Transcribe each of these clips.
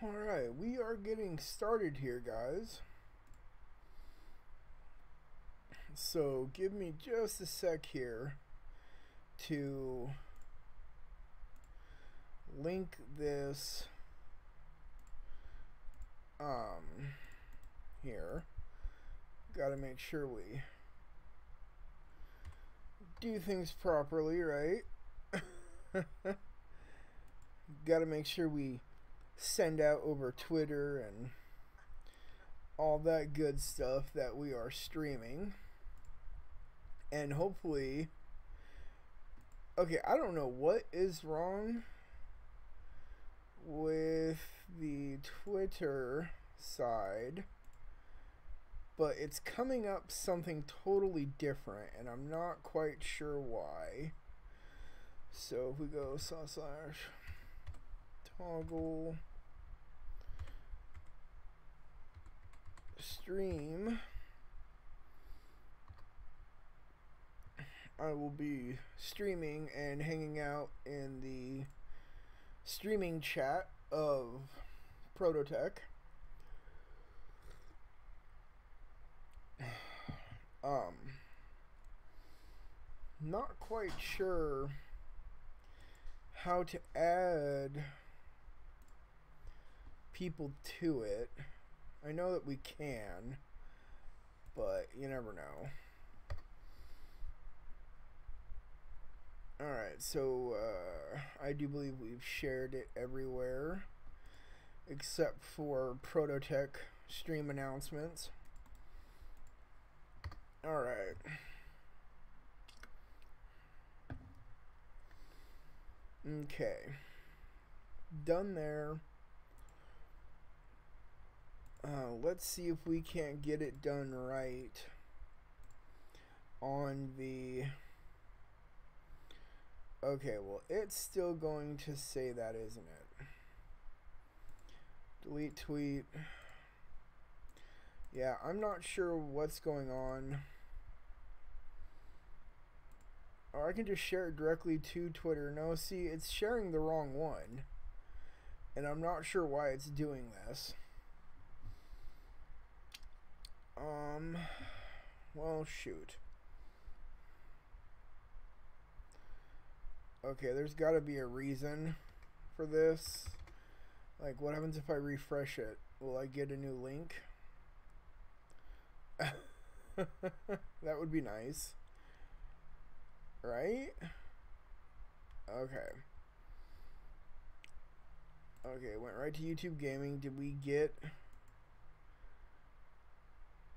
Alright, we are getting started here, guys. So give me just a sec here to link this here. Gotta make sure we do things properly, right? Gotta make sure we send out over Twitter and all that good stuff that we are streaming. And hopefully, okay, I don't know what is wrong with the Twitter side, but it's coming up something totally different and I'm not quite sure why. So if we go /toggle stream, I will be streaming and hanging out in the streaming chat of ProtoTech. Not quite sure how to add people to it. I know that we can, but you never know. Alright, so I do believe we've shared it everywhere except for ProtoTech stream announcements. Alright. Okay. Done there. Let's see if we can't get it done right on the... Okay, well, it's still going to say that, isn't it? Delete tweet. Yeah, I'm not sure what's going on. Or I can just share it directly to Twitter. No, see, it's sharing the wrong one. And I'm not sure why it's doing this. Well, shoot. Okay, there's got to be a reason for this. Like, what happens if I refresh it? Will I get a new link? That would be nice. Right? Okay. Okay, went right to YouTube Gaming. Did we get...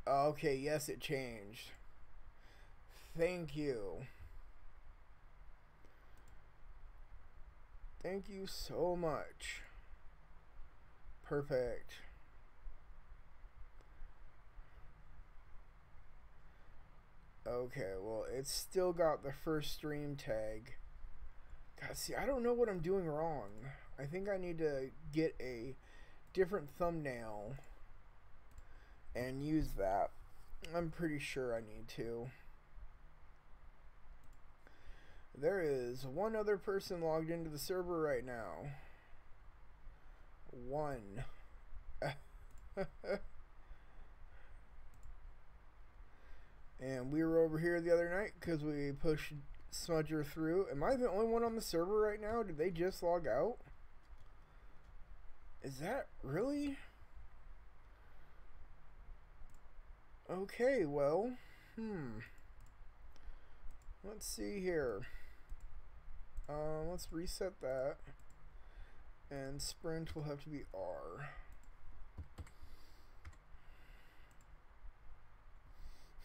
Okay, yes, it changed. Thank you. Thank you so much. Perfect. Okay, well, it's still got the first stream tag. God, see, I don't know what I'm doing wrong. I think I need to get a different thumbnail and use that. I'm pretty sure I need to. There is one other person logged into the server right now. One. And we were over here the other night because we pushed Smudger through. Am I the only one on the server right now? Did they just log out? Is that really? Okay, well, let's see here. Let's reset that. And sprint will have to be R.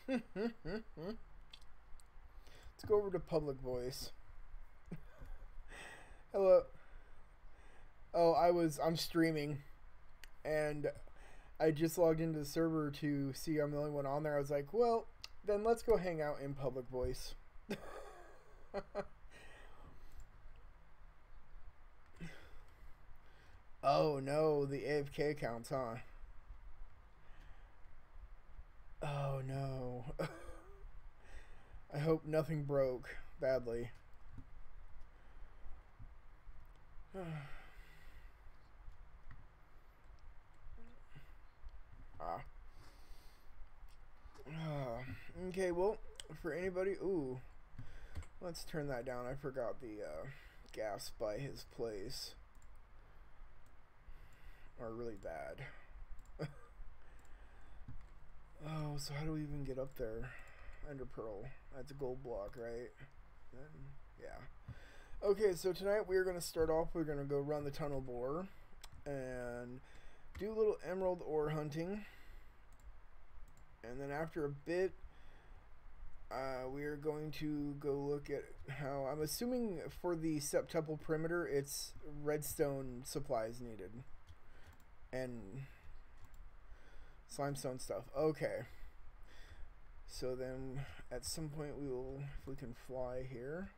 Let's go over to public voice. Hello. Oh, I'm streaming. And I just logged into the server to see I'm the only one on there. I was like, well, then let's go hang out in public voice. Oh no, the AFK counts, huh? Oh no. I hope nothing broke badly. Okay, well, for anybody, ooh, let's turn that down. I forgot the gas by his place are really bad. Oh, so how do we even get up there? Ender pearl. That's a gold block, right? Then, yeah. Okay, so tonight we're going to start off. We're going to go run the tunnel bore and do a little emerald ore hunting. And then after a bit, we are going to go look at how, I'm assuming for the septuple perimeter, it's redstone supplies needed. And slimestone stuff. Okay. So then at some point we will, if we can fly here.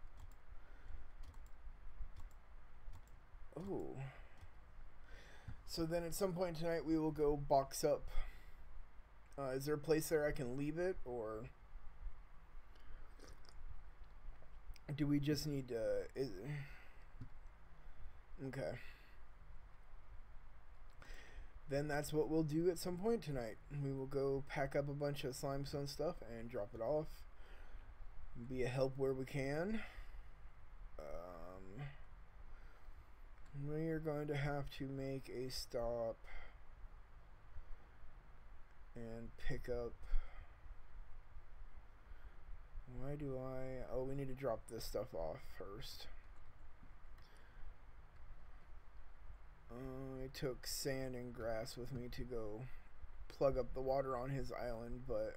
Oh. So then at some point tonight we will go box up. Is there a place there I can leave it, or do we just need to... Okay. Then that's what we'll do at some point tonight. We will go pack up a bunch of slimestone stuff and drop it off. Be a help where we can. We are going to have to make a stop and pick up... Why do I... Oh, we need to drop this stuff off first. I took sand and grass with me to go plug up the water on his island, but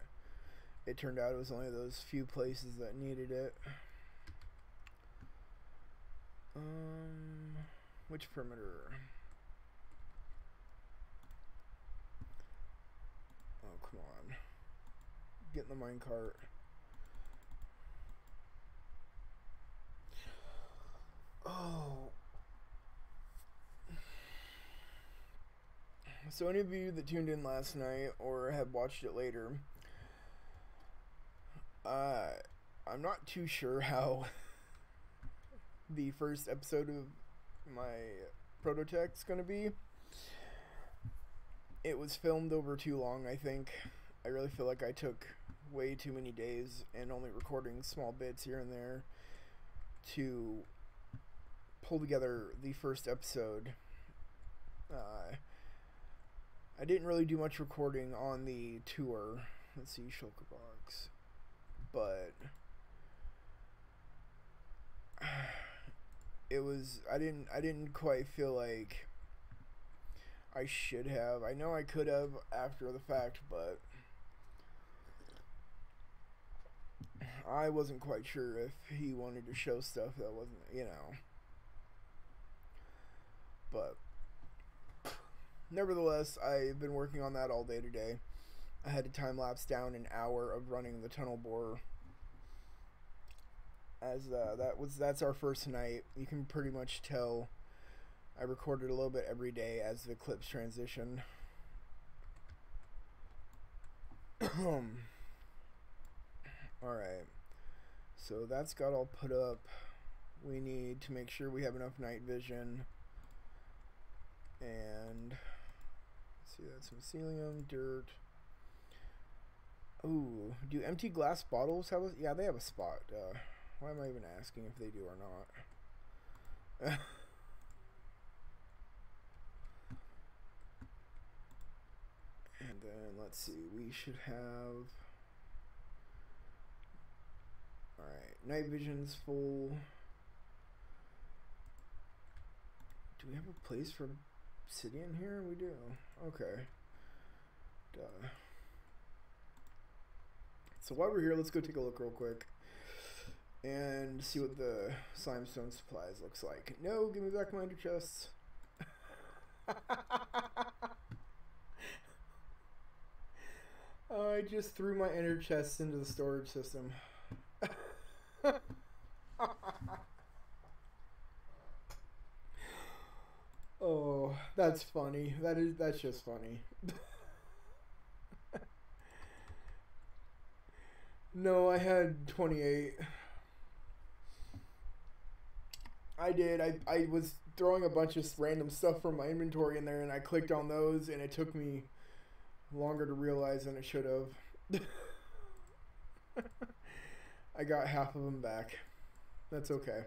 it turned out it was only those few places that needed it. Which perimeter? Oh, come on. Get in the minecart. Oh. So any of you that tuned in last night or have watched it later, I'm not too sure how the first episode of my ProtoTech's gonna be. It was filmed over too long, I think. I really feel like I took way too many days and only recording small bits here and there to pull together the first episode. I didn't really do much recording on the tour. Let's see, shulker box. But it was, I didn't quite feel like I should have. I know I could have after the fact, but I wasn't quite sure if he wanted to show stuff that wasn't, you know. But nevertheless, I've been working on that all day today. I had to time lapse down an hour of running the tunnel borer. As that's our first night. You can pretty much tell I recorded a little bit every day as the clips transition. Alright. So that's got all put up. We need to make sure we have enough night vision. And let's see, that's mycelium, dirt. Ooh, do empty glass bottles have a... Yeah, they have a spot. Why am I even asking if they do or not? And then, let's see, we should have... Alright, night vision's full. Do we have a place for obsidian here? We do. Okay. Duh. So while we're here, let's go take a look real quick and see what the slimestone supplies looks like. No, give me back my ender chests. I just threw my ender chests into the storage system. Oh, that's funny. That's just funny. No, I had 28. I did. I was throwing a bunch of random stuff from my inventory in there, and I clicked on those, and it took me longer to realize than it should have. I got half of them back. That's okay.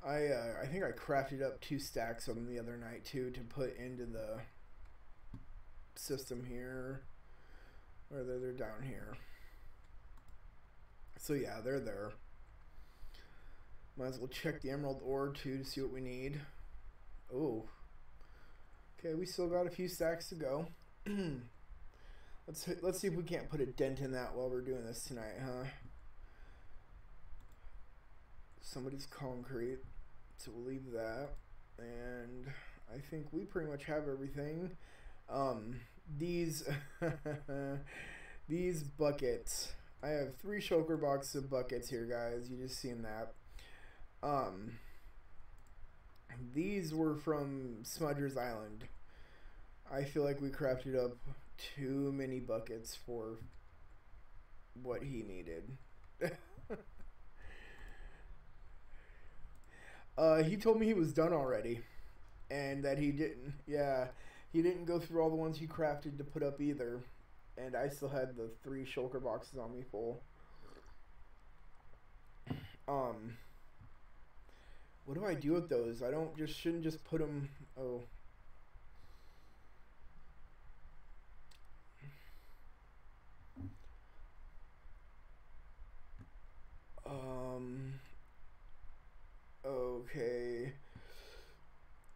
I think I crafted up 2 stacks of them the other night too to put into the system here. Or they're down here. So yeah, they're there. Might as well check the emerald ore too to see what we need. Oh. Okay, we still got a few stacks to go. Let's see if we can't put a dent in that while we're doing this tonight, huh? Somebody's concrete, so we'll leave that. And I think we pretty much have everything. These these buckets. I have 3 shulker boxes of buckets here, guys. You just seen that. These were from Smudger's Island. I feel like we crafted up too many buckets for what he needed. He told me he was done already, and that he didn't. Yeah, he didn't go through all the ones he crafted to put up either, and I still had the 3 shulker boxes on me full. What do I do with those? I shouldn't just put them. Oh. Okay.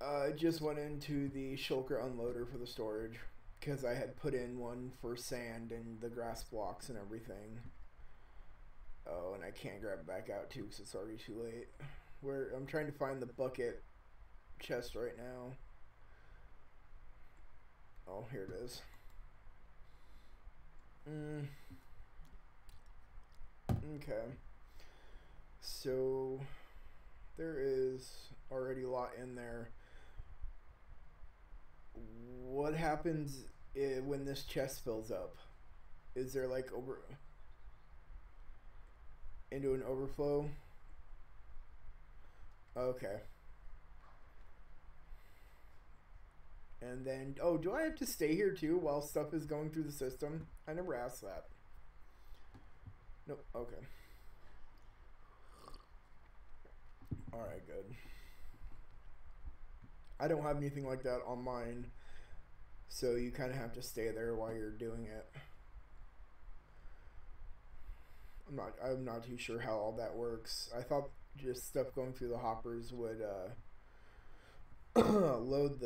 I just went into the shulker unloader for the storage because I had put in one for sand and the grass blocks and everything. Oh, and I can't grab it back out too because it's already too late. I'm trying to find the bucket chest right now. Oh, here it is. Okay. So there is already a lot in there. What happens when this chest fills up? Is there like into an overflow? Okay. And then, oh, do I have to stay here too while stuff is going through the system? I never asked that. Nope, okay. Alright, good. I don't have anything like that on mine, so you kind of have to stay there while you're doing it. I'm not too sure how all that works. I thought just stuff going through the hoppers would load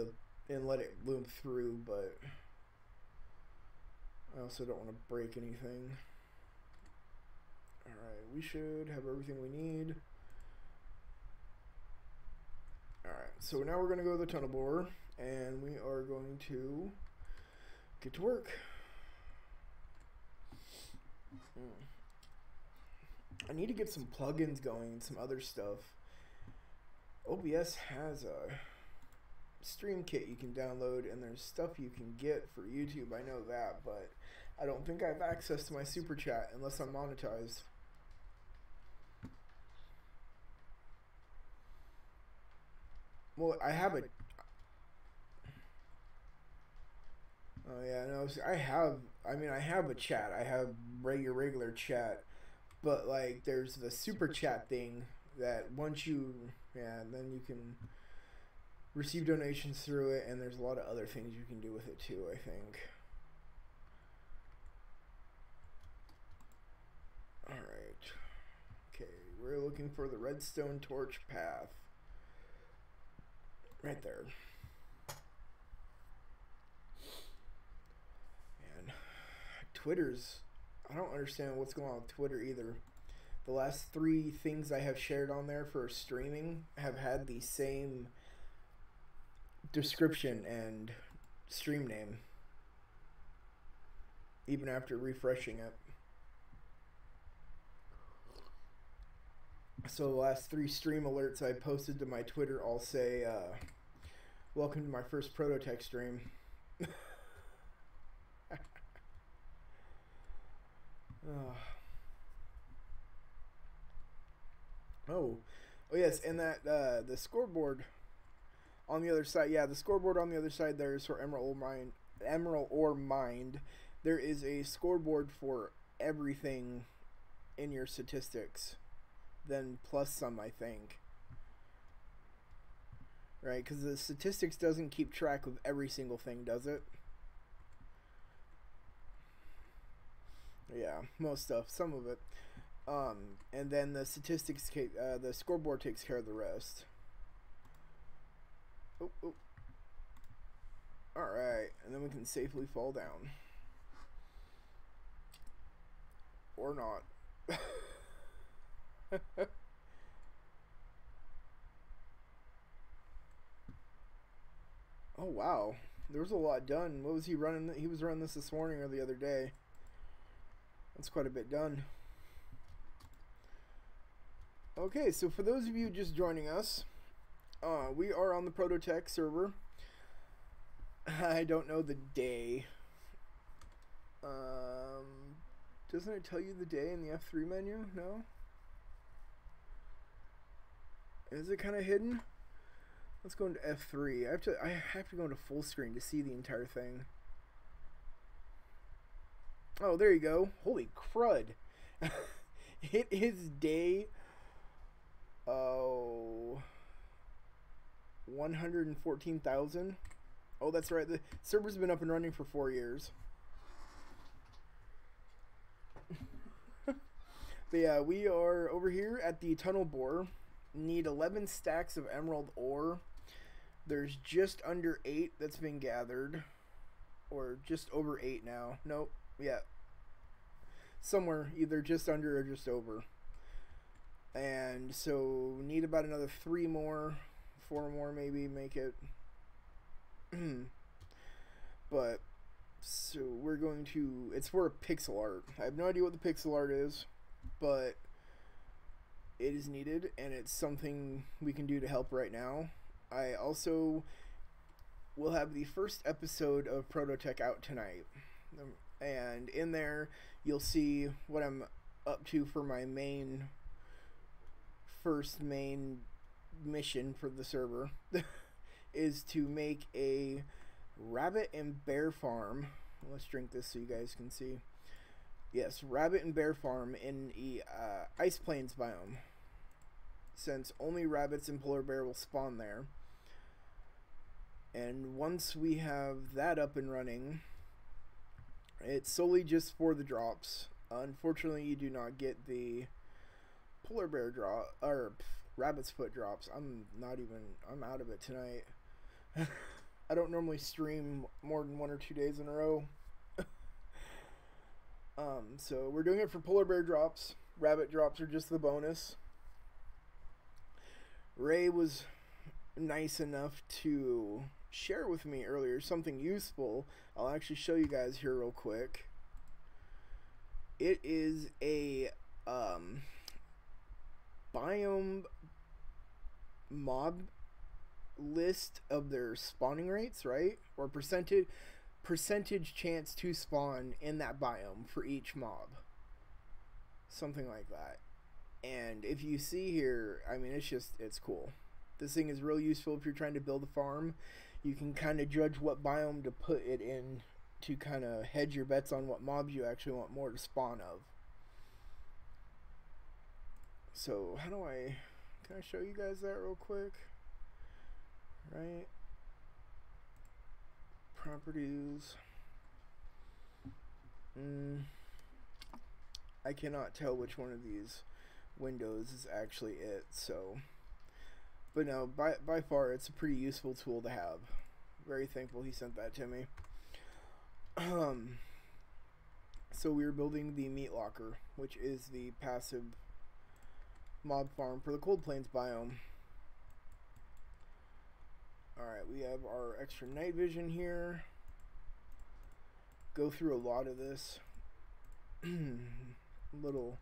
and let it loop through, but I also don't want to break anything. Alright, we should have everything we need. Alright, so now we're going to go to the tunnel borer, and we are going to get to work. I need to get some plugins going and some other stuff. OBS has a stream kit you can download, and there's stuff you can get for YouTube. I know that, but I don't think I have access to my super chat unless I'm monetized. Well, I have a... Oh, yeah, no, I have a chat. I have regular chat. But, like, there's the super chat thing that once you... Yeah, then you can receive donations through it, and there's a lot of other things you can do with it, too, I think. Alright. Okay, we're looking for the redstone torch path. Right there. Man, Twitter's... I don't understand what's going on with Twitter either. The last 3 things I have shared on there for streaming have had the same description and stream name, even after refreshing it. So the last 3 stream alerts I posted to my Twitter all say, welcome to my first ProtoTech stream. Oh yes, and that the scoreboard on the other side. Yeah, the scoreboard on the other side there is for Emerald Ore Mined. There is a scoreboard for everything in your statistics than plus some, I think. Right, because the statistics doesn't keep track of every single thing, does it? Yeah, most stuff, some of it. And then the statistics, the scoreboard takes care of the rest. Oh, oh. Alright, and then we can safely fall down. Or not. Oh, wow. There was a lot done. What was he running? He was running this morning or the other day. That's quite a bit done. Okay, so for those of you just joining us, we are on the ProtoTech server. I don't know the day. Doesn't it tell you the day in the F3 menu? No? Is it kind of hidden? Let's go into F3. I have to go into full screen to see the entire thing. Oh, there you go. Holy crud. It is day 114,000. Oh, that's right. The server's been up and running for 4 years. But yeah, we are over here at the tunnel bore. Need 11 stacks of emerald ore. There's just under 8 that's been gathered. Or just over 8 now. Nope. Yeah. Somewhere either just under or just over. And so need about another 3 more. 4 more maybe make it. But so we're going to, it's for a pixel art. I have no idea what the pixel art is, but it is needed and it's something we can do to help right now. I also will have the first episode of ProtoTech out tonight, and in there you'll see what I'm up to for my first main mission for the server. Is to make a rabbit and bear farm. Let's drink this so you guys can see. Yes, rabbit and bear farm in the ice plains biome, since only rabbits and polar bear will spawn there. And once we have that up and running, it's solely just for the drops. Unfortunately, you do not get the polar bear drop or rabbit's foot drops. I'm out of it tonight. I don't normally stream more than 1 or 2 days in a row. So we're doing it for polar bear drops. Rabbit drops are just the bonus. Ray was nice enough to share with me earlier something useful. I'll actually show you guys here real quick. It is a biome mob list of their spawning rates, right? Or percentage chance to spawn in that biome for each mob. Something like that. And if you see here, I mean, it's cool. This thing is real useful if you're trying to build a farm. You can kind of judge what biome to put it in to kind of hedge your bets on what mobs you actually want more to spawn of. So can I show you guys that real quick? Right, properties. I cannot tell which one of these windows is actually it, so, but no, by far it's a pretty useful tool to have. Very thankful he sent that to me. So we're building the meat locker, which is the passive mob farm for the cold plains biome. Alright, we have our extra night vision here. Go through a lot of this. Little.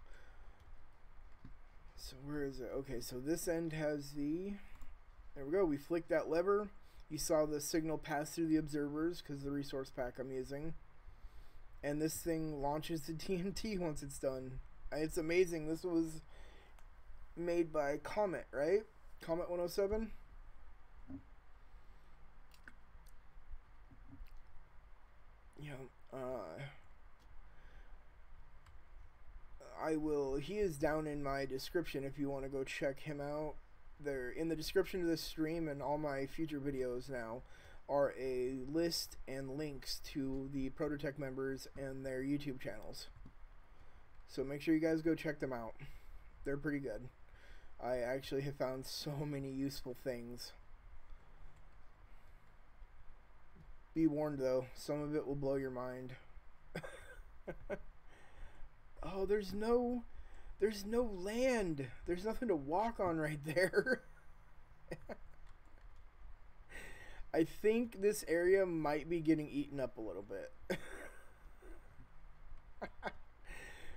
So where is it? Okay, so this end has the, there we go, we flicked that lever. You saw the signal pass through the observers because the resource pack I'm using. And this thing launches the TNT once it's done. It's amazing. This was made by Comet, right? Comet 107? Yeah, he is down in my description if you want to go check him out. There in the description of this stream and all my future videos now are a list and links to the ProtoTech members and their YouTube channels. So make sure you guys go check them out. They're pretty good. I actually have found so many useful things. Be warned though, some of it will blow your mind. Oh, there's no land. There's nothing to walk on right there. I think this area might be getting eaten up a little bit.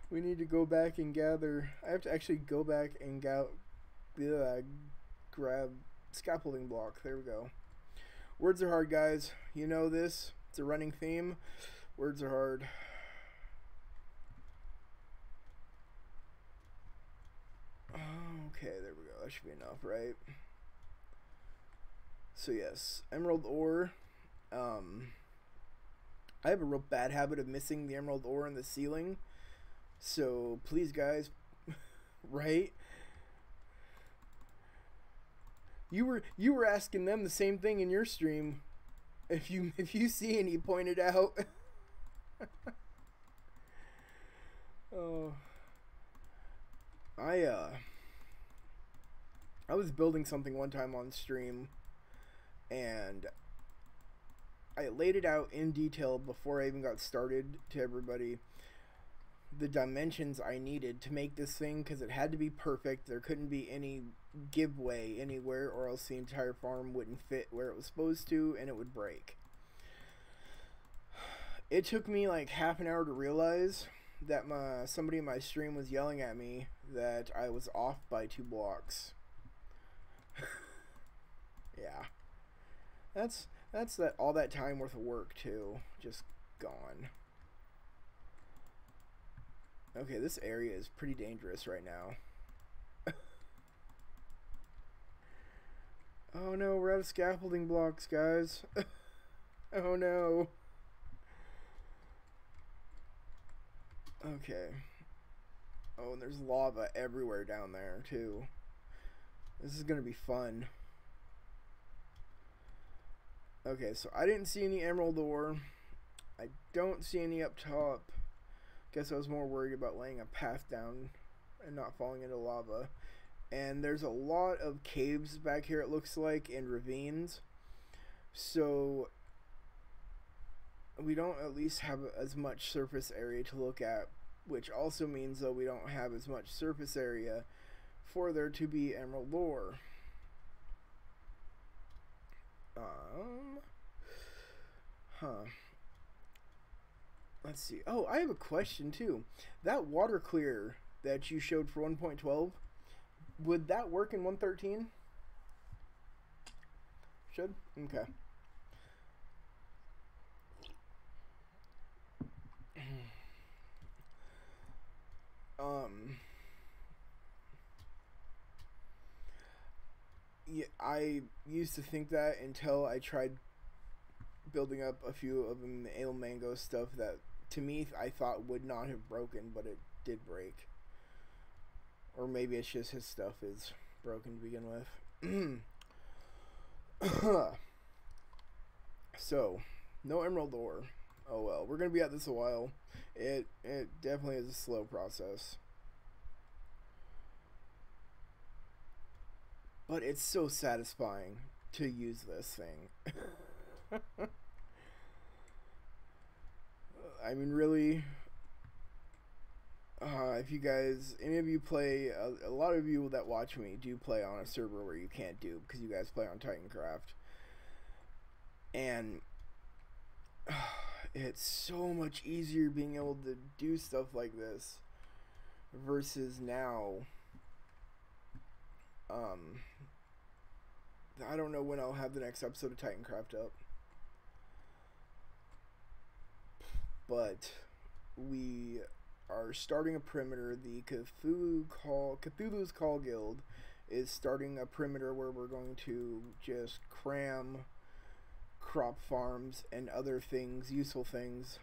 We need to go back and gather. I have to actually go back and grab scaffolding block. There we go. Words are hard, guys. You know this. It's a running theme. Words are hard. Okay, there we go. That should be enough, right? So yes, emerald ore. I have a real bad habit of missing the emerald ore in the ceiling. So please, guys, right? You were asking them the same thing in your stream. If you see any, point it out. Oh, I was building something one time on stream, and I laid it out in detail before I even got started to everybody. The dimensions I needed to make this thing, because it had to be perfect. There couldn't be any giveaway anywhere, or else the entire farm wouldn't fit where it was supposed to, and it would break. It took me like half an hour to realize that somebody in my stream was yelling at me that I was off by 2 blocks. Yeah, that's all that time worth of work too, just gone. Okay, this area is pretty dangerous right now. Oh no, we're out of scaffolding blocks, guys. Oh no. Okay. Oh, and there's lava everywhere down there too. This is gonna be fun. Okay, so I didn't see any emerald ore. I don't see any up top. Guess I was more worried about laying a path down and not falling into lava. And there's a lot of caves back here, it looks like, and ravines. So we don't at least have as much surface area to look at, which also means though we don't have as much surface area for there to be emerald ore. Let's see. Oh, I have a question too. That water clear that you showed for 1.12, would that work in 1.13? Should? Okay. Yeah, I used to think that until I tried building up a few of the ale mango stuff that to me I thought would not have broken, but it did break. Or maybe it's just his stuff is broken to begin with. So, no emerald ore. Oh well, we're gonna be at this a while. It definitely is a slow process. But it's so satisfying to use this thing. I mean, really, if you guys, any of you play, a lot of you that watch me do play on a server where you can't do, because you guys play on Titancraft. And it's so much easier being able to do stuff like this versus now. I don't know when I'll have the next episode of Titancraft up, but we are starting a perimeter. The Cthulhu's Call Guild is starting a perimeter where we're going to just cram crop farms and other things, useful things,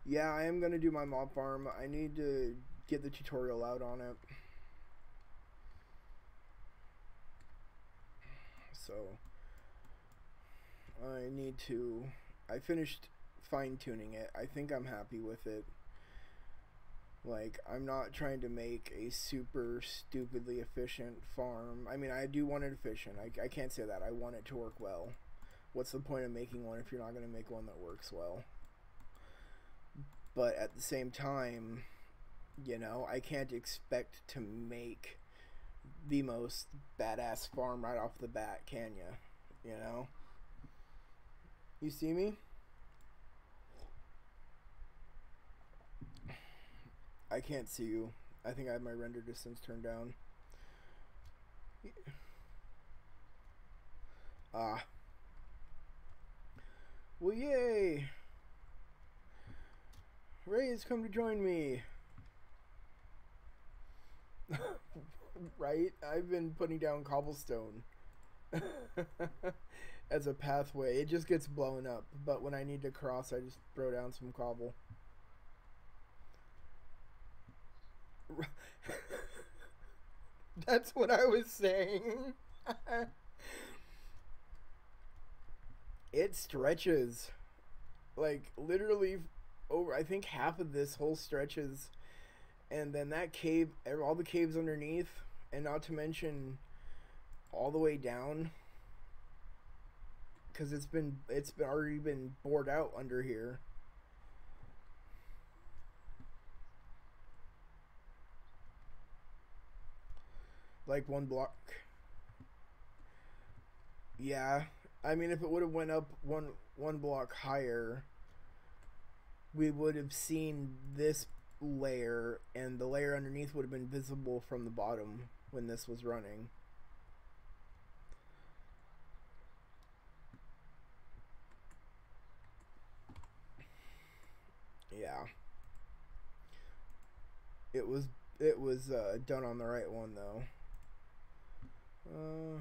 Yeah, I am gonna do my mob farm. I need to get the tutorial out on it. So I need to. I finished fine tuning it. I think I'm happy with it. Like, I'm not trying to make a super stupidly efficient farm. I mean, I do want it efficient. I can't say that. I want it to work well. What's the point of making one if you're not going to make one that works well? But at the same time, you know, I can't expect to make the most badass farm right off the bat, can you? You know? You see me? I can't see you. I think I have my render distance turned down. Ah. Well, yay! Ray has come to join me. Right? I've been putting down cobblestone as a pathway. It just gets blown up, but when I need to cross, I just throw down some cobble. That's what I was saying. It stretches. Like, literally over, I think half of this whole stretches. And then that cave, all the caves underneath, and not to mention all the way down. Because it's already been bored out under here. Like one block. Yeah, I mean, if it would have went up one block higher, we would have seen this layer, and the layer underneath would have been visible from the bottom when this was running. Yeah. It was done on the right one though. Oh.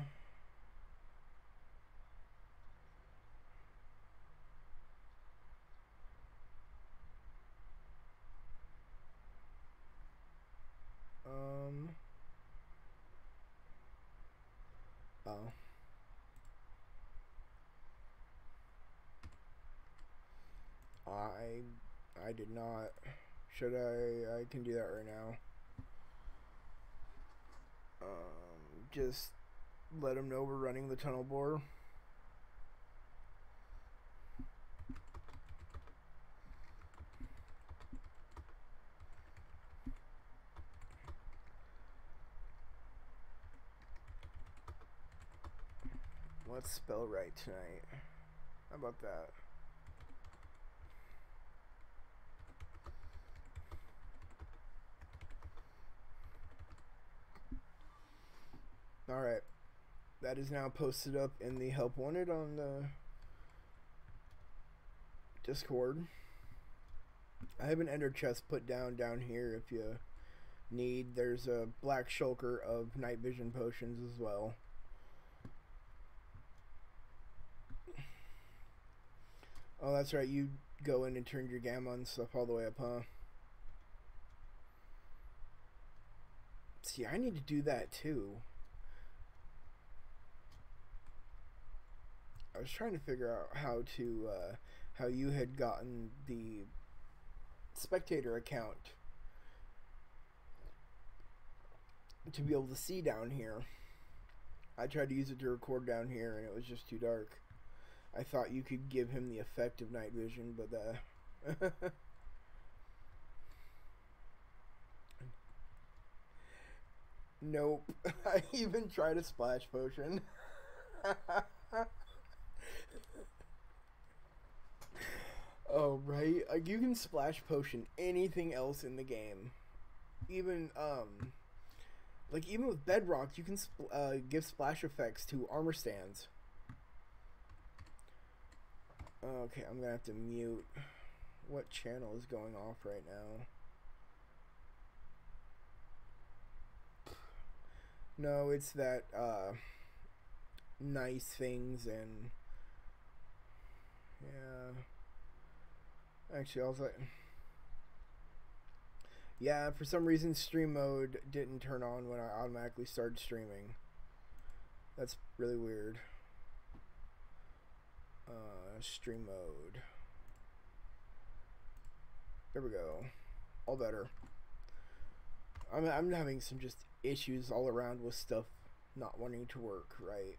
I did not. Should I? I can do that right now. Just let them know we're running the tunnel bore. Let's spell right tonight. How about that? Alright. That is now posted up in the help wanted on the Discord. I have an ender chest put down here if you need. There's a black shulker of night vision potions as well. Oh, that's right. You go in and turn your gamma and stuff all the way up, huh? See, I need to do that too. I was trying to figure out how you had gotten the spectator account to be able to see down here. I tried to use it to record down here and it was just too dark. I thought you could give him the effect of night vision, but nope. I even tried a splash potion. Oh, right. Like, you can splash potion anything else in the game. Even like even with bedrock, you can give splash effects to armor stands. Okay, I'm gonna have to mute. What channel is going off right now? No, it's that nice things and yeah. Actually, I was like, Yeah, for some reason stream mode didn't turn on when I automatically started streaming. That's really weird. Stream mode. There we go. All better. I'm having some just issues all around with stuff not wanting to work right.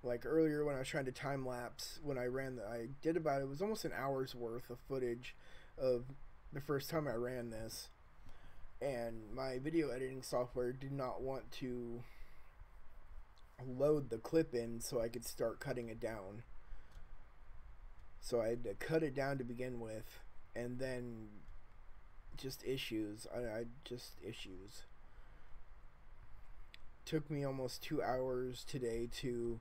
Like earlier when I was trying to time lapse, when I ran I did about, it was almost an hour's worth of footage of the first time I ran this, and my video editing software did not want to load the clip in so I could start cutting it down. So I had to cut it down to begin with, and then just issues. I just issues. Took me almost 2 hours today to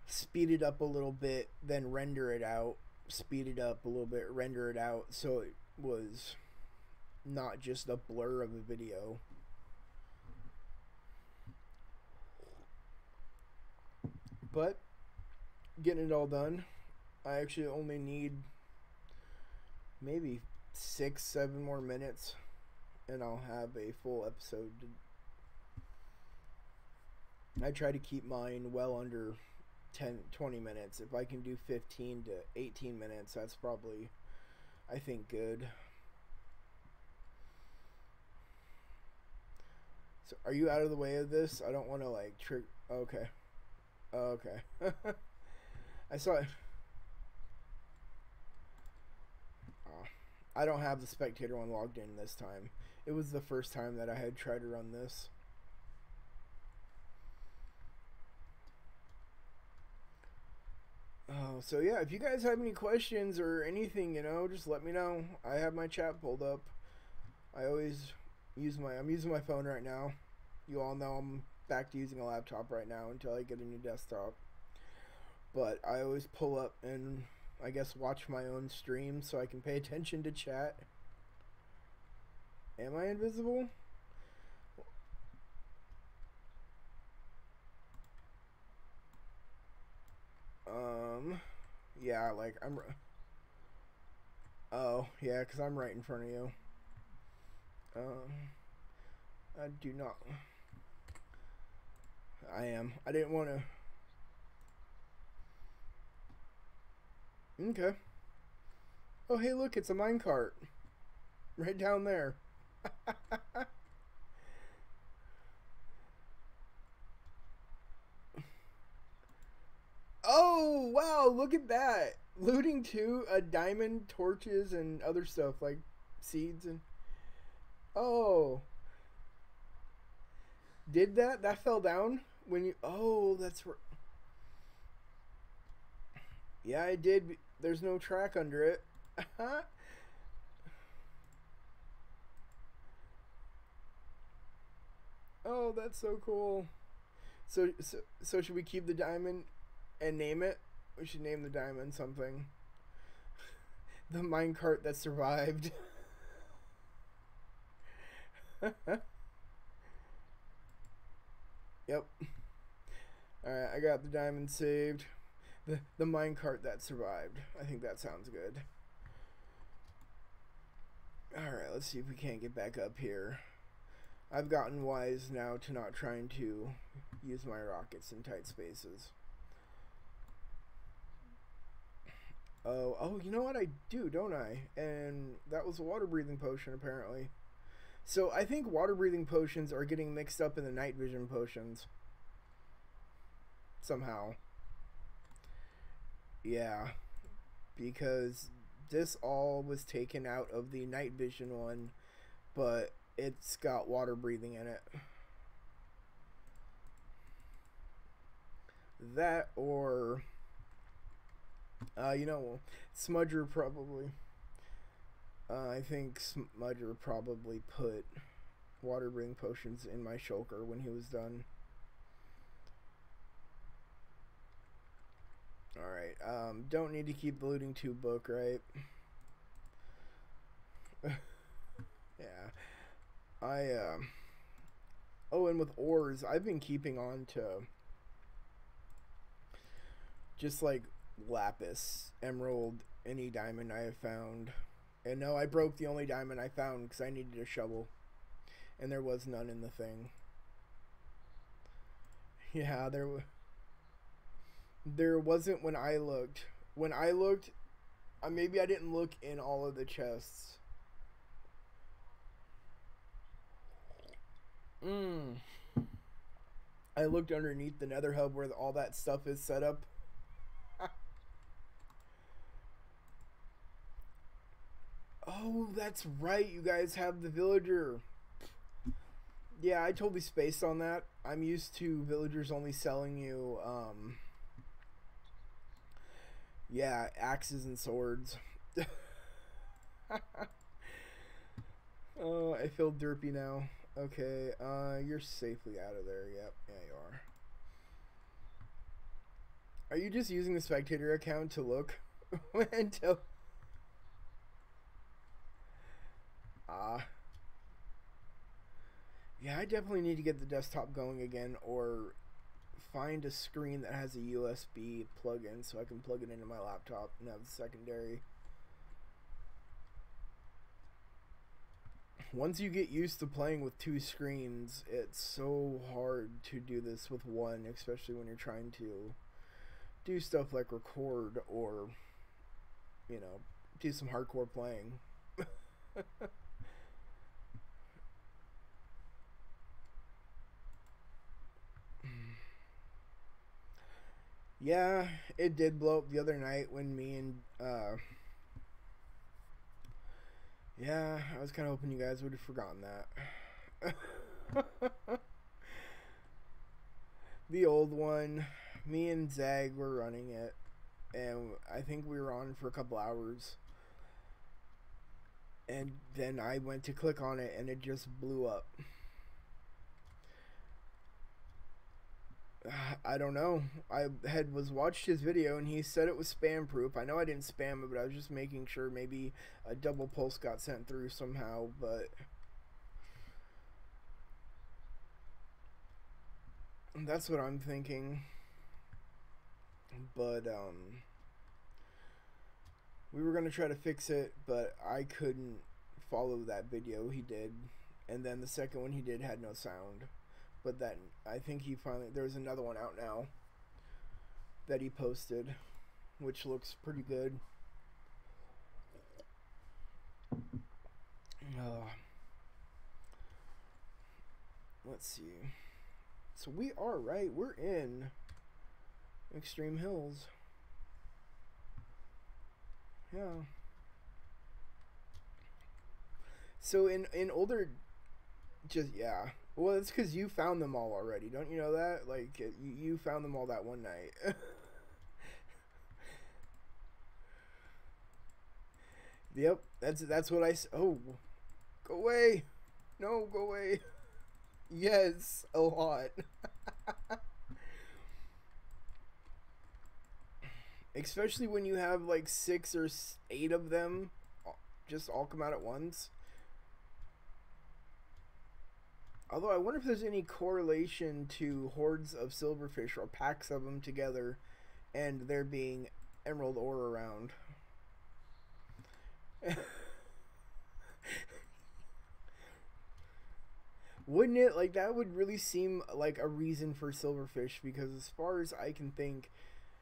speed it up a little bit, then render it out, speed it up a little bit, render it out, so it was not just a blur of a video. But getting it all done. I actually only need maybe 6-7 more minutes and I'll have a full episode. I try to keep mine well under 10-20 minutes. If I can do 15 to 18 minutes, that's probably, I think, good. So are you out of the way of this? I don't want to like trick. Okay. Okay. I saw it. I don't have the spectator one logged in this time. It was the first time that I had tried to run this. Oh, so yeah, if you guys have any questions or anything, you know, just let me know. I have my chat pulled up. I always use I'm using my phone right now. You all know I'm back to using a laptop right now until I get a new desktop. But I always pull up and I guess watch my own stream so I can pay attention to chat. Am I invisible? Yeah, like I'm. Oh, yeah, because I'm right in front of you. I do not. I am. I didn't want to. Okay. Oh, hey, look, it's a minecart. Right down there. Oh, wow, look at that. Looting too, a diamond, torches, and other stuff like seeds and... Oh. Did that? That fell down? When you... Oh, that's... Yeah, I did. There's no track under it. Oh, that's so cool. So should we keep the diamond and name it? We should name the diamond something. The minecart that survived. Yep. Alright, I got the diamond saved. The minecart that survived. I think that sounds good. Alright, let's see if we can't get back up here. I've gotten wise now to not trying to use my rockets in tight spaces. Oh, you know what? I do, don't I? And that was a water breathing potion, apparently. So I think water breathing potions are getting mixed up in the night vision potions. Somehow. Yeah. Because this all was taken out of the night vision one, but it's got water breathing in it. That or... you know, Smudger probably. I think Smudger probably put water breathing potions in my shulker when he was done. Alright, don't need to keep the looting tube book, right? Yeah. Oh, and with ores, I've been keeping on to just like lapis, emerald, any diamond I have found. And no, I broke the only diamond I found because I needed a shovel. And there was none in the thing. Yeah, there wasn't when I looked. When I looked, maybe I didn't look in all of the chests. I looked underneath the nether hub where all that stuff is set up. Oh, that's right. You guys have the villager. Yeah, I totally spaced on that. I'm used to villagers only selling you, yeah, axes and swords. Oh, I feel derpy now. Okay, you're safely out of there. Yep, yeah, you are. Are you just using the spectator account to look until? Yeah, I definitely need to get the desktop going again, or find a screen that has a USB plug-in so I can plug it into my laptop and have the secondary. Once you get used to playing with two screens, it's so hard to do this with one, especially when you're trying to do stuff like record or, you know, do some hardcore playing. Yeah, it did blow up the other night when me and, yeah, I was kind of hoping you guys would have forgotten that. The old one, me and Zag were running it, and I think we were on for a couple hours. And then I went to click on it, and it just blew up. I don't know. I was watched his video and he said it was spam proof. I know I didn't spam it, but I was just making sure maybe a double pulse got sent through somehow, but that's what I'm thinking. But we were going to try to fix it, but I couldn't follow that video he did. And then the second one he did had no sound. But then I think he finally, there's another one out now that he posted, which looks pretty good. Let's see. So we are right. We're in Extreme Hills. Yeah. So in older, just yeah. Well, it's because you found them all already. Don't you know that? Like you found them all that one night. Yep. That's what I. Oh, go away. No, go away. Yes, a lot. Especially when you have like 6 or 8 of them just all come out at once. Although I wonder if there's any correlation to hordes of silverfish or packs of them together and there being emerald ore around. Wouldn't it? Like, that would really seem like a reason for silverfish, because as far as I can think,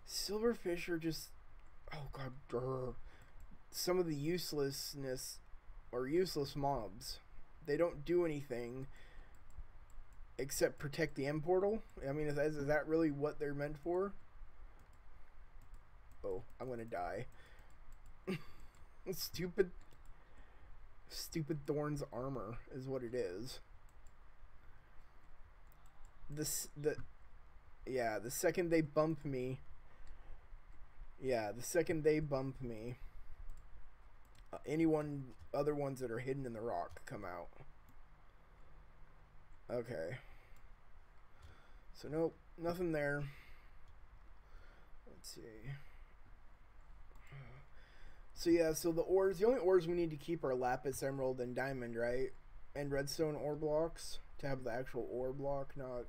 silverfish are just, oh god, some of the uselessness or useless mobs. They don't do anything except protect the end portal. I mean, is that really what they're meant for? Oh, I'm gonna die. Stupid Thorn's armor is what it is. Yeah, the second they bump me, other ones that are hidden in the rock come out. Okay. So nope, nothing there. Let's see. So yeah, so the only ores we need to keep are lapis, emerald, and diamond, right? And redstone ore blocks to have the actual ore block, not.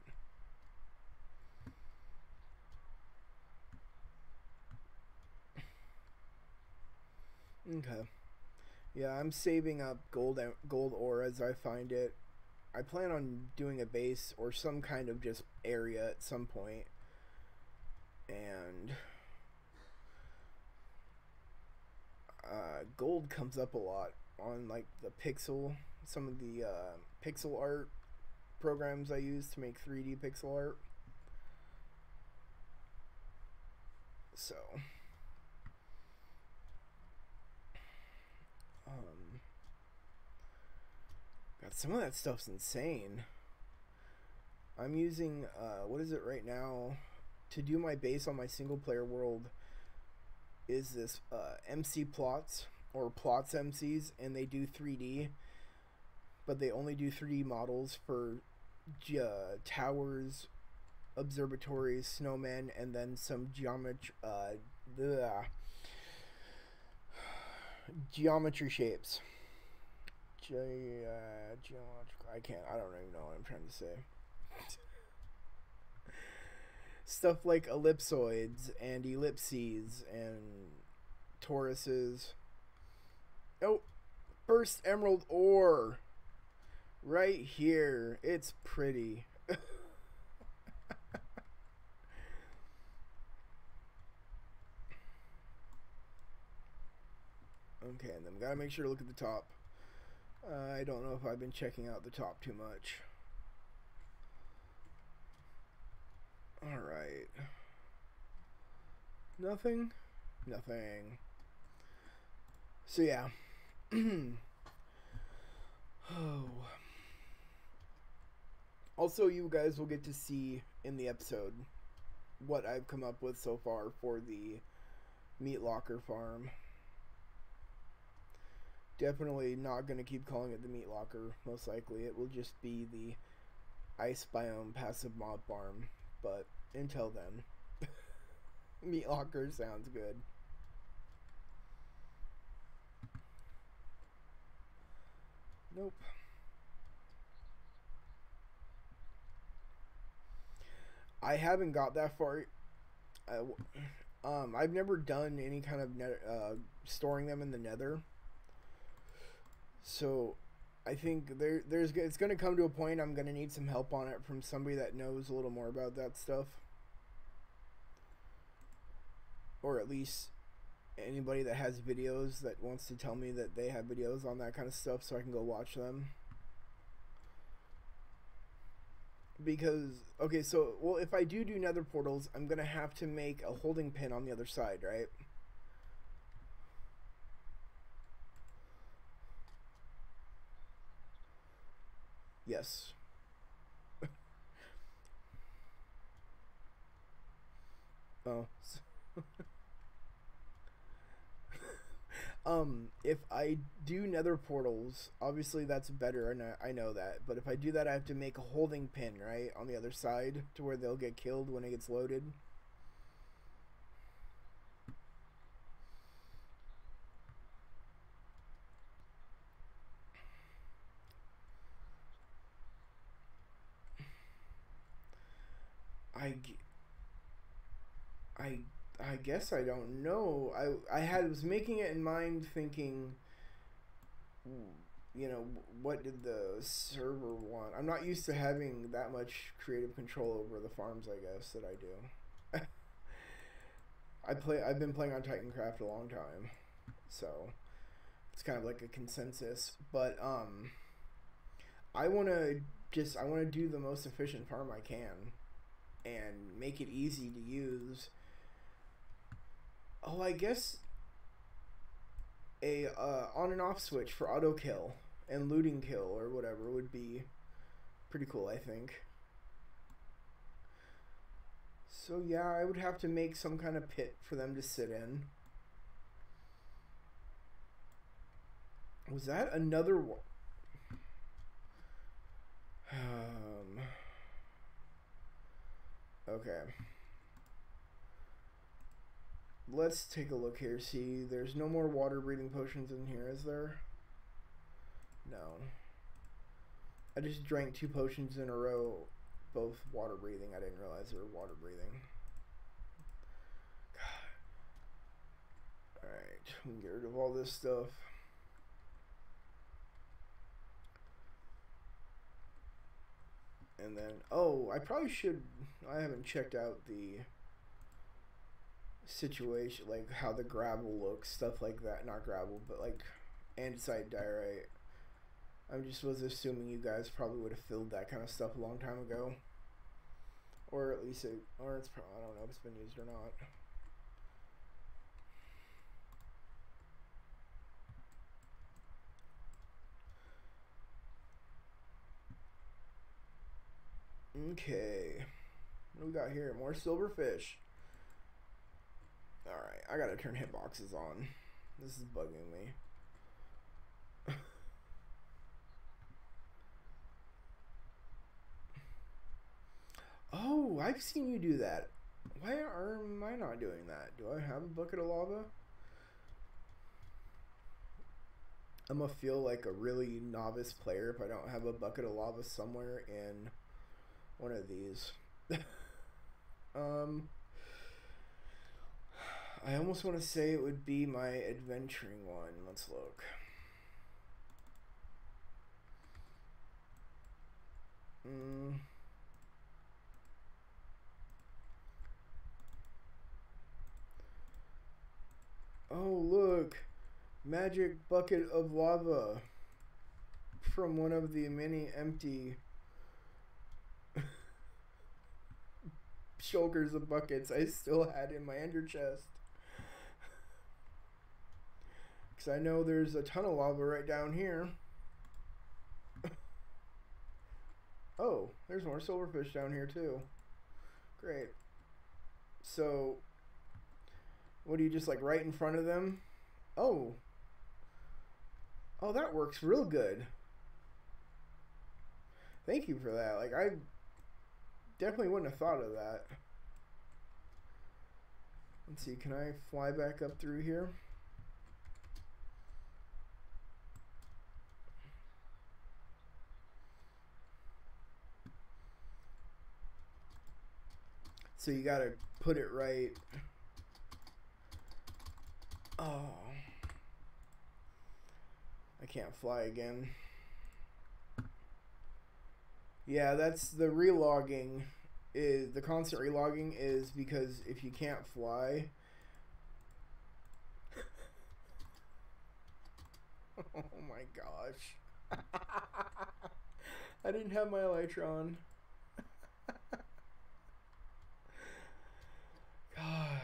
Okay. Yeah, I'm saving up gold ore as I find it. I plan on doing a base or some kind of just area at some point. And gold comes up a lot on like the pixel, some of the pixel art programs I use to make 3D pixel art. So, God, some of that stuff's insane. I'm using, what is it right now? To do my base on my single player world is this MC plots or plots MCs, and they do 3D, but they only do 3D models for towers, observatories, snowmen, and then some geometry shapes. Geometrical. I don't even know what I'm trying to say. Stuff like ellipsoids and ellipses and toruses. Oh, first emerald ore. Right here. It's pretty. Okay, and then gotta make sure to look at the top. I don't know if I've been checking out the top too much. Alright. Nothing? Nothing. So yeah. Oh. Also, you guys will get to see in the episode what I've come up with so far for the meat locker farm. Definitely not going to keep calling it the meat locker. Most likely it will just be the ice biome passive mob farm. But until then, meat locker sounds good. Nope. I haven't got that far. I've never done any kind of storing them in the nether. So I think it's going to come to a point I'm going to need some help on it from somebody that knows a little more about that stuff. Or at least anybody that has videos that wants to tell me that they have videos on that kind of stuff so I can go watch them. Because, okay, so, well, if I do nether portals, I'm going to have to make a holding pin on the other side, right? Yes. Oh. If I do nether portals, obviously that's better, and I know that. But if I do that, I have to make a holding pin, right, on the other side to where they'll get killed when it gets loaded. I guess I don't know. I was making it in mind thinking, you know, what did the server want? I'm not used to having that much creative control over the farms, I guess, that I do. I've been playing on Titancraft a long time, so it's kind of like a consensus. But I want to do the most efficient farm I can and make it easy to use. Oh, I guess a on and off switch for auto kill and looting kill or whatever would be pretty cool, I think. So yeah, I would have to make some kind of pit for them to sit in. Was that another one? Okay. Let's take a look here. See, there's no more water breathing potions in here, is there? No. I just drank 2 potions in a row, both water breathing. I didn't realize they were water breathing. God. Alright, we can get rid of all this stuff. and then... Oh, I probably should... I haven't checked out the situation, like how the gravel looks, stuff like that. Not gravel, but like andesite diorite. I just was assuming you guys probably would have filled that kind of stuff a long time ago. Or at least it... Or it's probably... I don't know if it's been used or not. Okay, what do we got here? More silverfish. Alright, I gotta turn hitboxes on. This is bugging me. Oh, I've seen you do that. Why am I not doing that? Do I have a bucket of lava? I'm gonna feel like a really novice player if I don't have a bucket of lava somewhere in one of these. I almost want to say it would be my adventuring one. Let's look. Oh, look. Magic bucket of lava from one of the many empty shulkers of buckets I still had in my ender chest. Because I know there's a ton of lava right down here. Oh, there's more silverfish down here too. Great. So, what do you just like right in front of them? Oh. Oh, that works real good. Thank you for that. Like, I definitely wouldn't have thought of that. Let's see, can I fly back up through here? So you gotta put it right. Oh. I can't fly again. Yeah, that's the relogging. Is the constant relogging is because if you can't fly. Oh my gosh. I didn't have my elytron. God.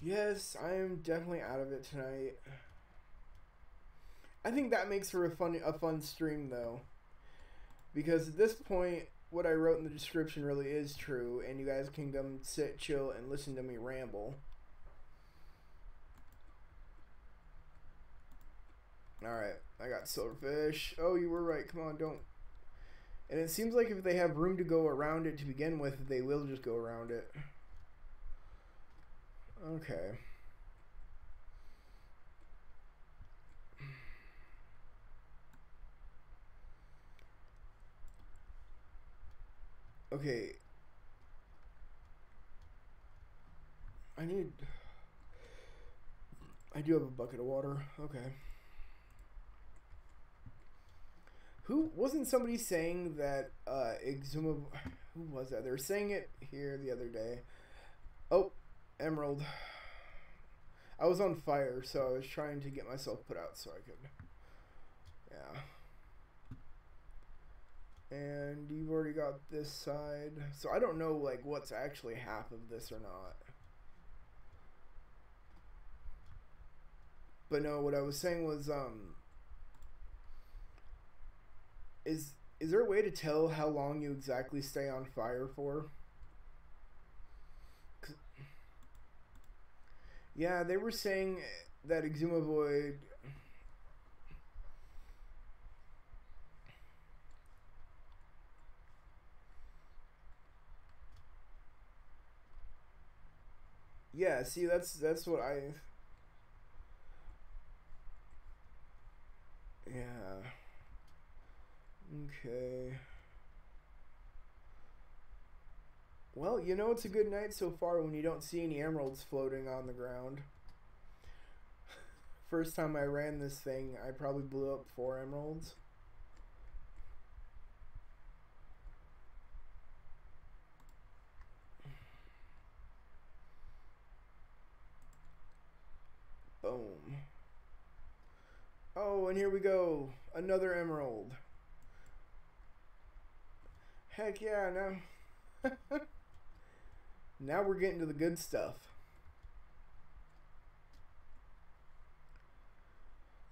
Yes, I am definitely out of it tonight. I think that makes for a fun stream though. Because at this point, what I wrote in the description really is true, and you guys can come sit, chill, and listen to me ramble. Alright, I got silverfish. Oh, you were right. Come on, don't. And it seems like if they have room to go around it to begin with, they will just go around it. Okay. Okay. I do have a bucket of water. Okay. Who wasn't somebody saying that Exuma, who was that? They were saying it here the other day. Oh, emerald. I was on fire, so I was trying to get myself put out so I could. Yeah. And you've already got this side. So I don't know like what's actually half of this or not. But no, what I was saying was is there a way to tell how long you exactly stay on fire for? Yeah, they were saying that Exuma Void. Yeah, see, that's what I. Yeah. Okay. Well, you know it's a good night so far when you don't see any emeralds floating on the ground. First time I ran this thing, I probably blew up 4 emeralds. Boom. Oh, and here we go. Another emerald. Heck yeah, now. Now we're getting to the good stuff.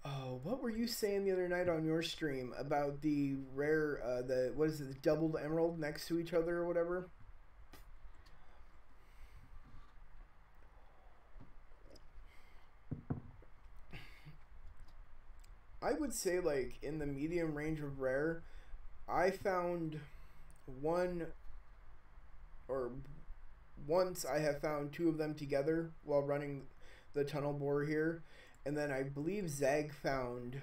Oh, what were you saying the other night on your stream about the rare, what is it, the doubled emerald next to each other or whatever? I would say, like, in the medium range of rare, I found one, or once I have found two of them together while running the tunnel bore here. And then I believe Zag found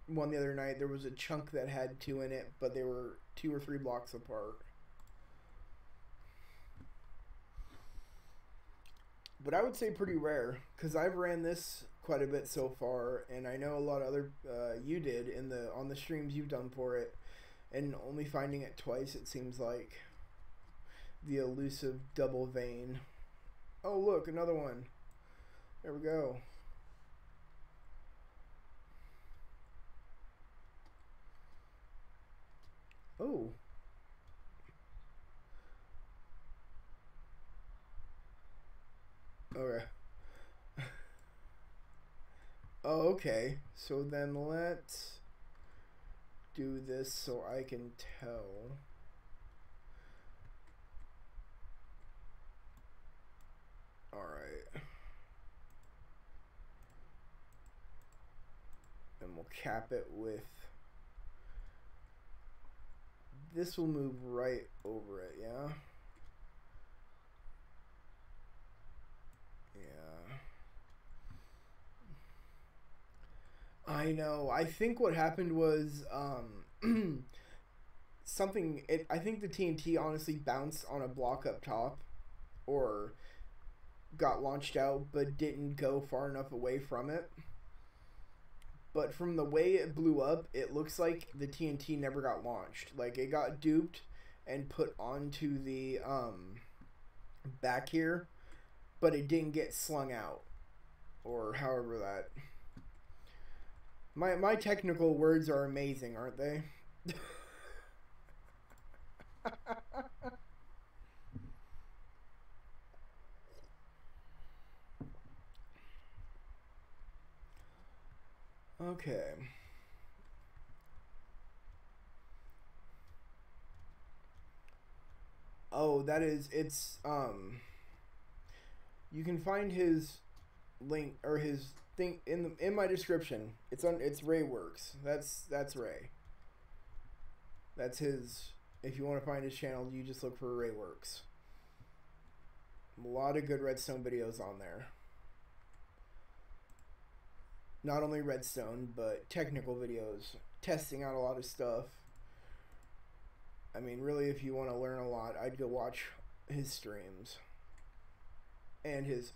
one the other night. There was a chunk that had two in it, but they were 2 or 3 blocks apart. But I would say pretty rare, because I've ran this quite a bit so far, and I know a lot of other you did on the streams you've done for it, and only finding it twice, it seems like. The elusive double vein. Oh look, another one. There we go. Oh. Okay. Oh, okay. So then let's do this so I can tell. Alright. And we'll cap it with... This will move right over it, yeah? Yeah. I know. I think what happened was something. I think the TNT honestly bounced on a block up top, or got launched out, but didn't go far enough away from it. But from the way it blew up, it looks like the TNT never got launched. Like, it got duped and put onto the back here, but it didn't get slung out, or however that. My technical words are amazing, aren't they? Okay. Oh, it's you can find his link or his thing in my description. It's Ray Works. That's Ray. That's his. If you want to find his channel, you just look for Ray Works. A lot of good redstone videos on there. Not only redstone, but technical videos, testing out a lot of stuff. I mean, really, if you want to learn a lot, I'd go watch his streams and his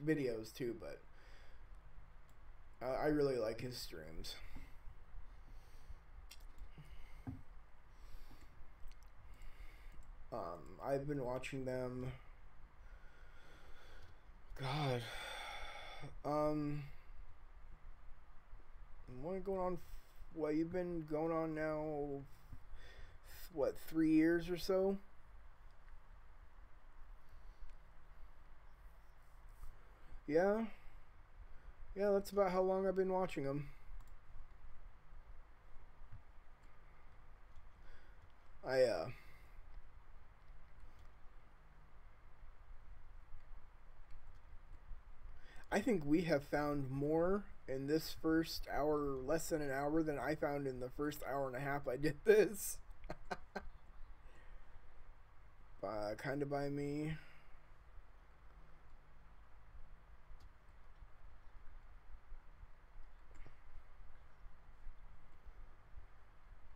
videos too. But I really like his streams. I've been watching them. God. What going on? What you've been going on now? What, 3 years or so? Yeah. Yeah, that's about how long I've been watching them. I think we have found more in this first hour, less than an hour, than I found in the first hour and a half I did this. Kind of by me.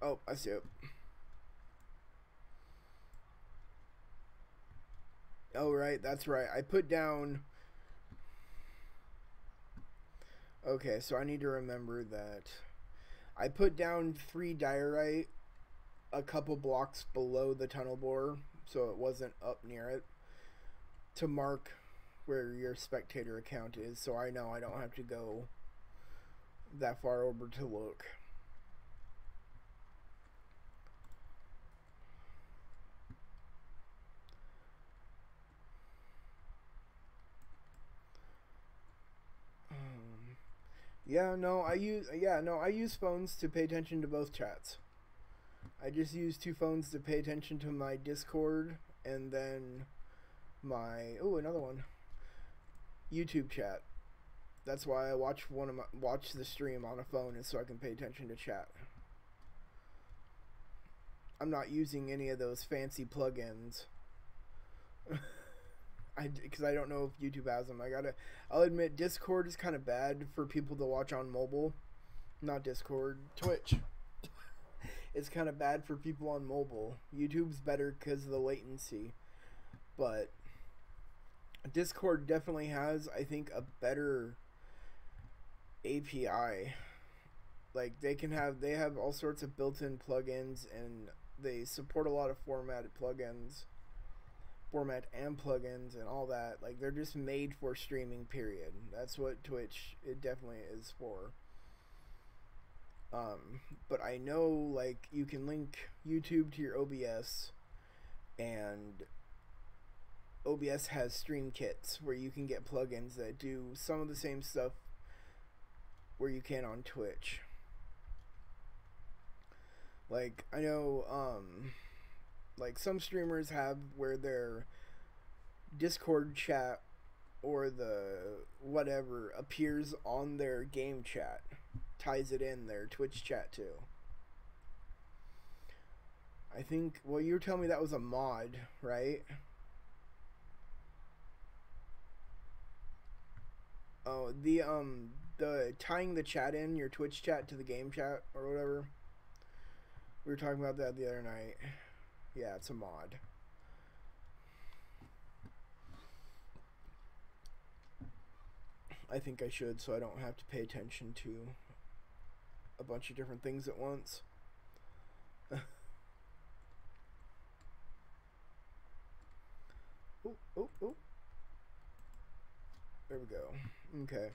Oh, I see it. Oh, right, that's right. I put down... Okay, so I need to remember that I put down 3 diorite a couple blocks below the tunnel bore, so it wasn't up near it, to mark where your spectator account is, so I know I don't have to go that far over to look. Yeah, no, I use phones to pay attention to both chats. I just use two phones to pay attention to my Discord and then my another one, YouTube chat. That's why I watch watch the stream on a phone, is so I can pay attention to chat. I'm not using any of those fancy plugins. Because I don't know if YouTube has them. I'll admit Discord is kind of bad for people to watch on mobile. Not Discord, Twitch. It's kind of bad for people on mobile. YouTube's better because of the latency, but Discord definitely has, I think, a better API. Like they have all sorts of built-in plugins, and they support a lot of format and plugins and all that. Like they're just made for streaming, period. That's what Twitch, it definitely is for. But I know, like, you can link YouTube to your OBS, and OBS has stream kits where you can get plugins that do some of the same stuff where you can on Twitch. Like, I know, like, some streamers have where their Discord chat or the whatever appears on their game chat, ties it in their Twitch chat too. I think, well, you were telling me that was a mod, right? Oh, the tying the chat in, your Twitch chat to the game chat or whatever. We were talking about that the other night. Yeah, it's a mod. I think I should, so I don't have to pay attention to a bunch of different things at once. Oh. There we go. Okay.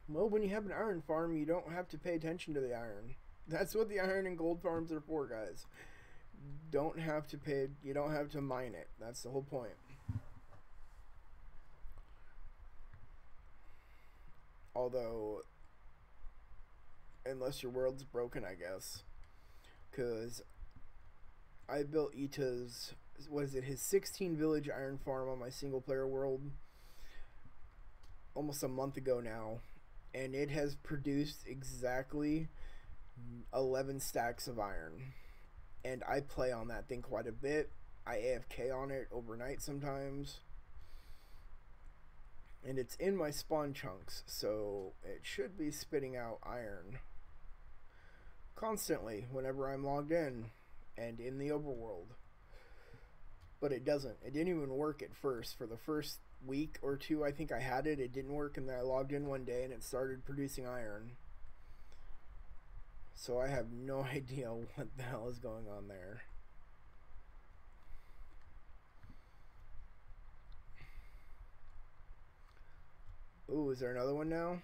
Well, when you have an iron farm, you don't have to pay attention to the iron. That's what the iron and gold farms are for, guys. You don't have to mine it. That's the whole point. Although, unless your world's broken, I guess. Because I built Ita's, his 16 village iron farm on my single player world almost a month ago now. And it has produced exactly 11 stacks of iron. And I play on that thing quite a bit. I AFK on it overnight sometimes. And it's in my spawn chunks, so it should be spitting out iron constantly whenever I'm logged in and in the overworld. But it doesn't. It didn't even work at first. For the first week or two I think I had it, it didn't work, and then I logged in one day and it started producing iron. So I have no idea what the hell is going on there. Ooh, is there another one now?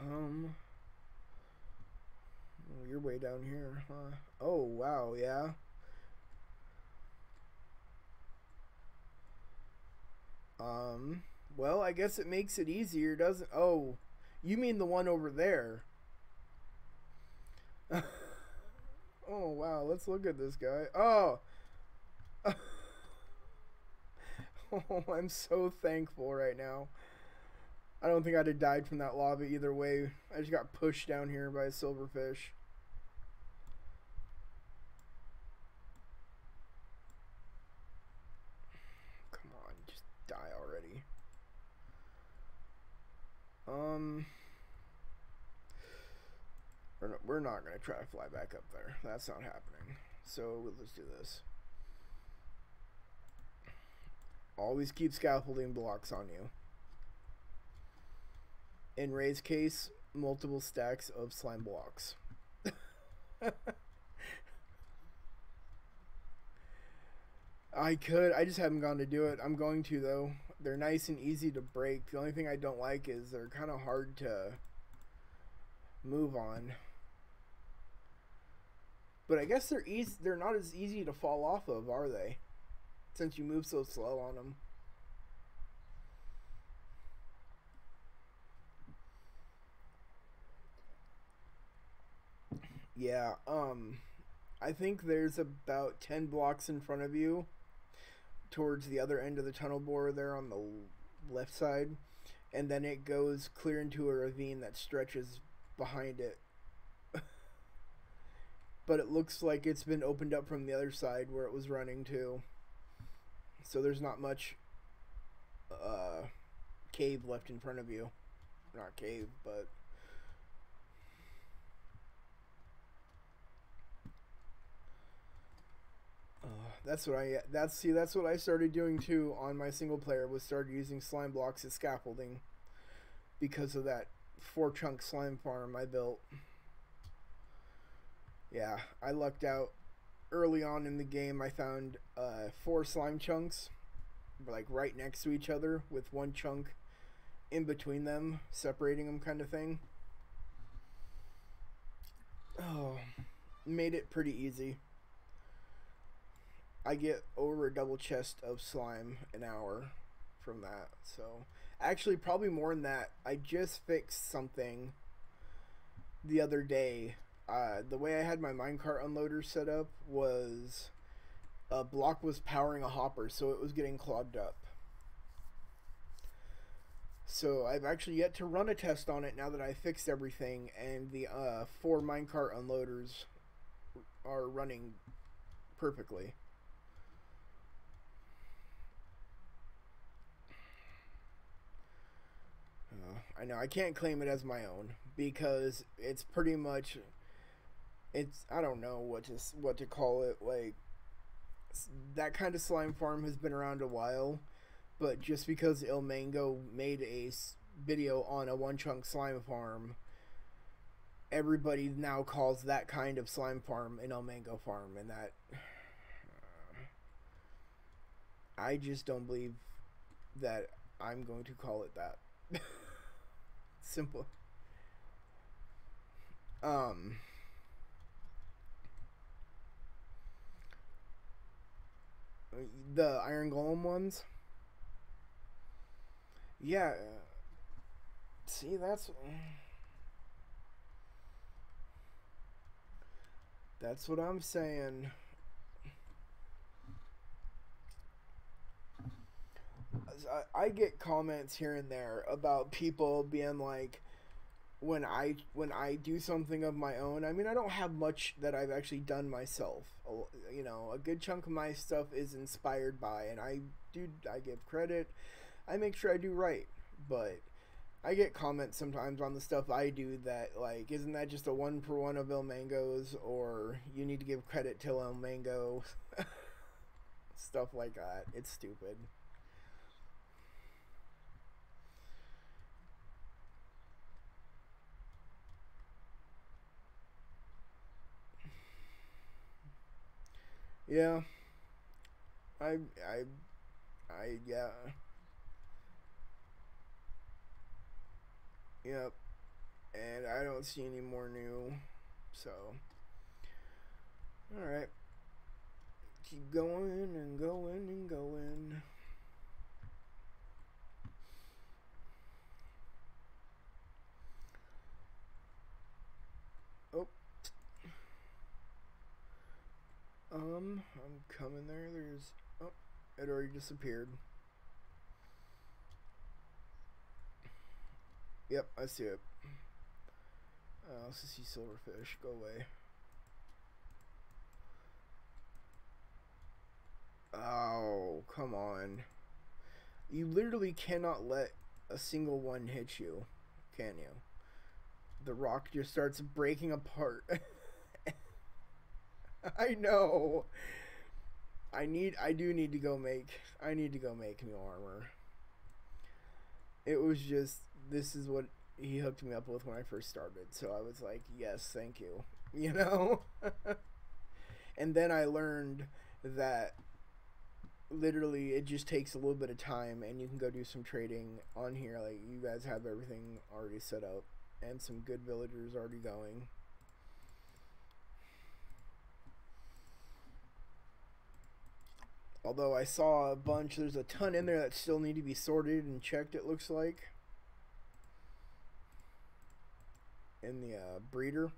Oh, you're way down here, huh? Oh, wow, yeah. Well, I guess it makes it easier, doesn't? Oh, you mean the one over there? Oh, wow, let's look at this guy. Oh! Oh, I'm so thankful right now. I don't think I'd have died from that lava either way. I just got pushed down here by a silverfish. Come on, just die already. We're not going to try to fly back up there. That's not happening. So let's do this. Always keep scaffolding blocks on you. In Ray's case, multiple stacks of slime blocks. I could. I just haven't gone to do it. I'm going to, though. They're nice and easy to break. The only thing I don't like is they're kind of hard to move on. But I guess they're easy. They're not as easy to fall off of, are they? Since you move so slow on them. Yeah, I think there's about 10 blocks in front of you towards the other end of the tunnel bore there on the left side, and then it goes clear into a ravine that stretches behind it. But it looks like it's been opened up from the other side where it was running to. So there's not much cave left in front of you. Not cave, but that's what I started doing too on my single player, was started using slime blocks as scaffolding because of that 4-chunk slime farm I built. Yeah, I lucked out. Early on in the game, I found 4 slime chunks, like right next to each other, with 1 chunk in between them, separating them, kind of thing. Oh, made it pretty easy. I get over a double chest of slime an hour from that. So, actually, probably more than that. I just fixed something the other day. The way I had my minecart unloader set up was a block was powering a hopper, so it was getting clogged up. So I've actually yet to run a test on it now that I fixed everything, and the 4 minecart unloaders are running perfectly. I know I can't claim it as my own because it's pretty much, it's, I don't know what to call it. Like, that kind of slime farm has been around a while, but just because Il Mango made a video on a 1-chunk slime farm, everybody now calls that kind of slime farm an Il Mango farm, and that I just don't believe that I'm going to call it that. Simple. The Iron Golem ones. Yeah. See, that's what I'm saying. I get comments here and there about people being like, when I do something of my own. I mean, I don't have much that I've actually done myself. You know, a good chunk of my stuff is inspired by, and I give credit. I make sure I do right, but I get comments sometimes on the stuff I do that, like, isn't that just a 1-for-1 of Il Mango's, or you need to give credit to Il Mango. Stuff like that. It's stupid. Yeah. I I yeah. Yep. And I don't see any more new. So, all right. Keep going and going and going. Oh. I'm coming there. There's, oh, it already disappeared. Yep, I see it. I also see silverfish. Go away. Oh, come on. You literally cannot let a single one hit you, can you? The rock just starts breaking apart. I know. I need to go make new armor. It was just, this is what he hooked me up with when I first started. So I was like, yes, thank you. You know? And then I learned that literally it just takes a little bit of time and you can go do some trading on here. Like, you guys have everything already set up and some good villagers already going. Although I saw a bunch, there's a ton in there that still need to be sorted and checked, it looks like. In the breeder.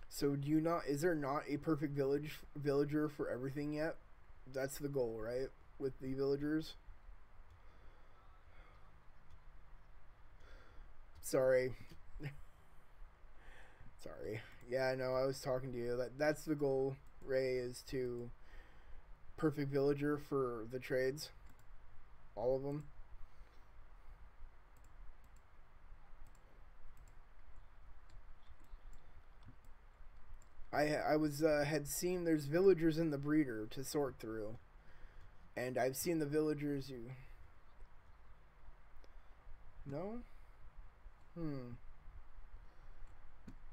So do you not, is there not a perfect villager for everything yet? That's the goal, right? With the villagers? Sorry. Sorry. Yeah, I know, I was talking to you. That's the goal, Ray, is to perfect villager for the trades. All of them. I was had seen there's villagers in the breeder to sort through, and I've seen the villagers you. No.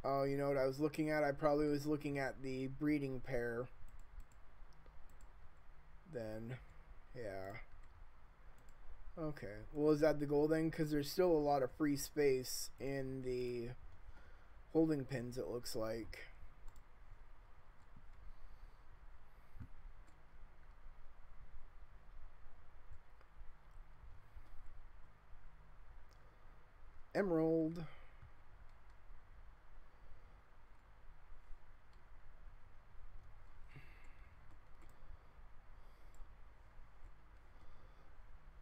Oh, you know what I was looking at? I probably was looking at the breeding pair. Then, yeah. Okay. Well, is that the goal then? Because there's still a lot of free space in the holding pins, it looks like. Emerald.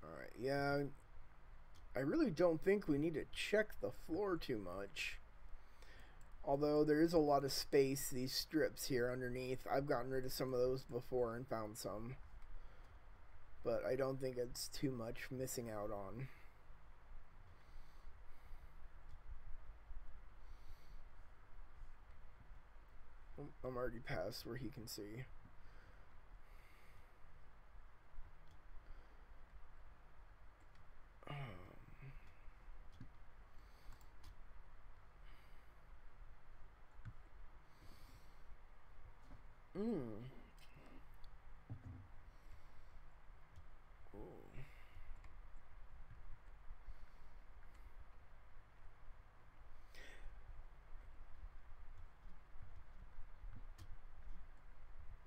Alright, yeah. I really don't think we need to check the floor too much. Although there is a lot of space, these strips here underneath. I've gotten rid of some of those before and found some. But I don't think it's too much missing out on. I'm already past where he can see.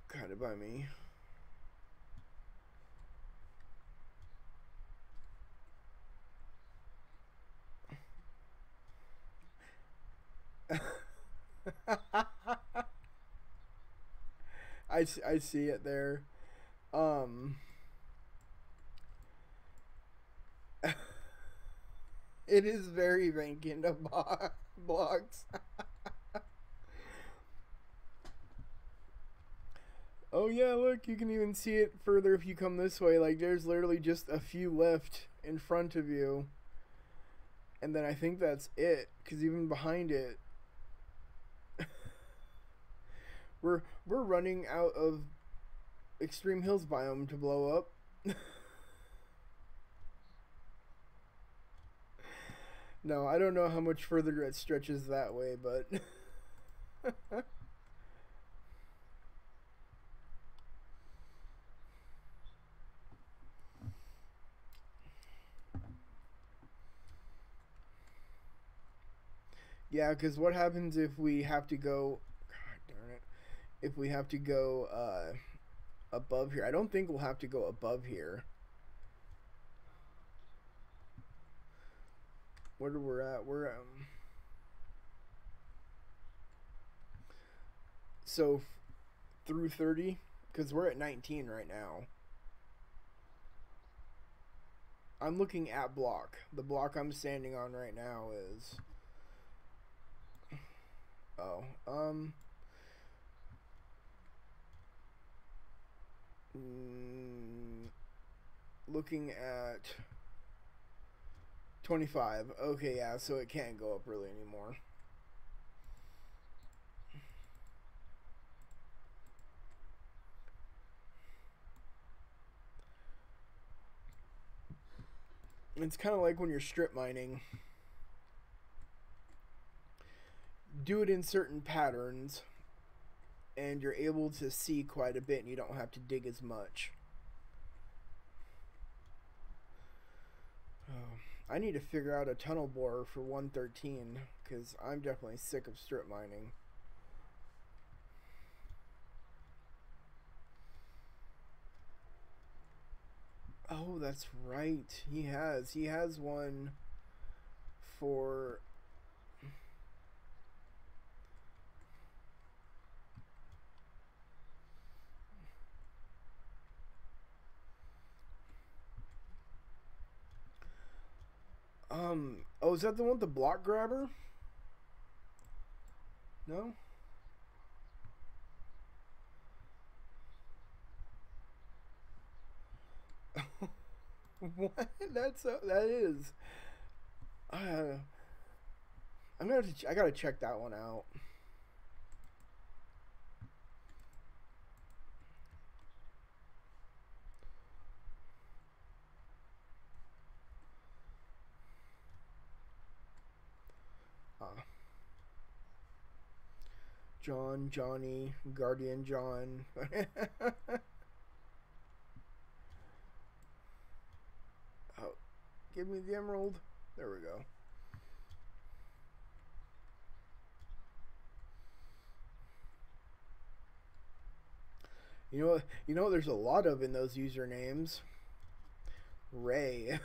Got it by me. I see it there. It is very vacant of blocks. Oh yeah, look, you can even see it further if you come this way. Like, there's literally just a few left in front of you. And then I think that's it, because even behind it, we're running out of Extreme Hills biome to blow up. No, I don't know how much further it stretches that way, but yeah, because what happens if we have to go? God darn it! If we have to go above here, I don't think we'll have to go above here. Where we're at? We're so through 30, because we're at 19 right now. I'm looking at block. The block I'm standing on right now is. Oh, looking at 25. Okay, yeah, so it can't go up really anymore. It's kind of like when you're strip mining. Do it in certain patterns, and you're able to see quite a bit, and you don't have to dig as much. Oh, I need to figure out a tunnel borer for 113, because I'm definitely sick of strip mining. Oh, that's right. He has. He has one for... Oh, is that the one with the block grabber? No? What? That is. I'm gonna I gotta check that one out. Uh, John, Johnny, Guardian John. Oh, give me the emerald. There we go. You know what there's a lot of in those usernames? Ray.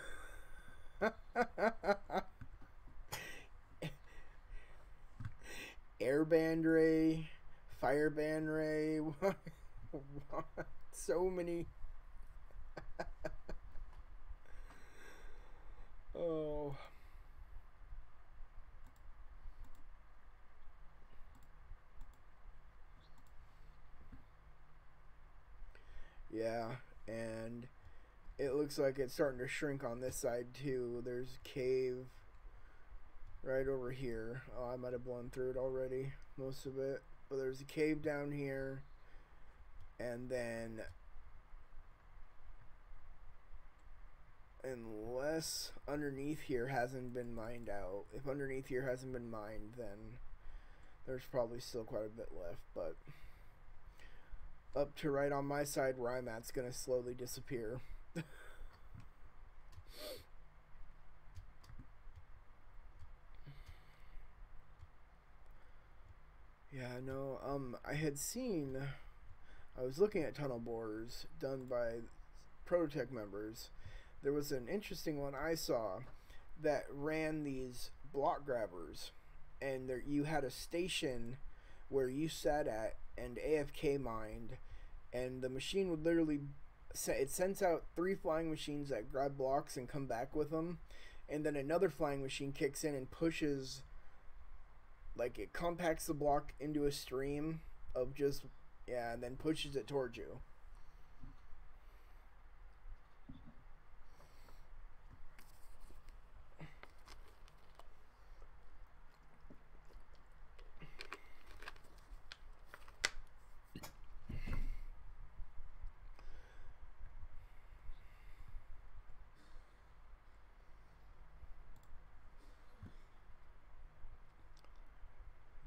Airband Ray, Fireband Ray. So many. Oh. Yeah, and it looks like it's starting to shrink on this side too. There's a cave right over here. Oh, I might have blown through it already, most of it. But there's a cave down here, and then unless underneath here hasn't been mined out, if underneath here hasn't been mined, then there's probably still quite a bit left. But up to right on my side where I'm at's gonna slowly disappear. Yeah, no, I was looking at tunnel borers done by ProtoTech members. There was an interesting one I saw that ran these block grabbers, and there you had a station where you sat at and AFK mined, and the machine would literally it sends out 3 flying machines that grab blocks and come back with them, and then another flying machine kicks in and pushes, like, it compacts the block into a stream of just, yeah, and then pushes it towards you.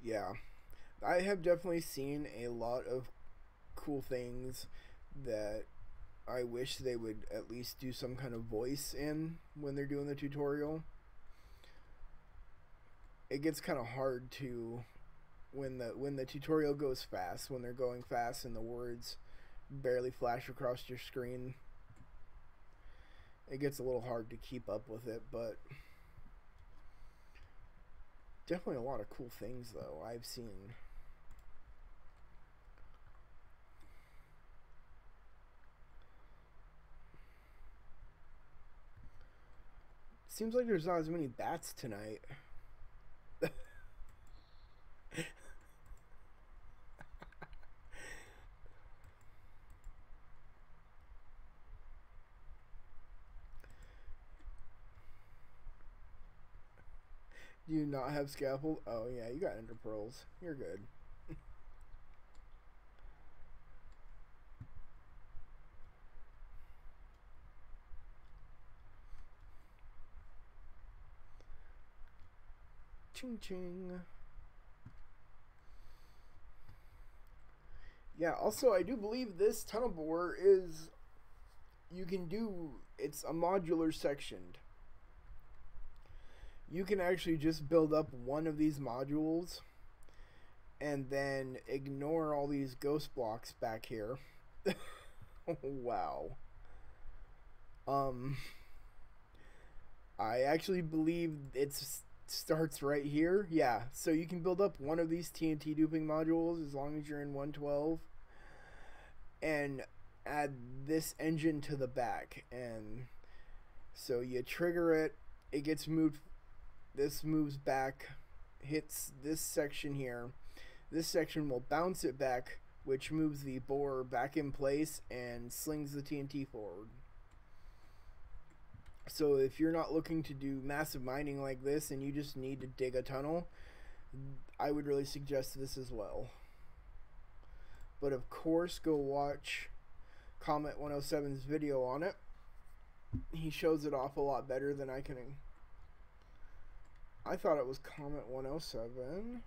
Yeah, I have definitely seen a lot of cool things that I wish they would at least do some kind of voice in when they're doing the tutorial. It gets kind of hard to when the tutorial goes fast, when they're going fast and the words barely flash across your screen. It gets a little hard to keep up with it, but definitely a lot of cool things though I've seen. Seems like there's not as many bats tonight. Do you not have scaffold? Oh yeah, you got ender pearls. You're good. Ching ching. Yeah, also I do believe this tunnel bore is, you can do, it's a modular sectioned. You can actually just build up one of these modules and then ignore all these ghost blocks back here. Wow. I actually believe it starts right here. Yeah, so you can build up one of these TNT duping modules as long as you're in 112 and add this engine to the back, and so you trigger it, it gets moved, this moves back, hits this section here, this section will bounce it back, which moves the bore back in place and slings the TNT forward. So if you're not looking to do massive mining like this and you just need to dig a tunnel, I would really suggest this as well. But of course, go watch Comet 107's video on it. He shows it off a lot better than I can. I thought it was Comet 107.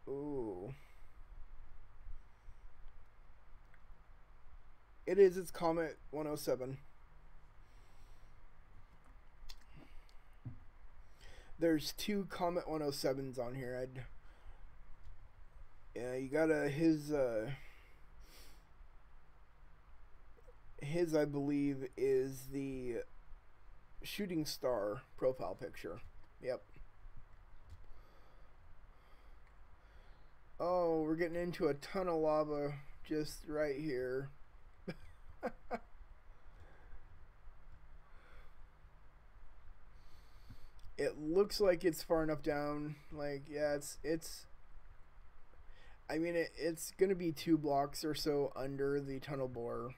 Ooh. It is, it's Comet 107. There's two Comet 107s on here. Yeah, you gotta, his I believe is the shooting star profile picture. Yep. Oh, we're getting into a ton of lava just right here. It looks like it's far enough down. Like, yeah, it's I mean, it's gonna be 2 blocks or so under the tunnel bore.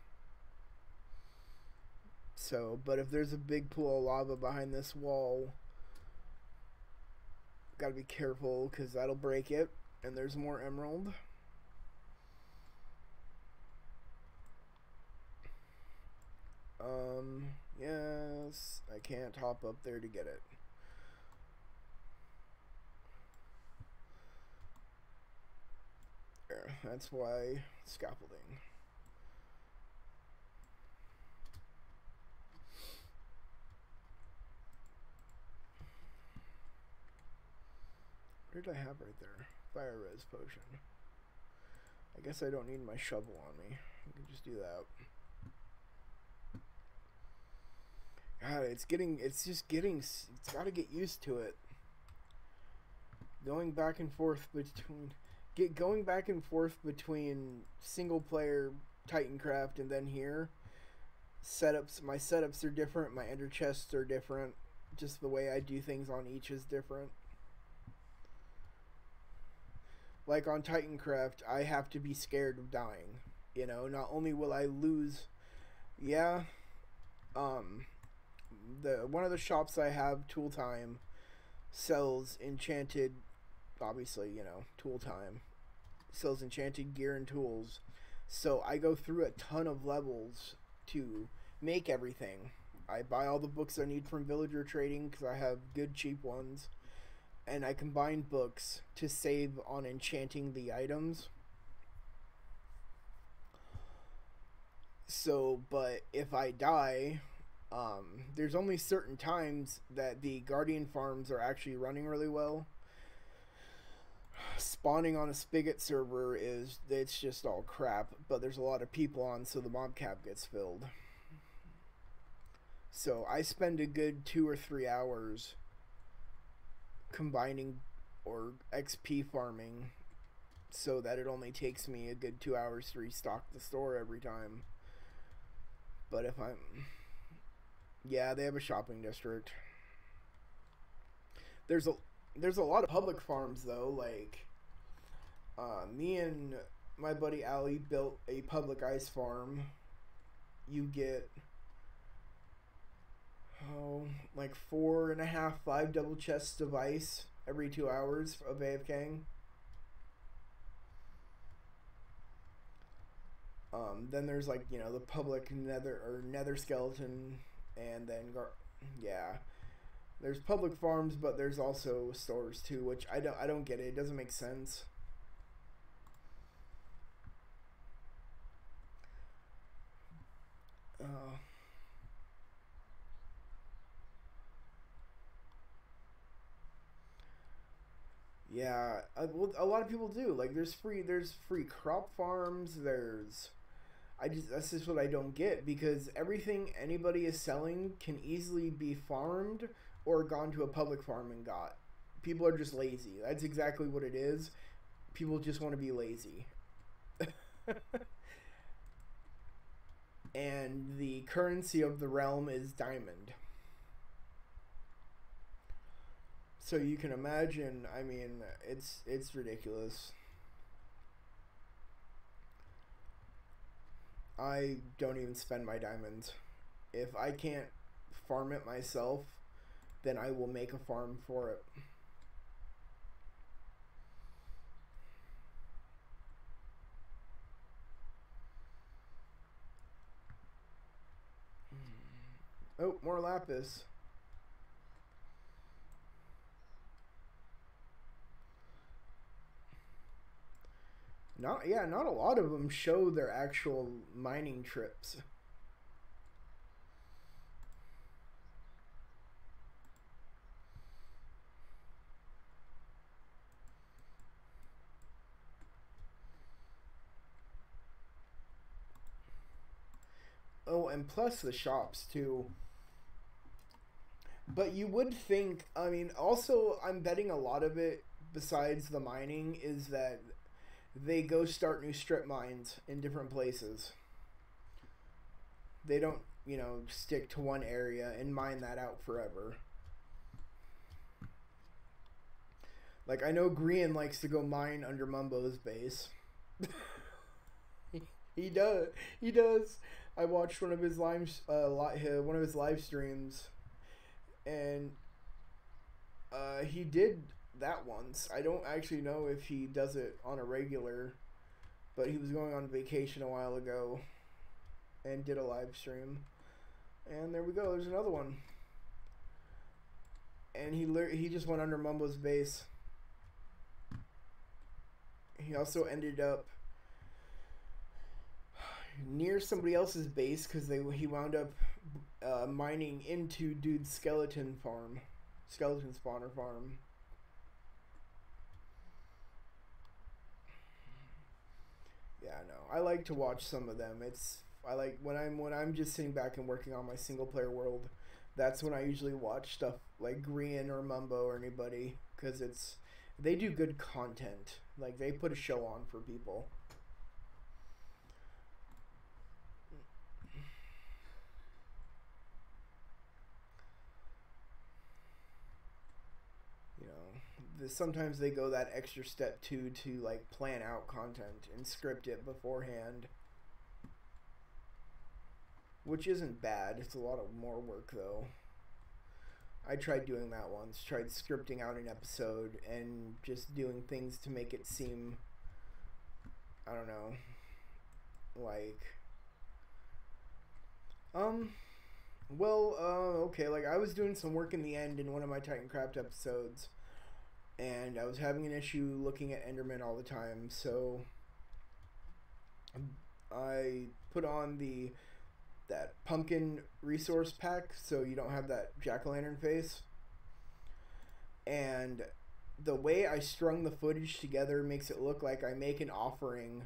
So, but if there's a big pool of lava behind this wall, gotta be careful because that'll break it. And there's more emerald. Yes, I can't hop up there to get it. There, that's why scaffolding. What did I have right there? Fire res potion. I guess I don't need my shovel on me. I can just do that. God, it's gotta get used to it. Going back and forth between single player Titancraft and then here. My setups are different, my ender chests are different. Just the way I do things on each is different. Like on Titancraft, I have to be scared of dying. You know, not only will I lose, yeah, one of the shops I have, Tool Time, sells enchanted, obviously, you know, Tool Time sells enchanted gear and tools. So I go through a ton of levels to make everything. I buy all the books I need from villager trading because I have good cheap ones. And I combine books to save on enchanting the items. So, but if I die, there's only certain times that the Guardian farms are actually running really well. Spawning on a Spigot server it's just all crap, but there's a lot of people on, so the mob cap gets filled. So I spend a good 2 or 3 hours combining or XP farming so that it only takes me a good 2 hours to restock the store every time. But if yeah, they have a shopping district. There's a lot of public farms though, like me and my buddy Ali built a public ice farm. You get like 4.5, 5 double chests of ice every 2 hours of AFKing. Then there's like, you know, the public nether skeleton, and then yeah, there's public farms, but there's also stores too, which I don't get it. It doesn't make sense. Uh, yeah, well, a lot of people do. Like, there's free crop farms. That's just what I don't get, because everything anybody is selling can easily be farmed or gone to a public farm and got. People are just lazy. That's exactly what it is. People just want to be lazy. And the currency of the realm is diamond. So you can imagine, I mean, it's ridiculous. I don't even spend my diamonds. If I can't farm it myself, then I will make a farm for it. Oh, more lapis. Not a lot of them show their actual mining trips. Oh, and plus the shops too. But you would think, I mean, also I'm betting a lot of it, besides the mining, is that they go start new strip mines in different places. They don't, you know, stick to one area and mine that out forever. Like, I know Grian likes to go mine under Mumbo's base. He does. He does. I watched one of his live streams, and he did that once. I don't actually know if he does it on a regular, but he was going on vacation a while ago and did a live stream. And there we go. There's another one. And he just went under Mumbo's base. He also ended up near somebody else's base because he wound up mining into dude's skeleton spawner farm. Yeah, no, I like to watch some of them. I like when I'm just sitting back and working on my single player world. That's when I usually watch stuff like Grian or Mumbo or anybody, because they do good content. Like, they put a show on for people. You know, sometimes they go that extra step too, to like plan out content and script it beforehand, which isn't bad. It's a lot of more work though. I tried doing that once. Tried scripting out an episode and just doing things to make it seem, I don't know, like, um, well, okay, like, I was doing some work in the end in one of my Titancraft episodes, and I was having an issue looking at Enderman all the time, so I put on that pumpkin resource pack so you don't have that jack-o'-lantern face. And the way I strung the footage together makes it look like I make an offering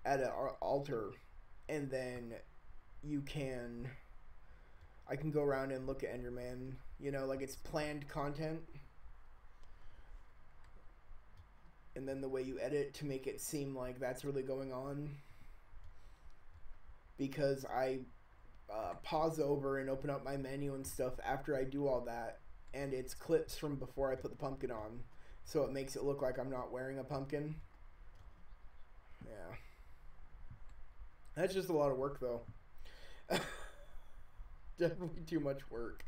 at an altar, and then I can go around and look at Enderman, you know, like it's planned content. And then the way you edit to make it seem like that's really going on, because I pause over and open up my menu and stuff after I do all that, and it's clips from before I put the pumpkin on, so it makes it look like I'm not wearing a pumpkin. Yeah. That's just a lot of work, though. Definitely too much work.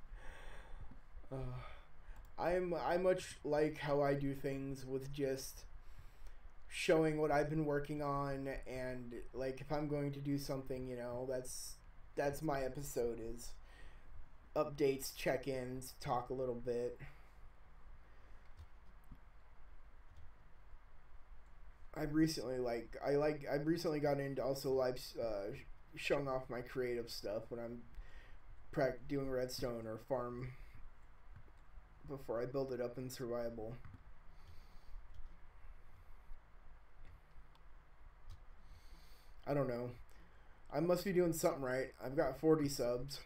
I much like how I do things with just showing what I've been working on, and like if I'm going to do something, you know, that's my episode, is updates, check-ins, talk a little bit. I've recently I've recently got into also live showing off my creative stuff when I'm doing redstone or farm before I build it up in survival. I don't know. I must be doing something right. I've got 40 subs.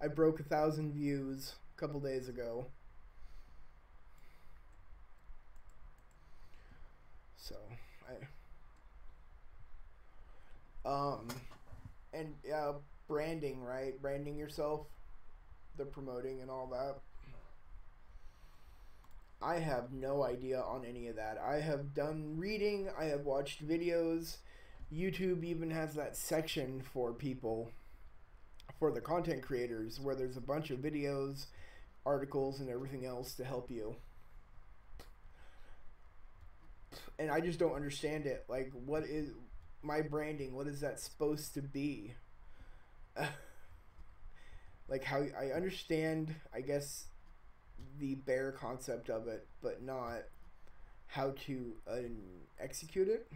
I broke 1,000 views a couple days ago. So and yeah, branding, right? Branding yourself, the promoting and all that. I have no idea on any of that. I have done reading, I have watched videos. YouTube even has that section for people, for the content creators, where there's a bunch of videos, articles, and everything else to help you. And I just don't understand it. Like, what is my branding? What is that supposed to be? Like, how I understand, I guess, the bare concept of it, but not how to execute it.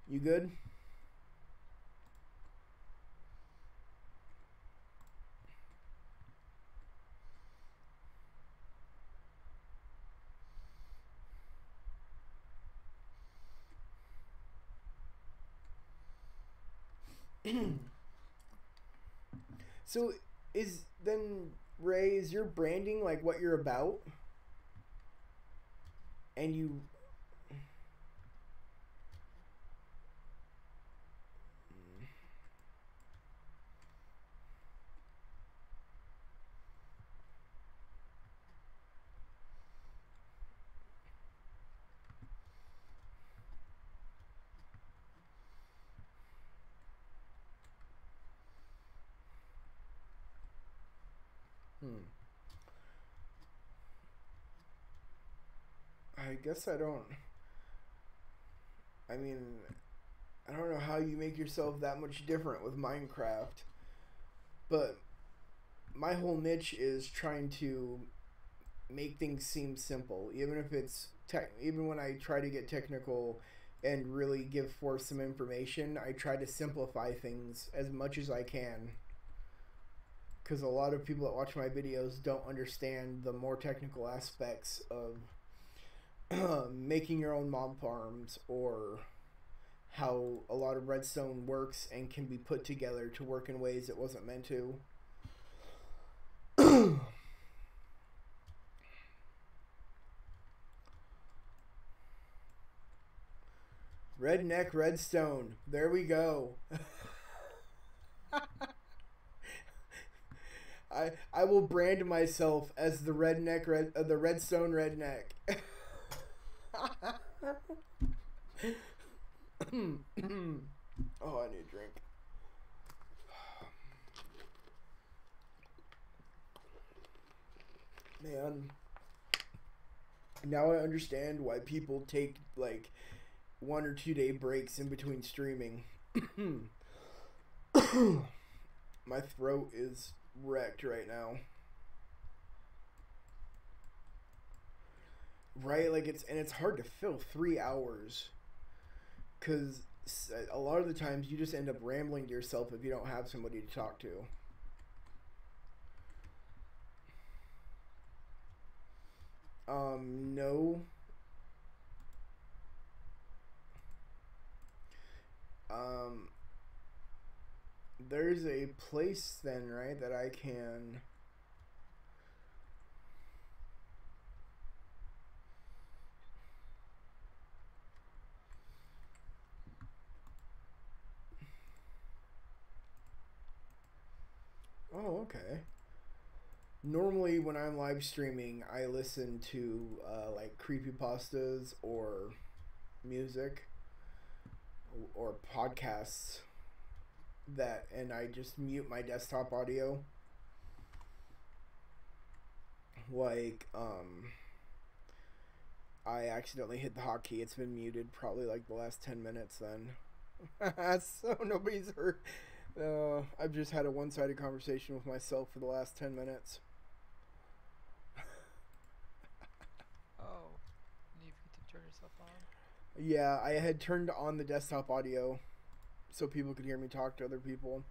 You good? So is then, Ray, is your branding like what you're about? And you I guess I don't. I mean, I don't know how you make yourself that much different with Minecraft, but my whole niche is trying to make things seem simple, even if it's even when I try to get technical and really give forth some information, I try to simplify things as much as I can, because a lot of people that watch my videos don't understand the more technical aspects of making your own mob farms, or how a lot of redstone works and can be put together to work in ways it wasn't meant to. Redneck redstone. There we go. I will brand myself as the the redstone redneck. Oh, I need a drink. Man, now I understand why people take like 1 or 2 day breaks in between streaming. My throat is wrecked right now. Right, like it's hard to fill 3 hours, because a lot of the times you just end up rambling to yourself if you don't have somebody to talk to. No. Um, there's a place then, right, that I can. Oh, okay. Normally, when I'm live streaming, I listen to like creepypastas or music or podcasts and I just mute my desktop audio. Like, I accidentally hit the hotkey. It's been muted probably like the last 10 minutes then. So nobody's heard. I've just had a one-sided conversation with myself for the last 10 minutes. Oh, you need to turn yourself on? Yeah, I had turned on the desktop audio so people could hear me talk to other people.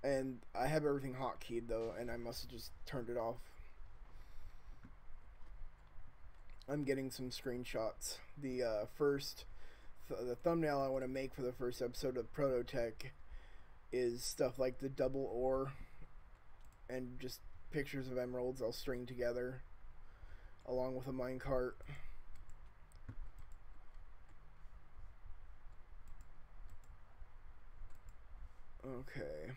And I have everything hotkeyed though, and I must have just turned it off. I'm getting some screenshots. The thumbnail I want to make for the first episode of ProtoTech is stuff like the double ore and just pictures of emeralds I'll string together along with a minecart. Okay.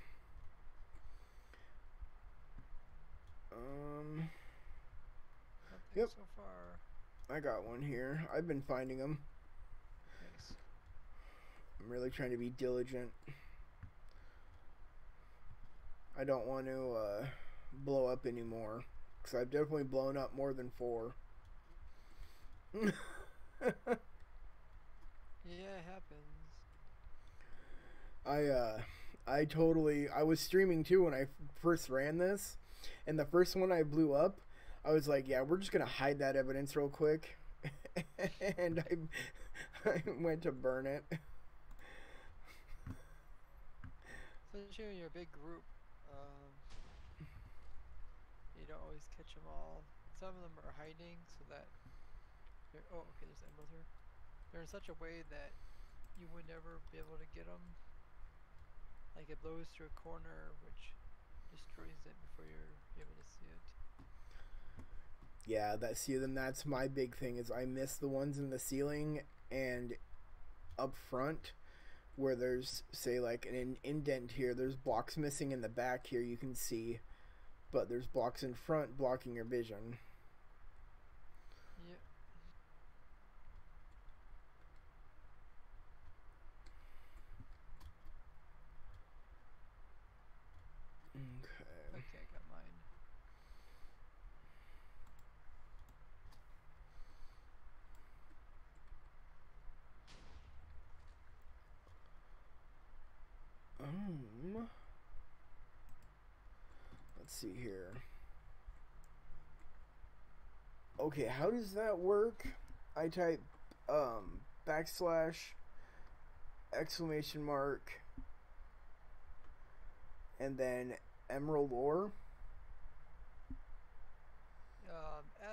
Nothing Yep. so far. I got one here. I've been finding them. Nice. I'm really trying to be diligent. I don't want to blow up anymore, because I've definitely blown up more than 4. Yeah, it happens. I was streaming too when I first ran this, and the first one I blew up, I was like, yeah, we're just gonna hide that evidence real quick, and I went to burn it. Especially when you're a big group, you don't always catch them all. Some of them are hiding so that oh, okay, there's emerald here. They're in such a way that you would never be able to get them. Like it blows through a corner, which destroys it before you're able to see it. Yeah, that's my big thing is I miss the ones in the ceiling and up front where there's say like an indent here. There's blocks missing in the back here you can see, but there's blocks in front blocking your vision. Yep. Okay, I got mine. Let's see here. Okay, how does that work? I type backslash exclamation mark and then emerald ore.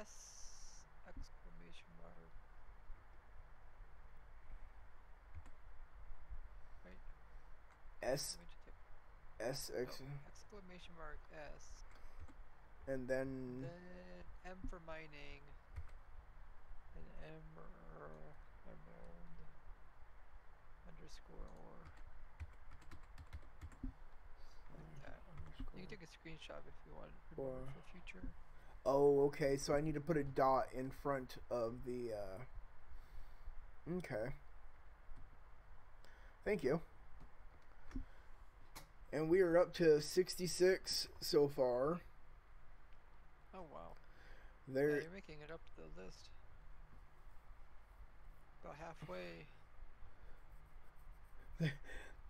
S exclamation mark. Right. S S X Exclamation mark S. and then M for mining. And emerald underscore ore. Like that. You can take a screenshot if you want to remember for future. Oh, okay. So I need to put a dot in front of the. Okay. Thank you. And we are up to 66 so far. Oh wow. There. Yeah, you're making it up the list. About halfway.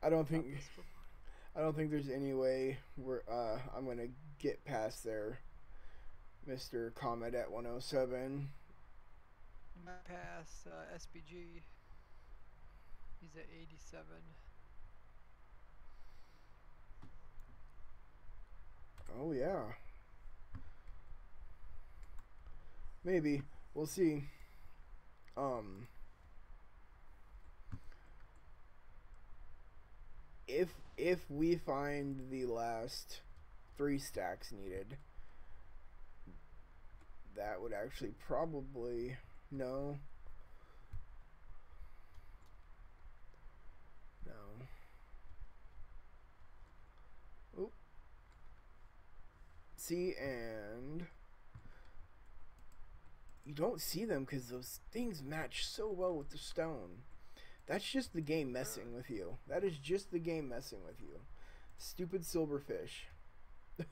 I don't think there's any way I'm gonna get past there, Mr. Comet at 107. You might pass SPG. He's at 87. Oh yeah. Maybe. We'll see. If we find the last 3 stacks needed, that would actually probably no. See, and you don't see them because those things match so well with the stone. That's just the game messing with you. That is just the game messing with you. Stupid silverfish. Oh.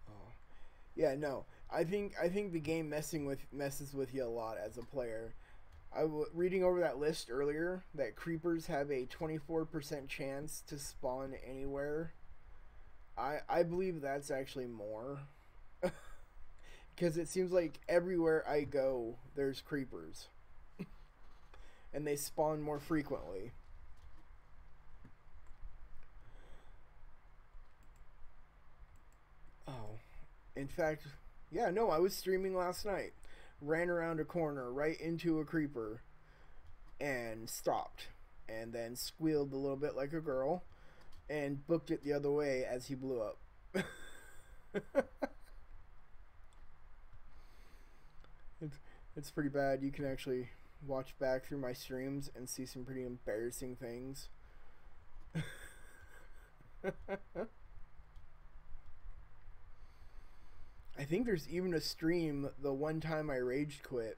Oh. Yeah, no. I think the game messes with you a lot as a player. Reading over that list earlier that creepers have a 24% chance to spawn anywhere. I believe that's actually more. Because it seems like everywhere I go, there's creepers. And they spawn more frequently. Oh. In fact, yeah, no, I was streaming last night. Ran around a corner right into a creeper and stopped. And then squealed a little bit like a girl and booked it the other way as he blew up. It's pretty bad. You can actually watch back through my streams and see some pretty embarrassing things. I think there's even a stream the one time I rage quit.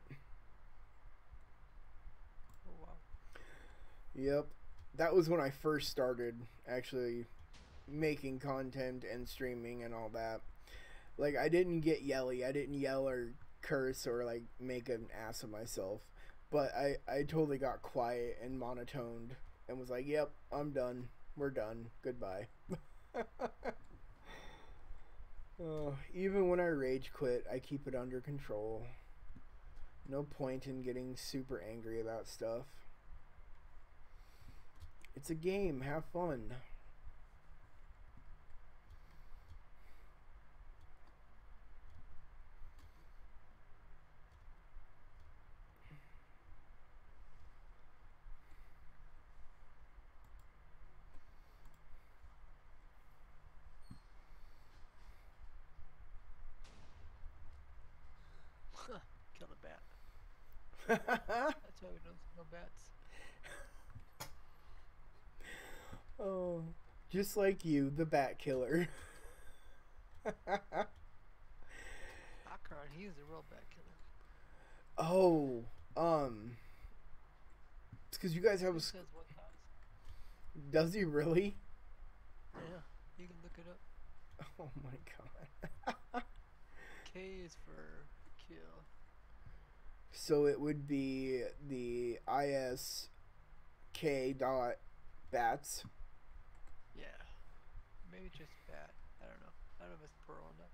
Oh, wow. Yep. That was when I first started actually making content and streaming and all that. Like, I didn't get yelly. I didn't yell or curse or like make an ass of myself. But I totally got quiet and monotoned and was like, yep, I'm done. We're done. Goodbye. Even when I rage quit, I keep it under control. No point in getting super angry about stuff. It's a game. Have fun. Kill a bat. That's why we don't see no bats. Oh, just like you, the bat killer. Akron, he's a real bat killer. Oh, it's because you guys have a. He says 1,000. Does he really? Yeah, you can look it up. Oh my god. K is for kill. So it would be the ISK dot bats. Yeah. Maybe just bat. I don't know. I don't know if it's pearl or not.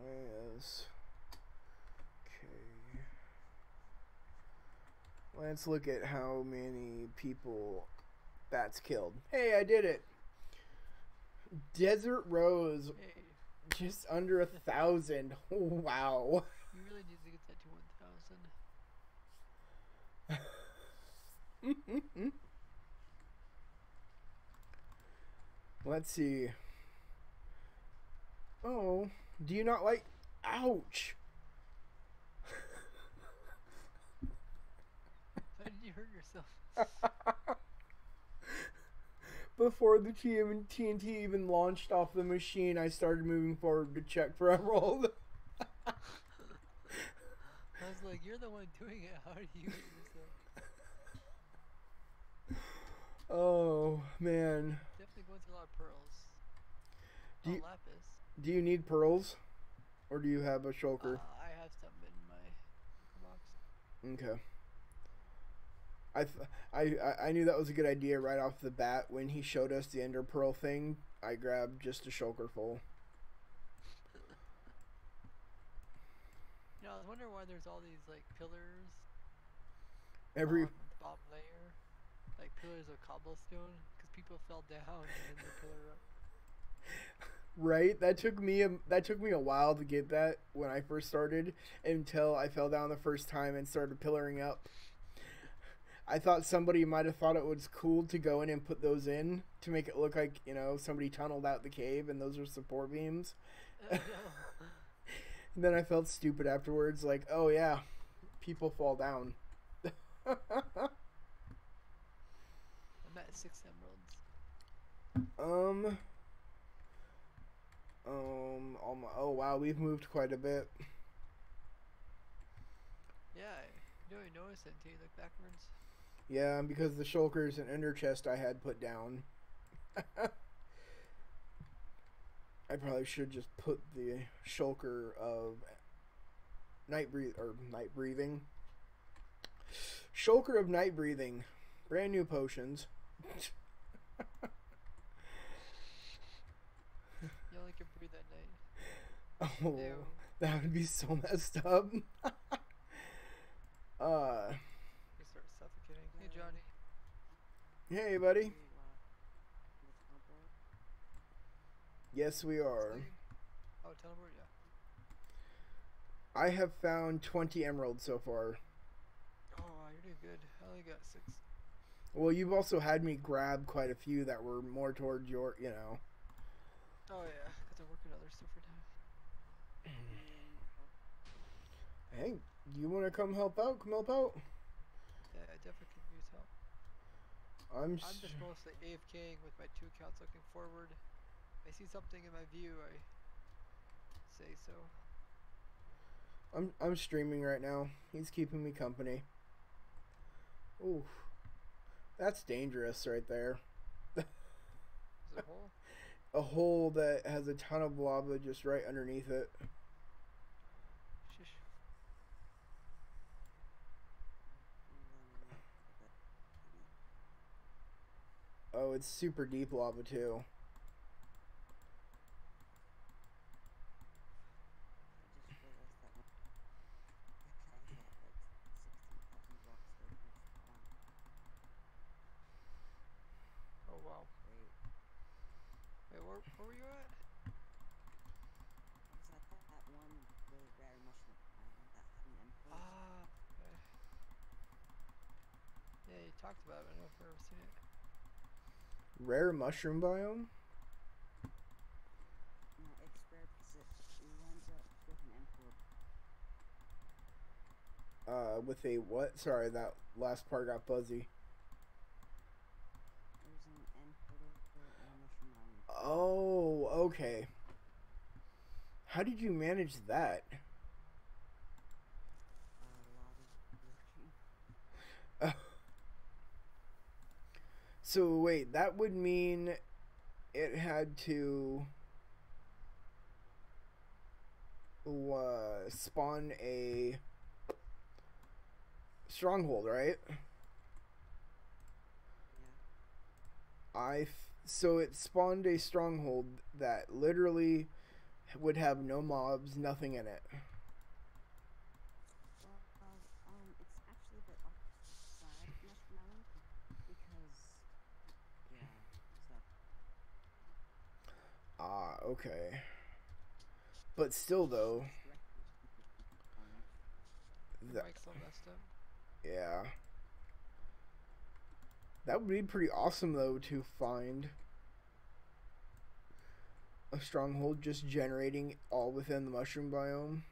Yes. Okay. Let's look at how many people bats killed. Hey, I did it. Desert Rose, Hey, just under 1,000. Wow. you really need to get that to 1,000. Let's see. Oh, do you not like... Ouch. How did you hurt yourself? Before the TNT even launched off the machine, I started moving forward to check for Emerald. I was like, you're the one doing it. How did you hurt yourself? Oh, man. Definitely going through a lot of pearls. Do you, lapis. do you need pearls? Or do you have a shulker? I have some in my box. Okay. I knew that was a good idea right off the bat. When he showed us the ender pearl thing, I grabbed just a shulker full. You know, I was wondering why there's all these like pillars. Bottom layer, like pillars of cobblestone, because people fell down and then the pillar up. Right? That took me a while to get that when I first started, until I fell down the first time and started pillaring up. I thought somebody might have thought it was cool to go in and put those in to make it look like, you know, somebody tunneled out the cave and those are support beams. Oh no. And then I felt stupid afterwards, like, oh yeah, people fall down. I'm at 6 emeralds. Oh wow, we've moved quite a bit. Yeah, you don't even notice it until you look backwards. Yeah, because the shulkers and ender chest I had put down. I probably should just put the shulker of night breathing. Shulker of night breathing. Brand new potions. You only can breathe at night. Oh, Ew. that would be so messed up. You start suffocating. Hey Johnny. Hey, buddy. Yes, we are. Sleeping? Oh, teleport, yeah. I have found 20 emeralds so far. Oh, wow, you're doing good. I only got 6. Well, you've also had me grab quite a few that were more towards your, you know. Oh yeah, because I'm working other stuff right now. Hey, you want to come help out? Come help out. Yeah, I definitely could use help. I'm just mostly AFKing with my 2 accounts looking forward. I see something in my view, I say so. I'm streaming right now. He's keeping me company. Ooh, that's dangerous right there. Is it a hole? A hole that has a ton of lava just right underneath it. Shish. Oh, it's super deep lava too. Oh wow. Wait, where were you at? Ah, okay. Yeah, you talked about it. I don't know if I've ever seen it. Rare mushroom biome? With a what? Sorry, that last part got fuzzy. Oh, okay. How did you manage that? So wait, that would mean it had to spawn a stronghold, right? So it spawned a stronghold that literally would have no mobs, nothing in it. Ah, okay. But still, though, Your mic's all messed up. yeah, that would be pretty awesome, though, to find a stronghold just generating all within the mushroom biome.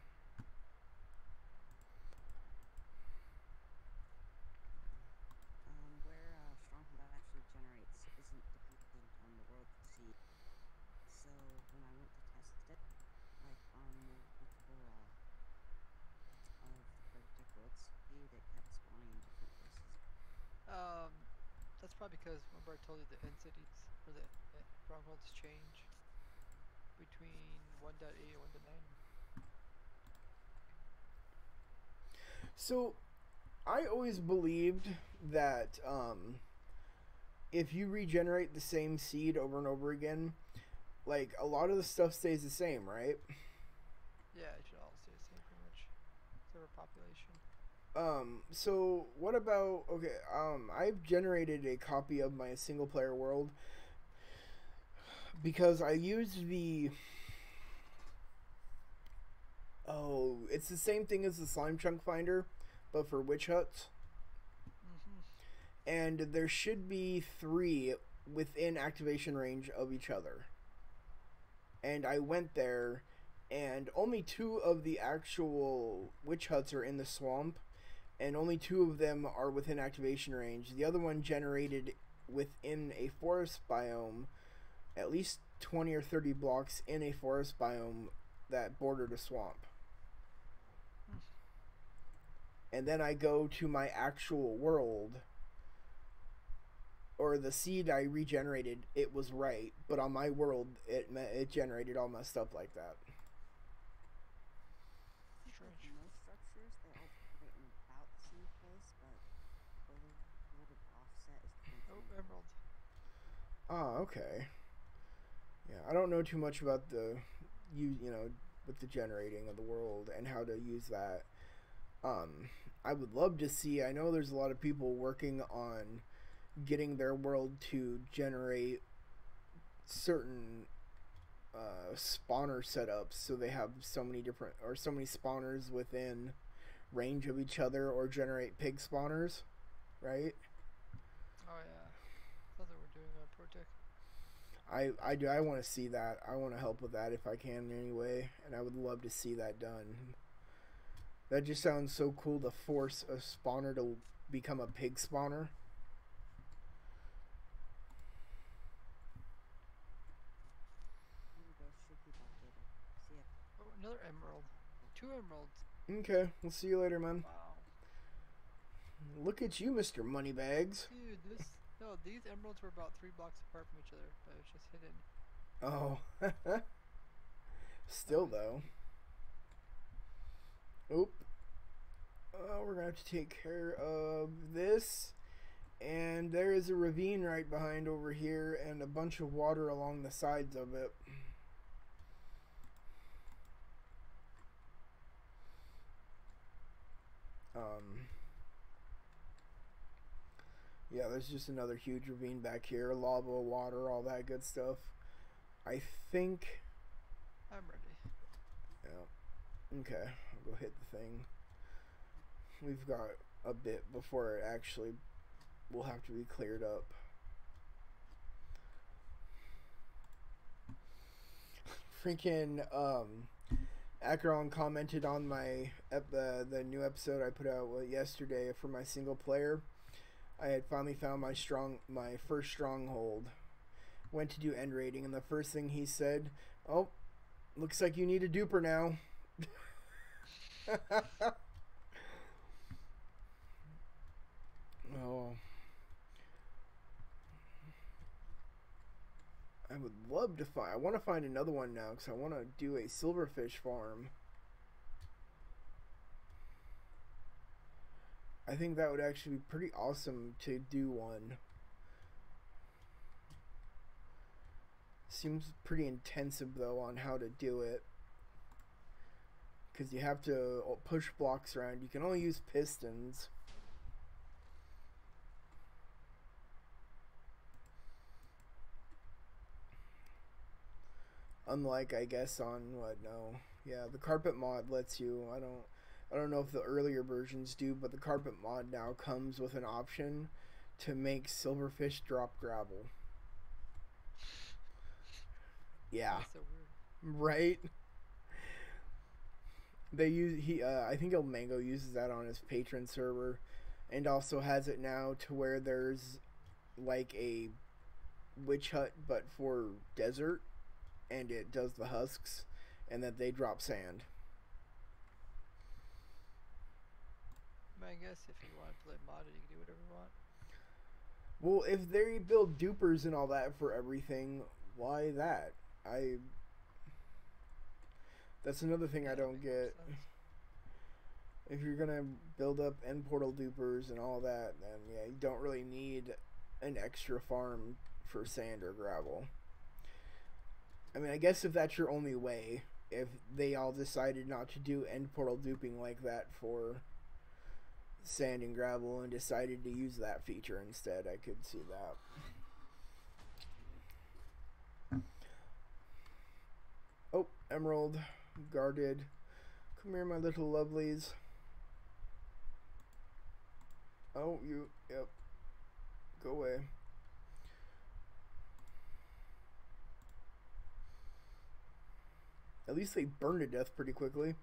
That's probably because remember I told you the entities or the strongholds change between 1.8 and 1.9. So, I always believed that if you regenerate the same seed over and over again, like a lot of the stuff stays the same, right? Yeah, it should all stay the same pretty much. Server population. So what about, okay, I've generated a copy of my single player world because I used the, it's the same thing as the slime chunk finder, but for witch huts. Mm-hmm. and there should be 3 within activation range of each other. And I went there, and only 2 of the actual witch huts are in the swamp, and only 2 of them are within activation range. The other one generated within a forest biome, at least 20 or 30 blocks in a forest biome that bordered a swamp. And then I go to my actual world, or the seed I regenerated, it was right, but on my world, it generated all messed up like that. Strange. Most structures, they all operate in about the same place, but the little bit offset is towards Oh, the emerald. Ah, okay. Yeah, I don't know too much about the you know, with the generating of the world and how to use that. I would love to see. I know there's a lot of people working on getting their world to generate certain spawner setups, so they have so many different, or so many spawners within range of each other, or generate pig spawners, right? Oh yeah. Thought they were doing ProtoTech. I want to see that. I want to help with that if I can in any way, and I would love to see that done. That just sounds so cool, to force a spawner to become a pig spawner. Go should keep updating. See ya. Oh, another emerald. 2 emeralds. Okay, we'll see you later, man. Wow. Look at you, Mr. Moneybags. Dude, these emeralds were about 3 blocks apart from each other, but it was just hidden. Oh. Still, though. Oop. We're going to have to take care of this. And there is a ravine right behind over here, and a bunch of water along the sides of it. Yeah, there's just another huge ravine back here. Lava, water, all that good stuff. I think... I'm ready. Yeah. Okay, I'll go hit the thing. We've got a bit before it actually will have to be cleared up. Freaking, Acheron commented on my the new episode I put out yesterday for my single player. I had finally found my first stronghold. Went to do end rating, and the first thing he said, "Oh, looks like you need a duper now." Oh, I would love to find. I want to find another one now because I want to do a silverfish farm. I think that would actually be pretty awesome to do one. Seems pretty intensive though on how to do it, because you have to push blocks around. You can only use pistons. Unlike, I guess, on what? No, yeah, the carpet mod lets you. I don't know if the earlier versions do, but the carpet mod now comes with an option to make silverfish drop gravel. Yeah. That's so weird. Right. They use I think El Mango uses that on his patron server, and also has it now to where there's like a witch hut but for desert, and it does the husks, and that they drop sand. I guess if you want to play modded, you can do whatever you want. Well, if they build dupers and all that for everything, why that? That's another thing Yeah, I that don't makes more get. sense. If you're gonna build up end portal dupers and all that, then yeah, you don't really need an extra farm for sand or gravel. I mean, I guess if that's your only way, if they all decided not to do end portal duping like that for sand and gravel and decided to use that feature instead, I could see that. Oh, emerald, guarded. Come here, my little lovelies. Oh, yep. Go away. At least they burn to death pretty quickly.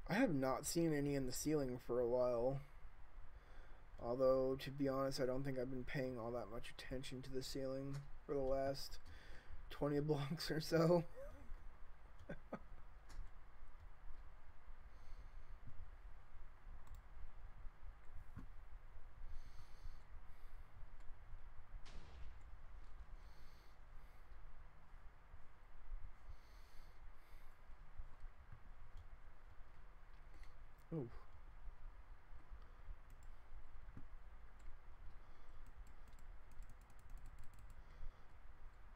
I have not seen any in the ceiling for a while. Although, to be honest, I don't think I've been paying all that much attention to the ceiling for the last 20 blocks or so. Ooh.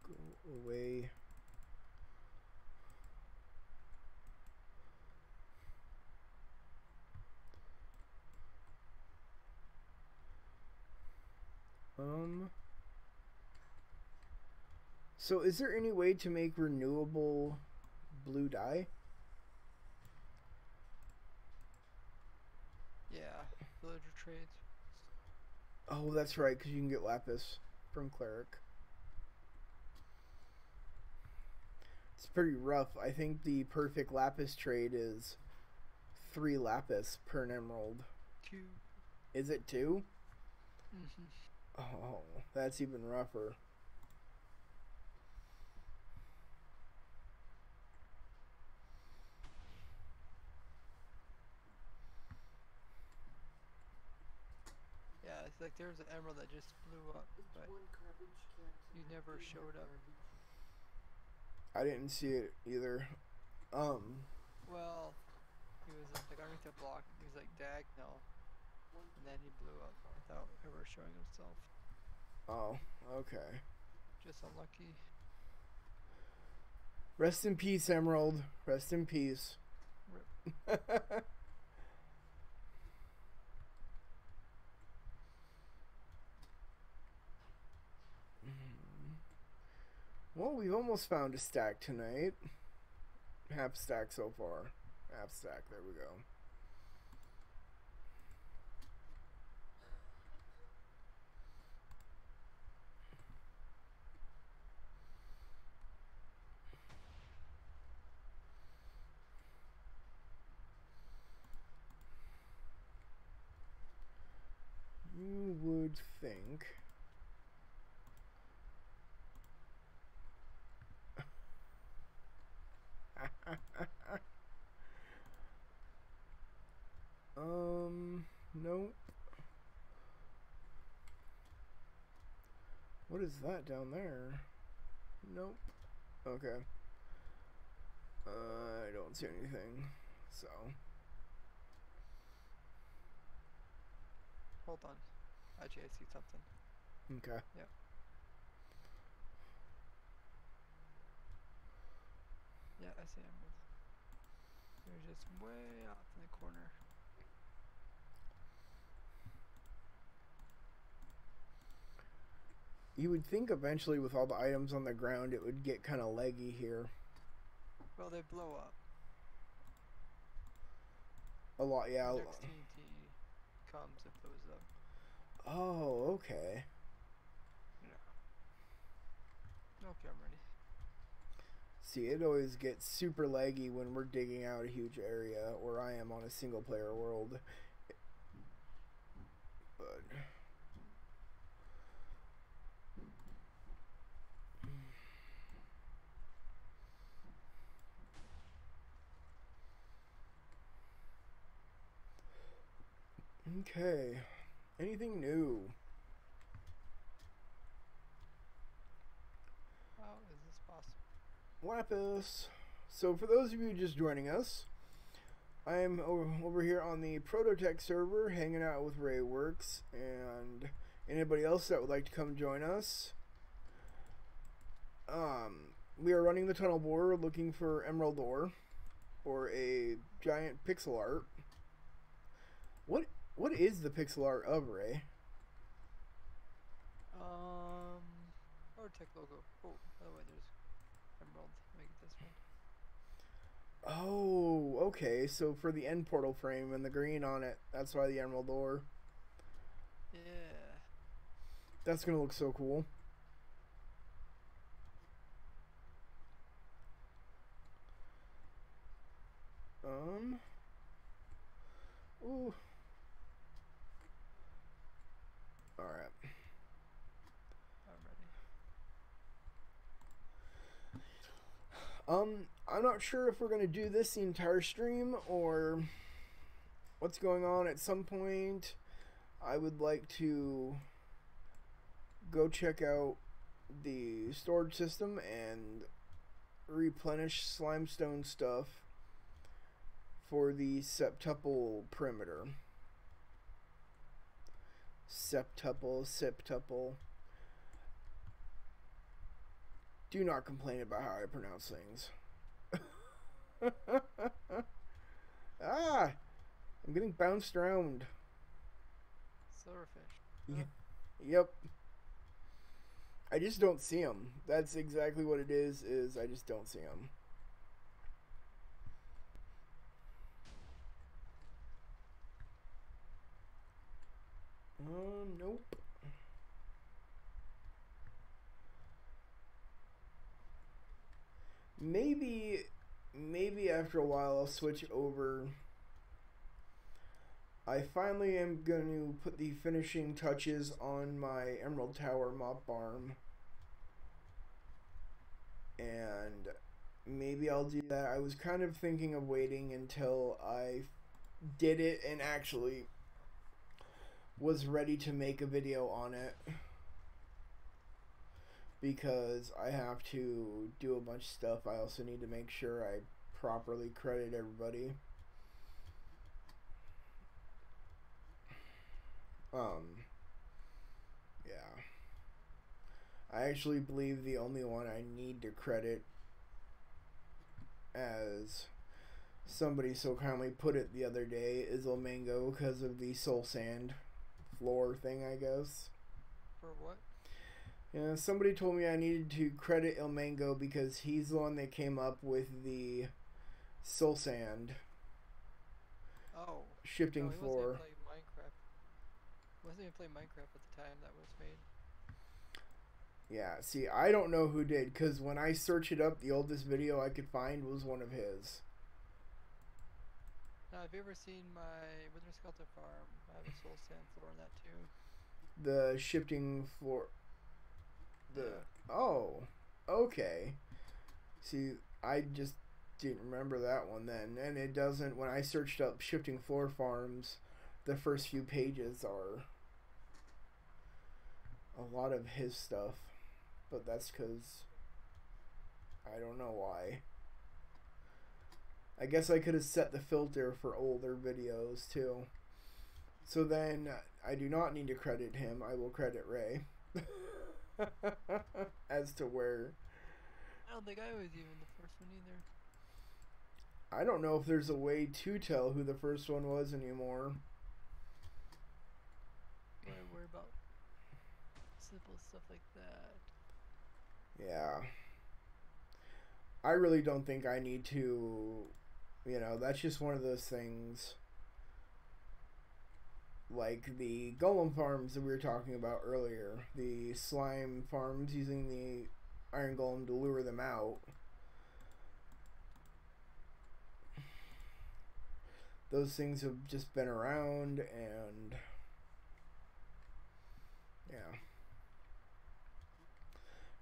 Go away. So is there any way to make renewable blue dye? Yeah, villager trades. Oh, that's right, because you can get lapis from cleric. It's pretty rough. I think the perfect lapis trade is 3 lapis per an emerald. 2. Is it 2? Mm-hmm. Oh, that's even rougher. Yeah, it's like there's an emerald that just blew up, but you never showed up. I didn't see it either. Well, he was like underneath the block. He was like diagonal, and then he blew up without ever showing himself. Oh, okay. Just unlucky. Rest in peace, Emerald. Rest in peace. Rip. Well, we've almost found a stack tonight. Half stack so far. Half stack, there we go. You would think. Nope. What is that down there? Nope. Okay. I don't see anything, so. Hold on. Actually, I see something. Okay. Yep. Yeah, I see emerald. They're just way off in the corner. You would think eventually with all the items on the ground it would get kind of leggy here. Well, they blow up. A lot, yeah. Next TNT comes, it blows up. Oh, okay. Yeah. Okay, I'm ready. See, it always gets super laggy when we're digging out a huge area, or I am on a single player world. But okay. Anything new? How is this possible? Lapis. So for those of you just joining us, I'm over here on the ProtoTech server hanging out with Rayworks, and anybody else that would like to come join us. We are running the tunnel borer looking for emerald ore or a giant pixel art. What is the pixel art of, Ray? ProtoTech logo. Oh, by the way, there's emerald. Let me get this one. Oh, okay. So for the end portal frame and the green on it, that's why the emerald ore. Yeah. That's gonna look so cool. Ooh. All right. I'm ready. I'm not sure if we're gonna do this the entire stream or what's going on. At some point, I would like to go check out the storage system and replenish slimestone stuff for the septuple perimeter. Septuple. Do not complain about how I pronounce things. Ah! I'm getting bounced around. Silverfish. Yeah. Yep. I just don't see them. That's exactly what it is I just don't see them. Nope. Maybe after a while I'll switch over. I finally am going to put the finishing touches on my Emerald Tower mop farm. And maybe I'll do that. I was kind of thinking of waiting until I did it and actually was ready to make a video on it, because I have to do a bunch of stuff. I also need to make sure I properly credit everybody. Yeah. I actually believe the only one I need to credit, as somebody so kindly put it the other day, is Elmango, because of the soul sand floor thing, I guess. For what? Yeah, somebody told me I needed to credit Elmango because he's the one that came up with the soul sand Oh. shifting No, he floor. wasn't even playing Minecraft. Wasn't even playing Minecraft at the time that was made. Yeah, see, I don't know who did, because when I search it up, the oldest video I could find was one of his. Now, have you ever seen my Wither Skeleton farm? I have a soul sand floor in that too. The shifting floor. Yeah. Oh, okay. See, I just didn't remember that one then, and it doesn't. When I searched up shifting floor farms, the first few pages are a lot of his stuff, but that's because I don't know why. I guess I could have set the filter for older videos too. So then I do not need to credit him. I will credit Ray. As to where. I don't think I was even the first one either. I don't know if there's a way to tell who the first one was anymore. I worry about simple stuff like that. Yeah. I really don't think I need to, that's just one of those things. Like the golem farms that we were talking about earlier. The slime farms using the iron golem to lure them out. Those things have just been around, and yeah.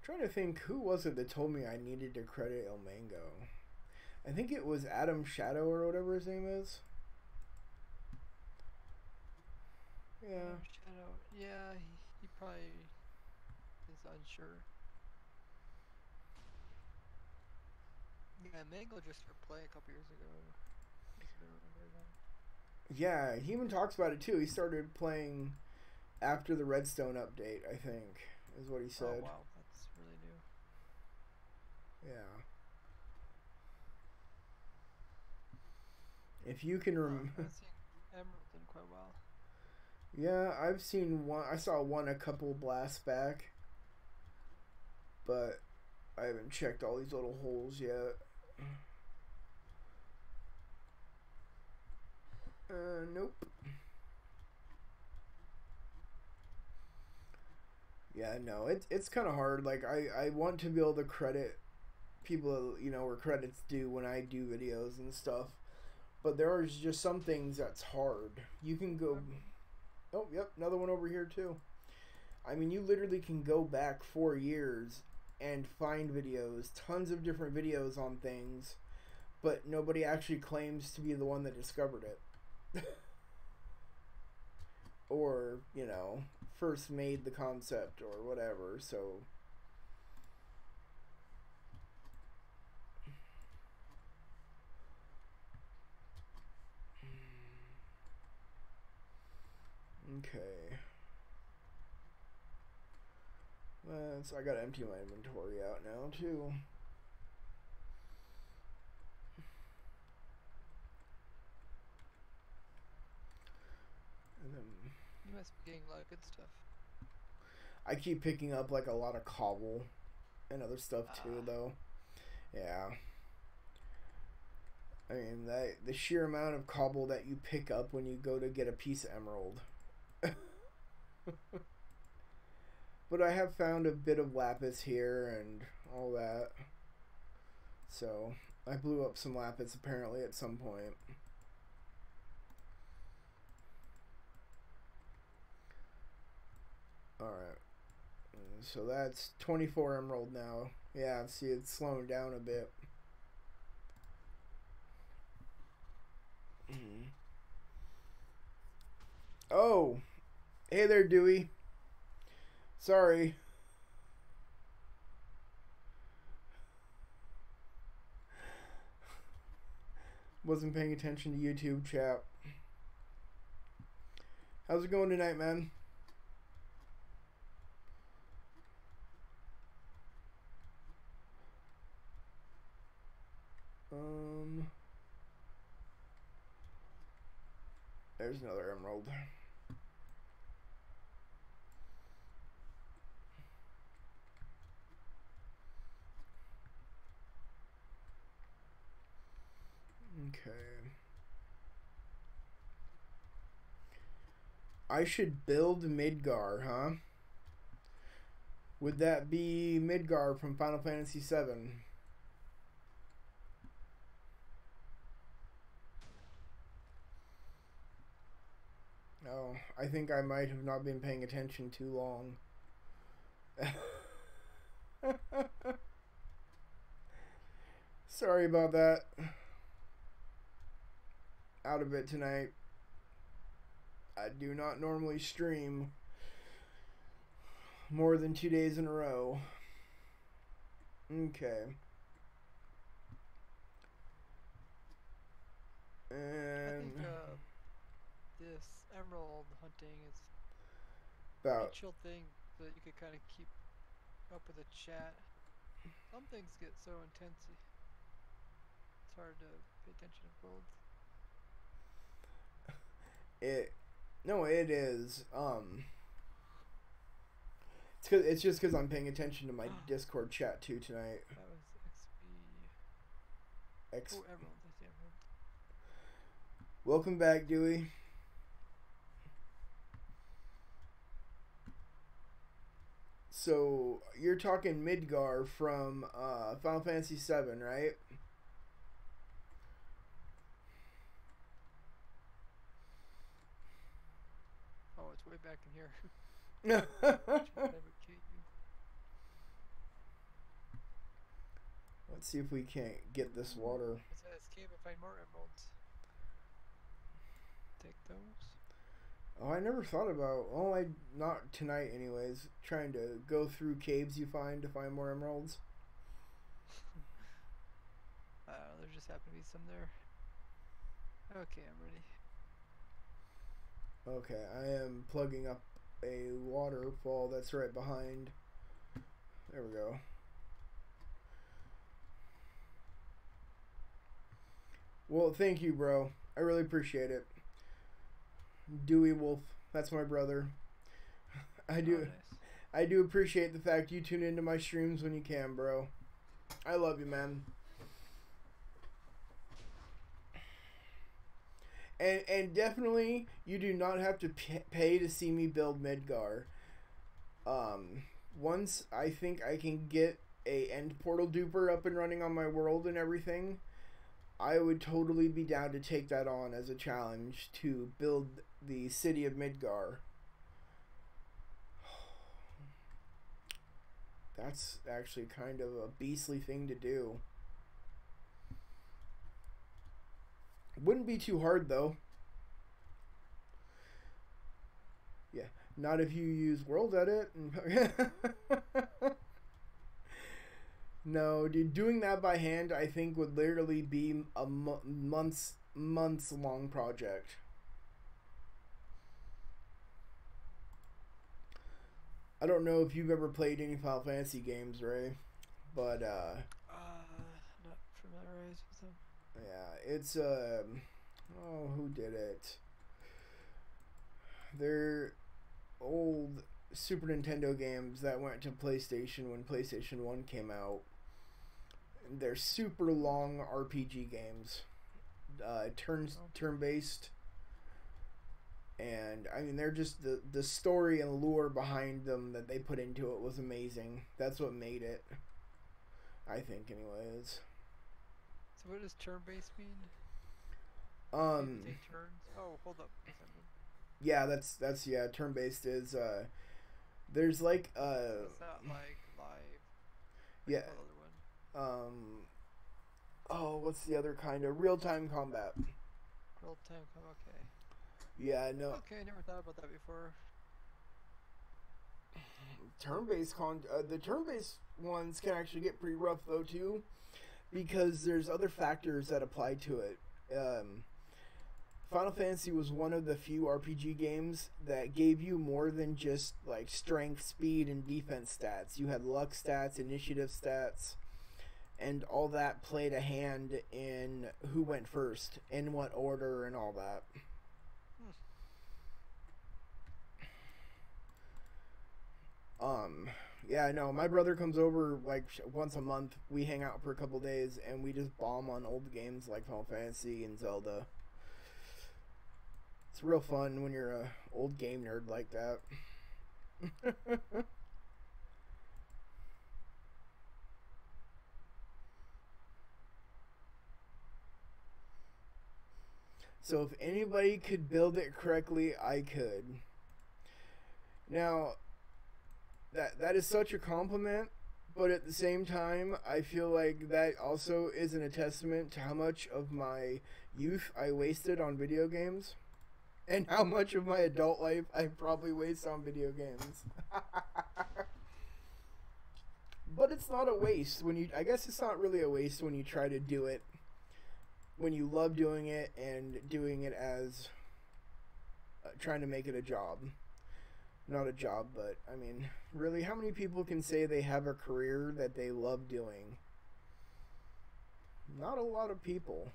Trying to think, who was it that told me I needed to credit Elmango? I think it was Adam Shadow or whatever his name is. Yeah. Shadow. Yeah, he probably is unsure. Yeah, Mango just started playing a couple years ago. Yeah, he even talks about it too. He started playing after the Redstone update, I think, is what he said. Oh wow, that's really new. Yeah. If you can remember. I haven't seen Emerald in quite a while. Yeah, I've seen one. I saw one a couple blasts back. But I haven't checked all these little holes yet. Nope. Yeah, no, it's kind of hard. Like, I want to be able to credit people, you know, where credit's due when I do videos and stuff. But there are just some things that's hard. You can go... Oh, yep, another one over here, too. I mean, you literally can go back 4 years and find videos, tons of different videos on things, but nobody actually claims to be the one that discovered it. Or, you know, first made the concept or whatever, so... Okay. So I gotta empty my inventory out now, too. And then... You must be getting a lot of good stuff. I keep picking up, like, a lot of cobble and other stuff, too, though. Yeah. I mean, the sheer amount of cobble that you pick up when you go to get a piece of emerald. But I have found a bit of lapis here and all that. So, I blew up some lapis apparently at some point. Alright. So that's 24 emerald now. Yeah, see, it's slowing down a bit. Oh! Hey there, Dewey. Sorry. Wasn't paying attention to YouTube chat. How's it going tonight, man? There's another emerald. Okay. I should build Midgar, huh? Would that be Midgar from Final Fantasy VII? Oh, I think I might have not been paying attention too long. Sorry about that. Out of it tonight. I do not normally stream more than 2 days in a row. Okay. And I think this emerald hunting is about a chill thing so that you could kind of keep up with the chat. Some things get so intense, it's hard to pay attention to both. it is. It's just because I'm paying attention to my Discord chat too tonight. That was XP. Oh, emerald. That's the emerald. Welcome back, Dewey. So you're talking Midgar from Final Fantasy VII, right? Oh, it's way back in here. Let's see if we can't get this water. Let's escape and find more emeralds. Take those. Oh, I never thought about... Oh, not tonight anyways. Trying to go through caves you find to find more emeralds. There just happen to be some there. Okay, I'm ready. Okay, I am plugging up a waterfall that's right behind. There we go. Well, thank you, bro. I really appreciate it. Dewey Wolf, that's my brother. I do appreciate the fact you tune into my streams when you can, bro. I love you, man. And definitely, you do not have to pay to see me build Midgar. Once I think I can get a end portal duper up and running on my world and everything, I would totally be down to take that on as a challenge to build the city of Midgar. That's actually kind of a beastly thing to do. Wouldn't be too hard though. Yeah, not if you use World Edit. No, dude, doing that by hand I think would literally be a months long project. I don't know if you've ever played any Final Fantasy games, Ray, but not familiarized with them. yeah, it's oh, who did it? They're old Super Nintendo games that went to PlayStation when PlayStation 1 came out. They're super long RPG games. Turn-based. And I mean, they're just the story and lore behind them that they put into it was amazing. That's what made it, I think, anyways. So what does turn-based mean? Take turns. Oh, hold up. Yeah, that's yeah. Turn-based is there's like It's not like live. Yeah. The other one. Oh, what's the other kind of real-time combat? Real-time combat. Okay. Yeah, no. Okay, I never thought about that before. The turn-based ones can actually get pretty rough though too, because there's other factors that apply to it. Final Fantasy was one of the few RPG games that gave you more than just like strength, speed, and defense stats. You had luck stats, initiative stats, and all that played a hand in who went first, in what order, and all that. Yeah, no, my brother comes over like once a month. We hang out for a couple days and we just bomb on old games like Final Fantasy and Zelda. It's real fun when you're a old game nerd like that. So if anybody could build it correctly, I could. Now, that is such a compliment, but at the same time, I feel like that also isn't a testament to how much of my youth I wasted on video games, and how much of my adult life I probably waste on video games. But it's not a waste when you. I guess it's not really a waste when you try to do it, when you love doing it and doing it as trying to make it a job. Not a job, but I mean, really, how many people can say they have a career that they love doing? Not a lot of people.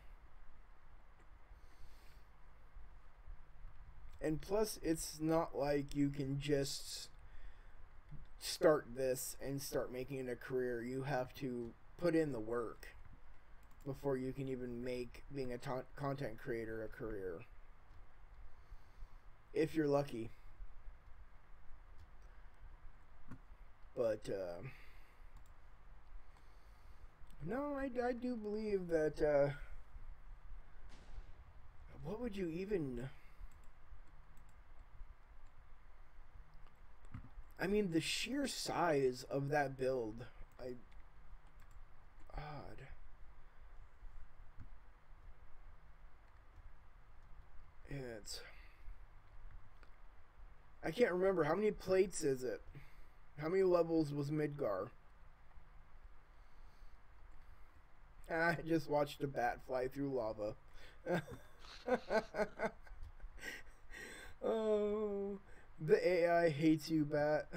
And plus, it's not like you can just start this and start making it a career. You have to put in the work before you can even make being a content creator a career. If you're lucky. But, no, I do believe that, what would you even... I mean, the sheer size of that build, odd. It's... I can't remember. How many plates is it? How many levels was Midgar? I just watched a bat fly through lava. Oh, the AI hates you, bat.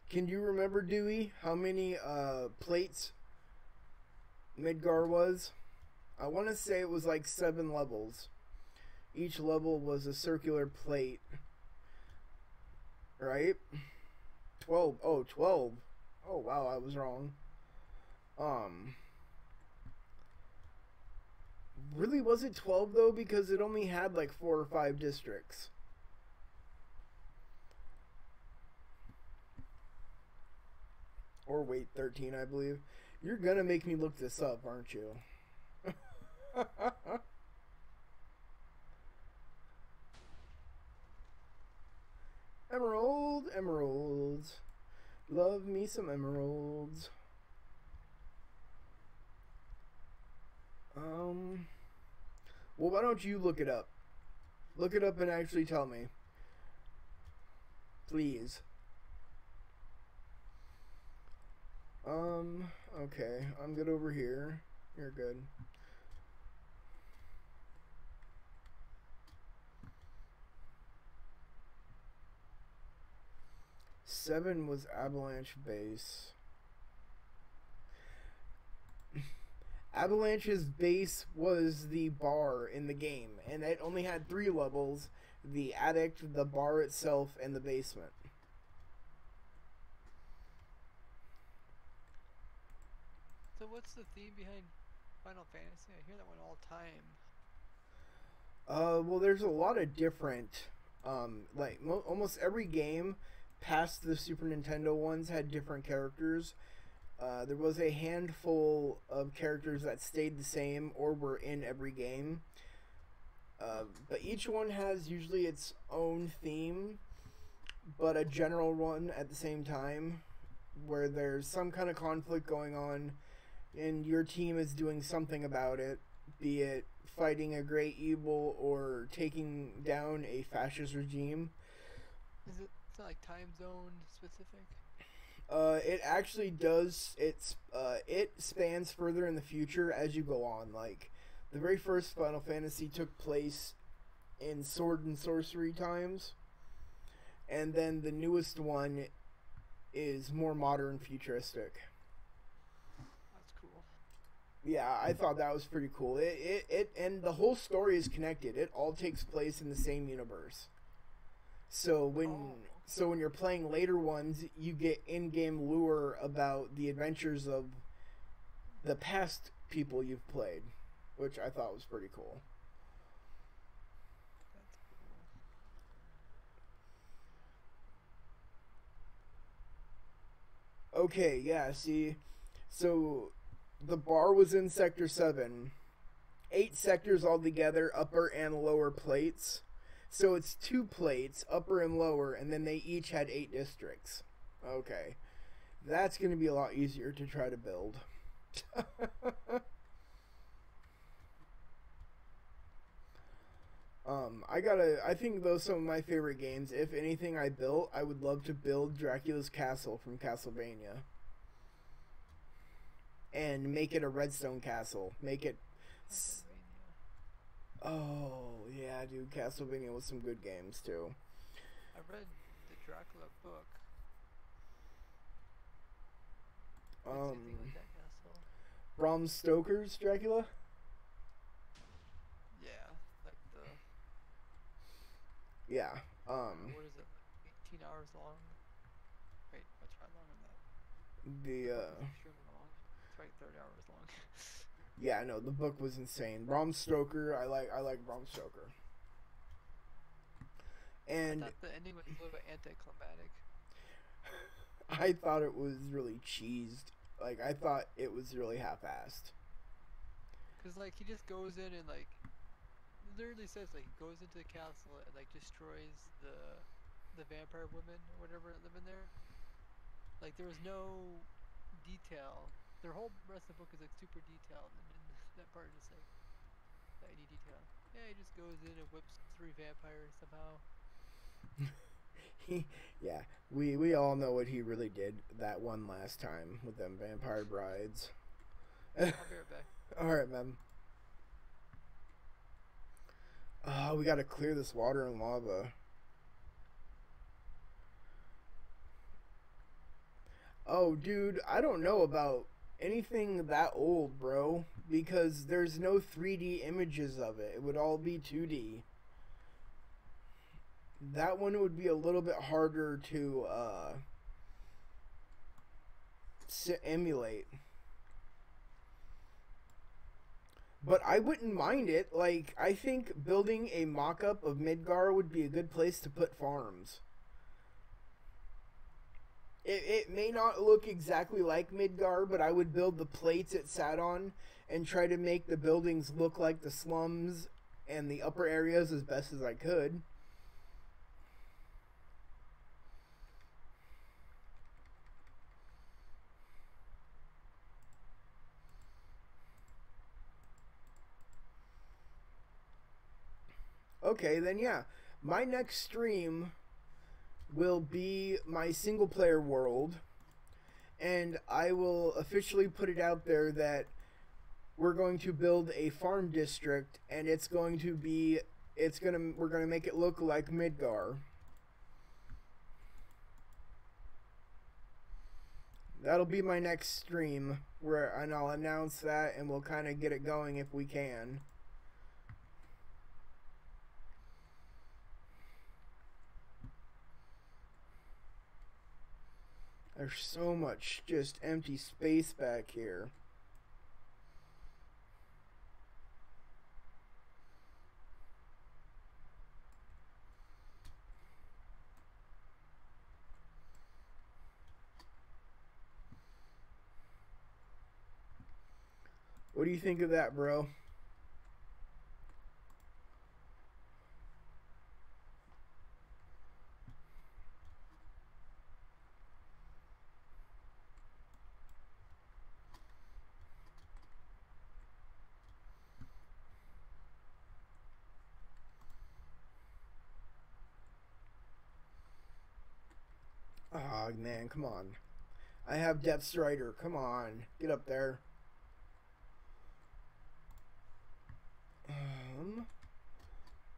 Can you remember, Dewey, how many plates Midgar was? I want to say it was like 7 levels. Each level was a circular plate. Right? 12. Oh, 12. Oh, wow, I was wrong. Really, was it 12 though? Because it only had like 4 or 5 districts. Or wait, 13, I believe. You're gonna make me look this up, aren't you? Emerald, emeralds. Love me some emeralds. Well, why don't you look it up? Look it up and actually tell me. Please. Okay. I'm good over here. You're good. Seven was Avalanche base. Avalanche's base was the bar in the game, and it only had 3 levels: the attic, the bar itself, and the basement. So what's the theme behind Final Fantasy? I hear that one all the time. Well, there's a lot of different, almost every game past the Super Nintendo ones had different characters. There was a handful of characters that stayed the same or were in every game. But each one has usually its own theme, but a general one at the same time, where there's some kind of conflict going on, and your team is doing something about it, be it fighting a great evil or taking down a fascist regime. Is it? It's not like time zone specific. It actually does. It spans further in the future as you go on. Like, the very first Final Fantasy took place in Sword and Sorcery times, and then the newest one is more modern, futuristic. That's cool. Yeah, I thought that was pretty cool. And the whole story is connected. It all takes place in the same universe. So when you're playing later ones, you get in-game lore about the adventures of the past people you've played, which I thought was pretty cool. That's cool. Okay, yeah, see, so the bar was in Sector 7. 8 sectors altogether, upper and lower plates. So it's 2 plates, upper and lower, and then they each had 8 districts. Okay. That's going to be a lot easier to try to build. I think those are some of my favorite games. If anything I built, I would love to build Dracula's Castle from Castlevania. And make it a redstone castle. Make it... Oh, yeah, dude. Castlevania was some good games, too. I read the Dracula book. What's the thing with that castle? Bram Stoker's Dracula? Yeah, like the... Yeah. What is it, like 18 hours long? Wait, what's right long on that? It's extremely long. It's like 30 hours long. Yeah, no, the book was insane. Bram Stoker, I like Bram Stoker. And I thought the ending was a little bit anticlimactic. I thought it was really cheesed. Like, I thought it was really half-assed. Cause like he just goes in and like literally says like he goes into the castle and like destroys the vampire women or whatever that live in there. Like there was no detail. Their whole rest of the book is like super detailed, and then that part is like not any detail. Yeah, he just goes in and whips 3 vampires somehow. Yeah, we all know what he really did that one last time with them vampire brides. I'll be right back. Alright, man. Oh, we gotta clear this water and lava. Oh, dude, I don't know about anything that old, bro, because there's no 3D images of it. It would all be 2D. That one would be a little bit harder to emulate. But I wouldn't mind it. Like, I think building a mock-up of Midgar would be a good place to put farms. It may not look exactly like Midgar, but I would build the plates it sat on and try to make the buildings look like the slums and the upper areas as best as I could. Okay, then yeah. My next stream will be my single player world, and I will officially put it out there that we're going to build a farm district, and we're gonna make it look like Midgar. That'll be my next stream, and I'll announce that, and we'll kind of get it going if we can. There's so much just empty space back here. What do you think of that, bro? Oh, man, come on. I have Depth Strider. Come on. Get up there.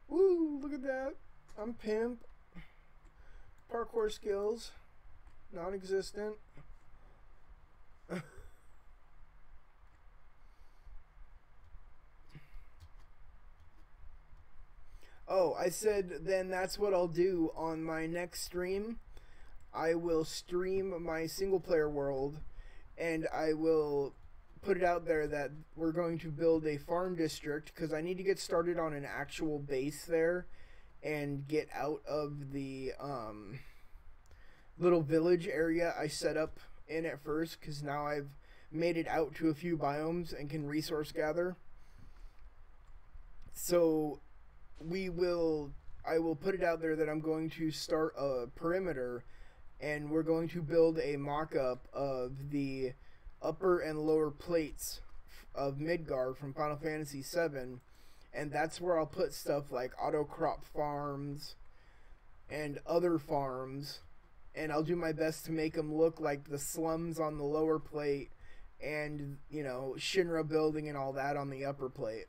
Woo, look at that. I'm pimp. Parkour skills. Non-existent. Oh, I said then that's what I'll do on my next stream. I will stream my single player world, and I will put it out there that we're going to build a farm district, because I need to get started on an actual base there and get out of the little village area I set up in at first, because now I've made it out to a few biomes and can resource gather. So I will put it out there that I'm going to start a perimeter, and we're going to build a mock-up of the upper and lower plates of Midgar from Final Fantasy VII, and that's where I'll put stuff like auto crop farms and other farms, and I'll do my best to make them look like the slums on the lower plate and, you know, Shinra building and all that on the upper plate.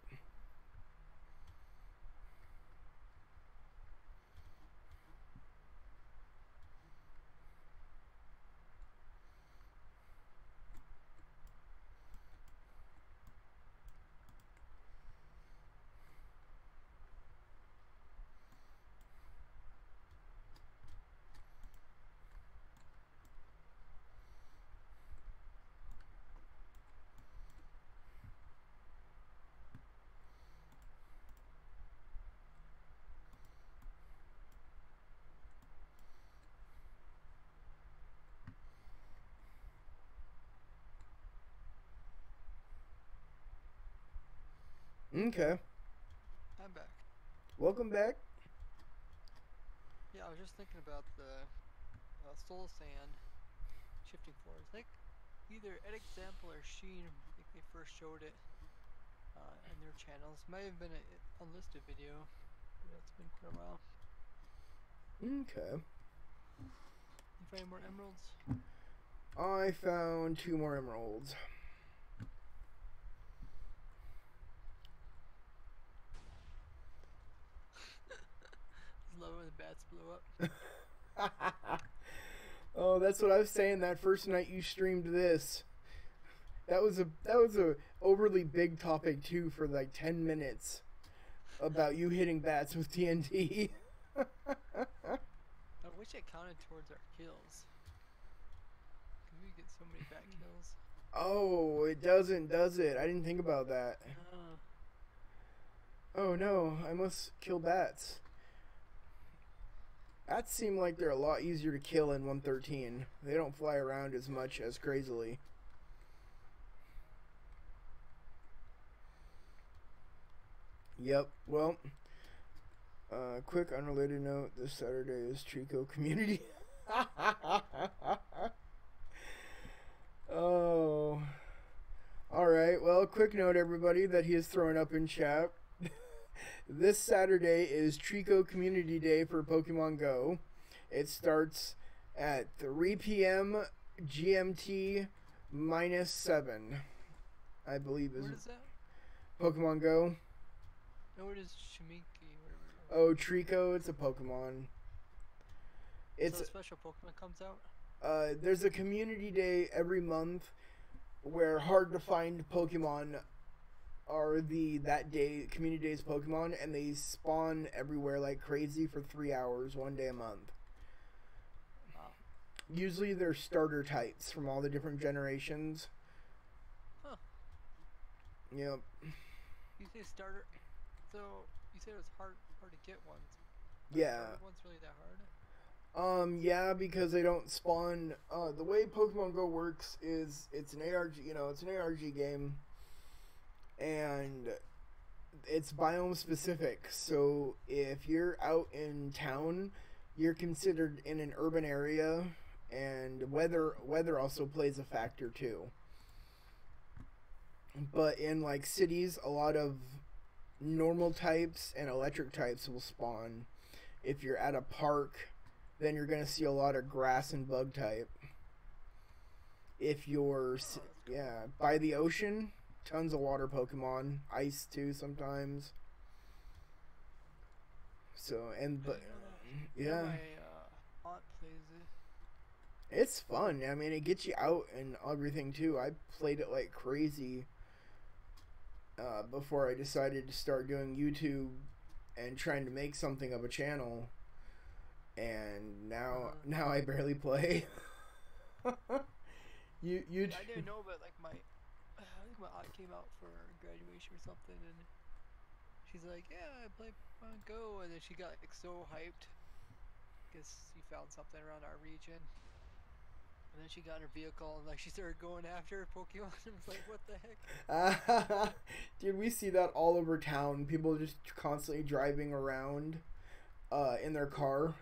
Okay. I'm back. Welcome back. Yeah, I was just thinking about the soul sand shifting floors. I think either Ed Example or Sheen, I think they first showed it on their channels. Might have been an unlisted video, but it's been quite a while. Okay. You find more emeralds? I found 2 more emeralds. Love it when the bats blow up. Oh, that's what I was saying that first night you streamed this. That was a overly big topic too, for like 10 minutes about you hitting bats with TNT. I wish it counted towards our kills. Cause we get so many back kills. Oh, it doesn't, does it? I didn't think about that. Oh no, I must kill bats. Bats seem like they're a lot easier to kill in 113. They don't fly around as much as crazily. Yep, well, quick unrelated note, this Saturday is Trico Community. Oh. Alright, well, quick note, everybody, that he is throwing up in chat. This Saturday is Trico Community Day for Pokemon Go. It starts at 3 p.m. GMT -7, I believe is. What is that? Pokemon Go. No, it is Shimiki, whatever. Oh, Trico, it's a Pokemon. It's so a special Pokemon comes out? There's a community day every month where hard to find Pokemon are that day community day's Pokemon, and they spawn everywhere like crazy for 3 hours, 1 day a month. Wow. Usually they're starter types from all the different generations. Huh. Yep. You say starter, so you said it was hard to get ones. Yeah. Are ones really that hard? Yeah, because they don't spawn. The way Pokemon Go works is it's an ARG, it's an ARG game, and it's biome specific. So if you're out in town, you're considered in an urban area, and weather also plays a factor too. But in like cities, a lot of normal types and electric types will spawn. If you're at a park, then you're going to see a lot of grass and bug type. If you're, by the ocean, tons of water Pokemon. Ice, too, sometimes. So, yeah. My aunt plays it. It's fun. I mean, it gets you out and everything, too. I played it like crazy before I decided to start doing YouTube and trying to make something of a channel. And now I barely play. you I didn't know, but like I think my aunt came out for graduation or something, and she's like, "Yeah, I play Pokemon Go," and then she got like so hyped because she found something around our region, and then she got in her vehicle and like she started going after Pokemon. I was like, "What the heck?" Dude, we see that all over town. People just constantly driving around in their car.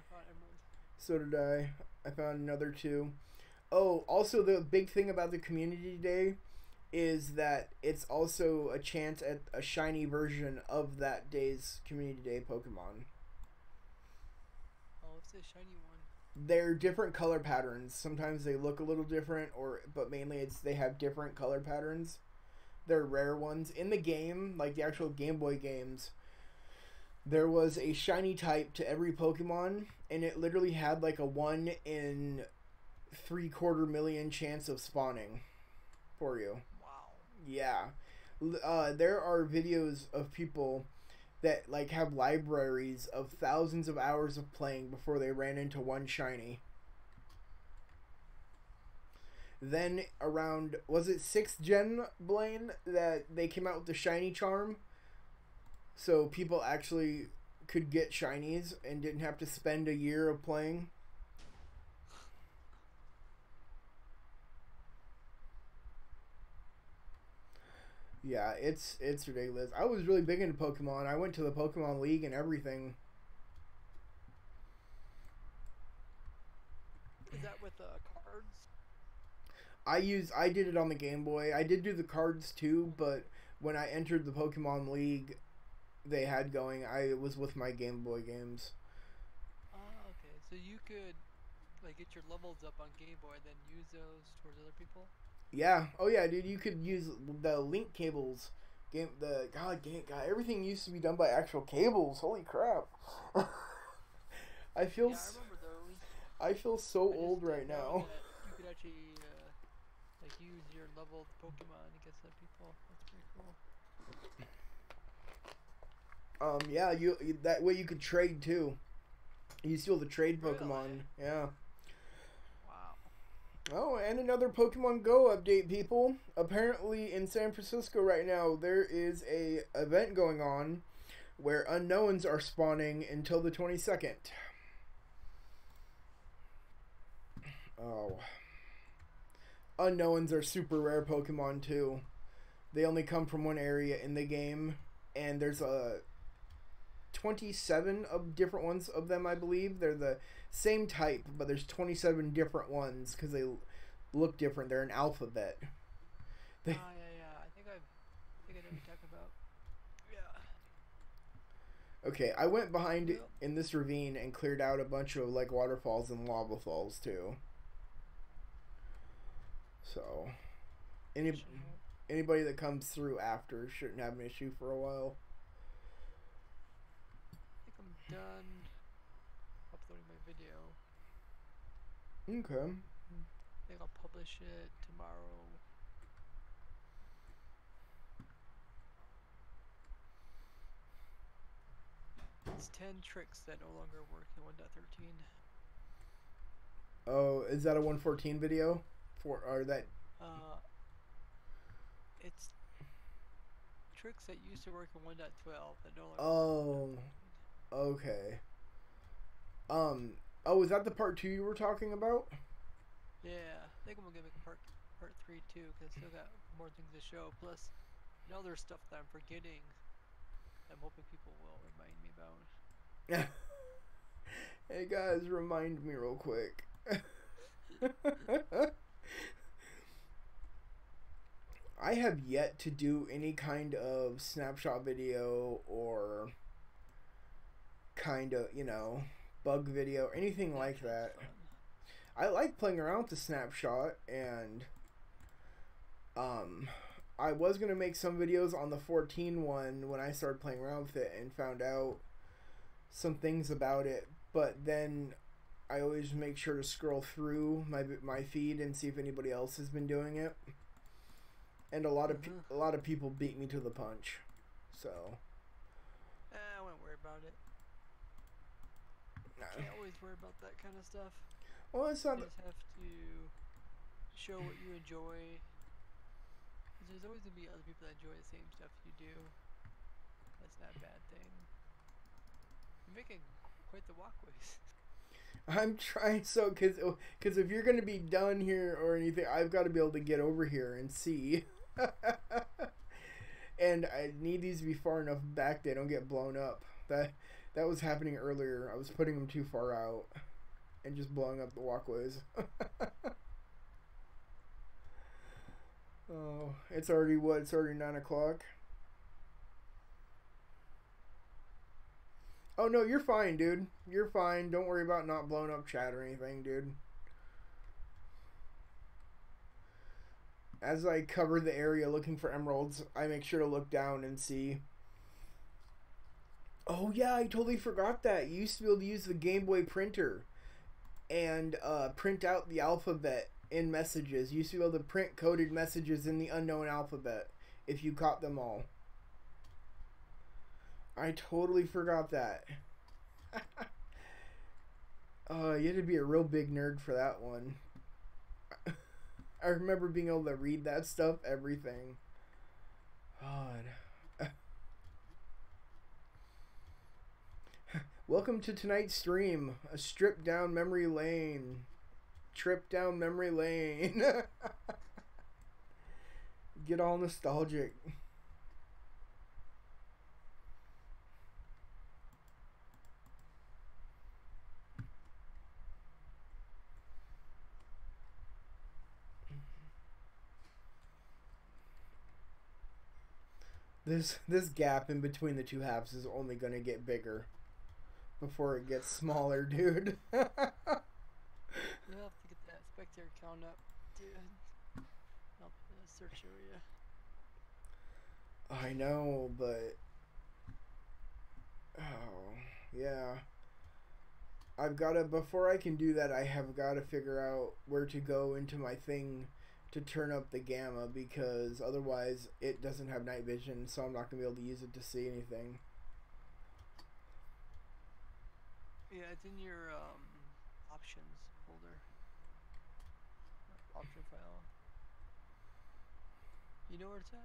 So did I. I found another 2. Oh, also the big thing about the community day is that it's also a chance at a shiny version of that day's community day Pokemon. Oh, what's the shiny one? They're different color patterns. Sometimes they look a little different, but mainly they have different color patterns. They're rare ones in the game, like the actual Game Boy games. There was a shiny type to every Pokemon, and it literally had like a 1 in 3/4 million chance of spawning for you. Wow. Yeah. There are videos of people that like have libraries of thousands of hours of playing before they ran into one shiny. Then around, was it 6th gen, Blaine, that they came out with the shiny charm? So people actually could get shinies and didn't have to spend a year of playing. Yeah, it's ridiculous. I was really big into Pokemon. I went to the Pokemon League and everything. Is that with cards? I did it on the Game Boy. I did do the cards too, but when I entered the Pokemon League they had going, I was with my Game Boy games. Okay. So you could like get your levels up on Game Boy and then use those towards other people? Yeah. Oh yeah, dude, you could use the link cables. Everything used to be done by actual cables. Holy crap. I feel Yeah, I remember those. I feel so old right now. You could actually like use your leveled Pokemon against other people. That's pretty cool. Yeah, you that way you could trade too. You steal the trade Really? Pokemon. Yeah. Wow. Oh, and another Pokemon Go update, people. Apparently, in San Francisco right now, there is a event going on where unknowns are spawning until the 22nd. Oh. Unknowns are super rare Pokemon, too. They only come from one area in the game, and there's 27 of different ones of them, I believe. They're the same type, but there's 27 different ones because they look different. They're an alphabet. Yeah. I think I know what you're talking about. Yeah. Okay, I went behind it in this ravine and cleared out a bunch of like waterfalls and lava falls too. So, anybody that comes through after shouldn't have an issue for a while. I think I'm done uploading my video. Okay. I think I'll publish it tomorrow. It's 10 tricks that no longer work in 1.13. Oh, is that a 114 video? Or that? It's tricks that used to work in 1.12 that no longer Oh, work okay. Oh, is that the part 2 you were talking about? Yeah, I think I'm gonna make a part 3 too, because I still got more things to show. Plus, there's stuff that I'm forgetting. I'm hoping people will remind me about. Hey guys, remind me real quick. I have yet to do any kind of snapshot video or kind of, bug video or anything like that. Fun. I like playing around with the snapshot, and I was going to make some videos on the 14 one when I started playing around with it and found out some things about it, but then I always make sure to scroll through my feed and see if anybody else has been doing it. And a lot of people beat me to the punch. So I wouldn't worry about it. Can't always worry about that kind of stuff. Well, it's not. You just have to show what you enjoy. Because there's always gonna be other people that enjoy the same stuff you do. That's not a bad thing. You're making quite the walkways. I'm trying because if you're gonna be done here or anything, I've got to be able to get over here and see. And I need these to be far enough back they don't get blown up. That was happening earlier. I was putting them too far out and just blowing up the walkways. Oh, it's already what? It's already 9 o'clock. Oh no, you're fine, dude. You're fine. Don't worry about not blowing up chat or anything, dude. As I cover the area looking for emeralds, I make sure to look down and see. Oh yeah, I totally forgot that. You used to be able to use the Game Boy printer and print out the alphabet in messages. You used to be able to print coded messages in the unknown alphabet if you caught them all. I totally forgot that. You had to be a real big nerd for that one. I remember being able to read that stuff, everything. God. Welcome to tonight's stream. A strip down memory lane. Trip down memory lane. Get all nostalgic. This gap in between the two halves is only gonna get bigger before it gets smaller, dude. You'll have to get that spectator count up, dude. Up in the search area. I know, but oh yeah. I've gotta before I can do that I have gotta figure out where to go into my thing to turn up the gamma, because otherwise it doesn't have night vision, so I'm not gonna be able to use it to see anything. Yeah, it's in your options folder. Option file. You know where it's at?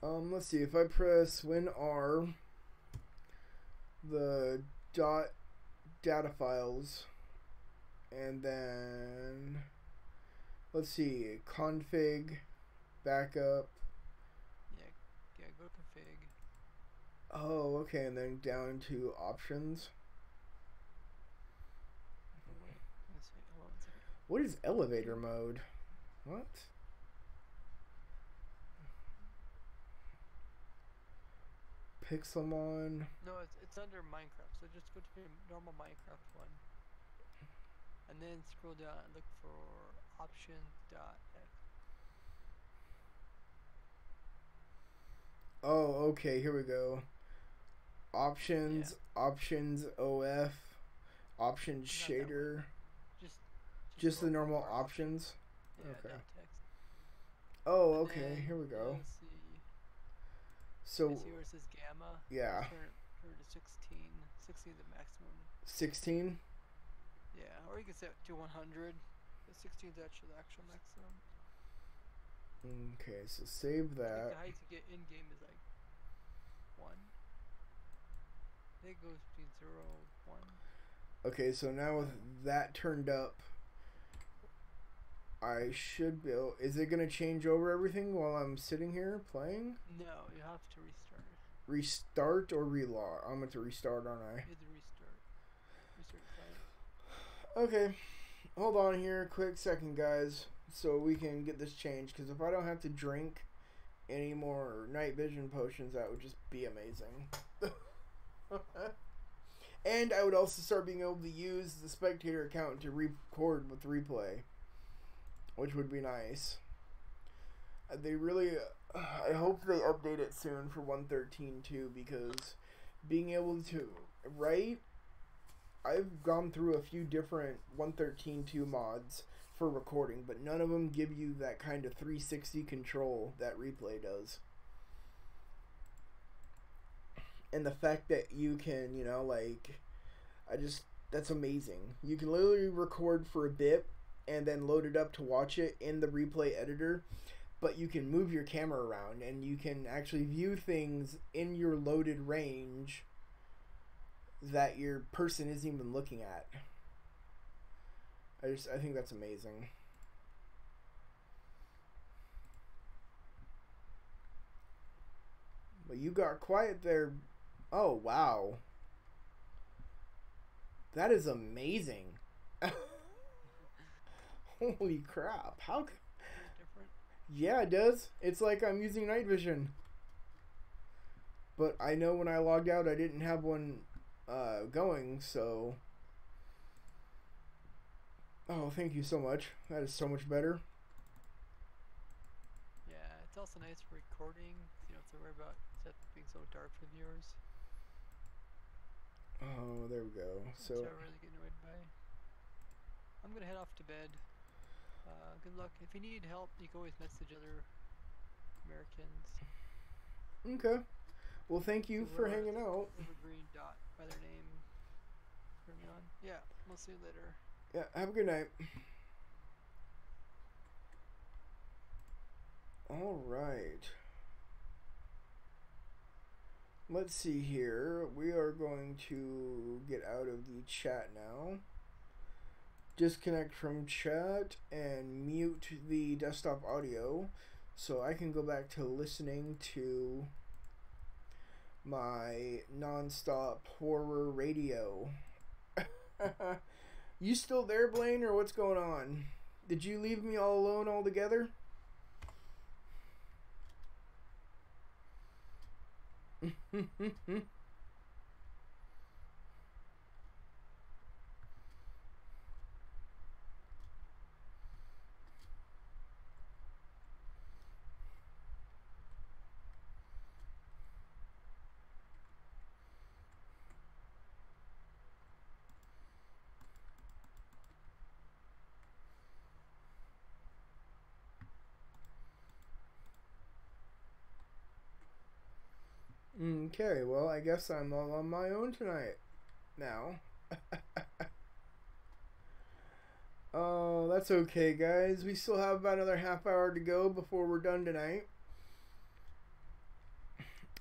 Let's see. If I press WinR, the dot data files, and then let's see, config, backup. Yeah, yeah. Go to config. Oh, okay, and then down to options. Oh wait, let's see. Hold on 1 second. What is elevator mode? What? Pixelmon. No, it's under Minecraft. So just go to your normal Minecraft one, and then scroll down and look for options.x. Oh, okay, here we go. Options, Yeah. options, OF, options Not that one. shader. Just Just the go normal for options. Yeah, Okay. dot text. Oh, And okay, then here we go. you'll see. So, See where it says gamma? yeah, Turn it to 16. 16 is the maximum. 16. Yeah, or you can set it to 100. But 16 is actually the actual maximum. Okay, so save I think that. the height to get in game is like 1. I think it goes between 0, 1. Okay, so now with that turned up, I should be able... Is it going to change over everything while I'm sitting here playing? No, you have to restart it. Restart or relog? I'm going to restart, aren't I? You have to restart. Restart your client. Okay, hold on here, quick second, guys, so we can get this changed. Because if I don't have to drink any more night vision potions, that would just be amazing. And I would also start being able to use the spectator account to record with replay, which would be nice. They really, I hope they update it soon for 1.13 too, because being able to, right? I've gone through a few different 1.13.2 mods for recording, but none of them give you that kind of 360 control that replay does. And the fact that you can, like, that's amazing. You can literally record for a bit and then load it up to watch it in the replay editor, but you can move your camera around and you can actually view things in your loaded range that your person isn't even looking at. I think that's amazing. But you got quiet there. Oh, wow. That is amazing. Holy crap. How Is it different? Yeah, it does. It's like I'm using night vision. But I know when I logged out I didn't have one going, so... Oh, thank you so much. That is so much better. Yeah, it's also nice for recording. You don't have to worry about it being so dark for viewers. Oh, there we go. So Which I really get annoyed by. I'm gonna head off to bed. Good luck. If you need help, you can always message other Americans. okay. Well, thank you for hanging out. Green dot by their name. Turning on. Yeah, we'll see you later. Yeah, have a good night. All right. Let's see here. We are going to get out of the chat now. Disconnect from chat and mute the desktop audio so I can go back to listening to my non-stop horror radio. You still there, Blaine, or what's going on? Did you leave me all alone altogether? Okay, well, I guess I'm all on my own tonight now. that's okay, guys. We still have about another half hour to go before we're done tonight.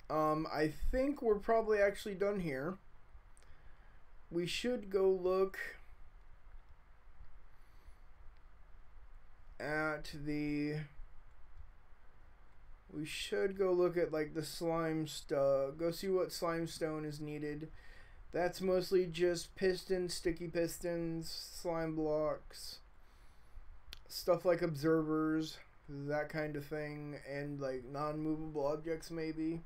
I think we're probably actually done here. We should go look at the... We should go look at like the slime stuff. Go see what slime stone is needed. That's mostly just pistons, sticky pistons, slime blocks, stuff like observers, that kind of thing, and like non-movable objects maybe.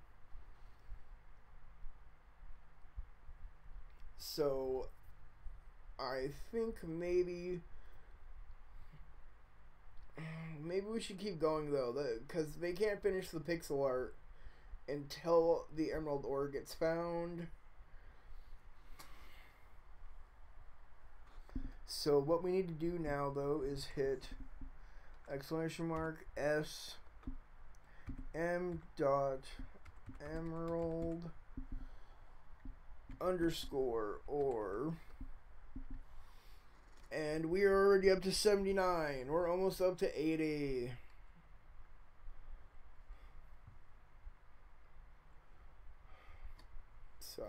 So I think maybe we should keep going though, because they can't finish the pixel art until the emerald ore gets found. So what we need to do now though is hit !S m dot emerald underscore ore. And we are already up to 79. We're almost up to 80. So.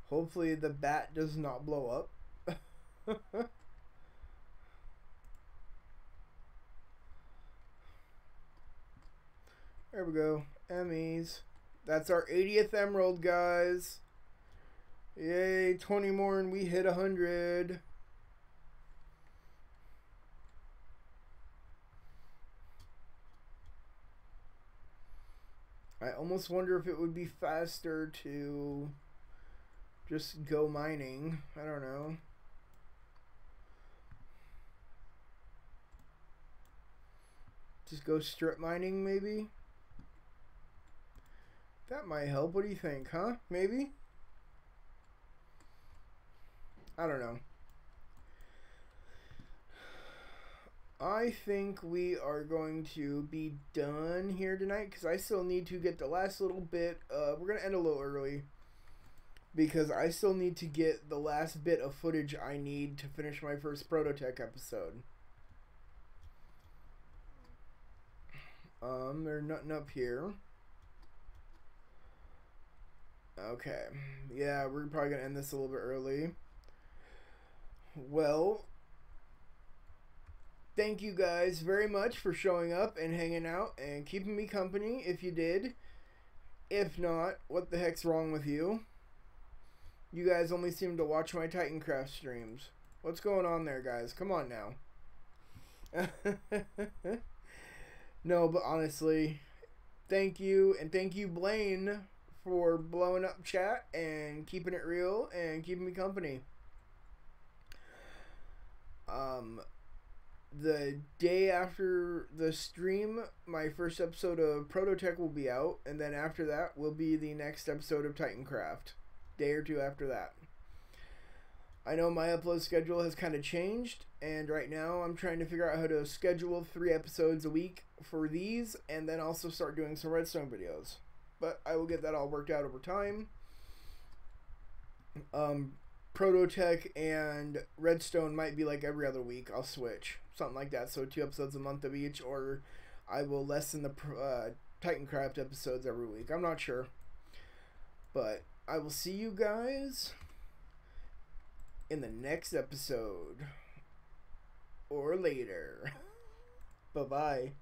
Hopefully the bat does not blow up. There we go. Emmys. That's our 80th emerald, guys. Yay, 20 more and we hit 100. I almost wonder if it would be faster to just go mining. I don't know. Just go strip mining, maybe? That might help. What do you think, huh? Maybe? I don't know. I think we are going to be done here tonight because I still need to get the last little bit. We're going to end a little early because I still need to get the last bit of footage I need to finish my first ProtoTech episode. There's nothing up here. Okay. Yeah, we're probably going to end this a little bit early. Well, thank you guys very much for showing up and hanging out and keeping me company if you did. If not, what the heck's wrong with you? You guys only seem to watch my Titancraft streams. What's going on there, guys? Come on now. No, but honestly, thank you. And thank you, Blaine, for blowing up chat and keeping it real and keeping me company. The day after the stream, my first episode of ProtoTech will be out, and then after that will be the next episode of Titancraft. Day or two after that. I know my upload schedule has kind of changed, and right now I'm trying to figure out how to schedule 3 episodes a week for these, and then also start doing some redstone videos. But I will get that all worked out over time. ProtoTech and redstone might be like every other week. I'll switch. Something like that. So 2 episodes a month of each, or I will lessen the Titancraft episodes every week. I'm not sure. But I will see you guys in the next episode. Or later. Bye-bye.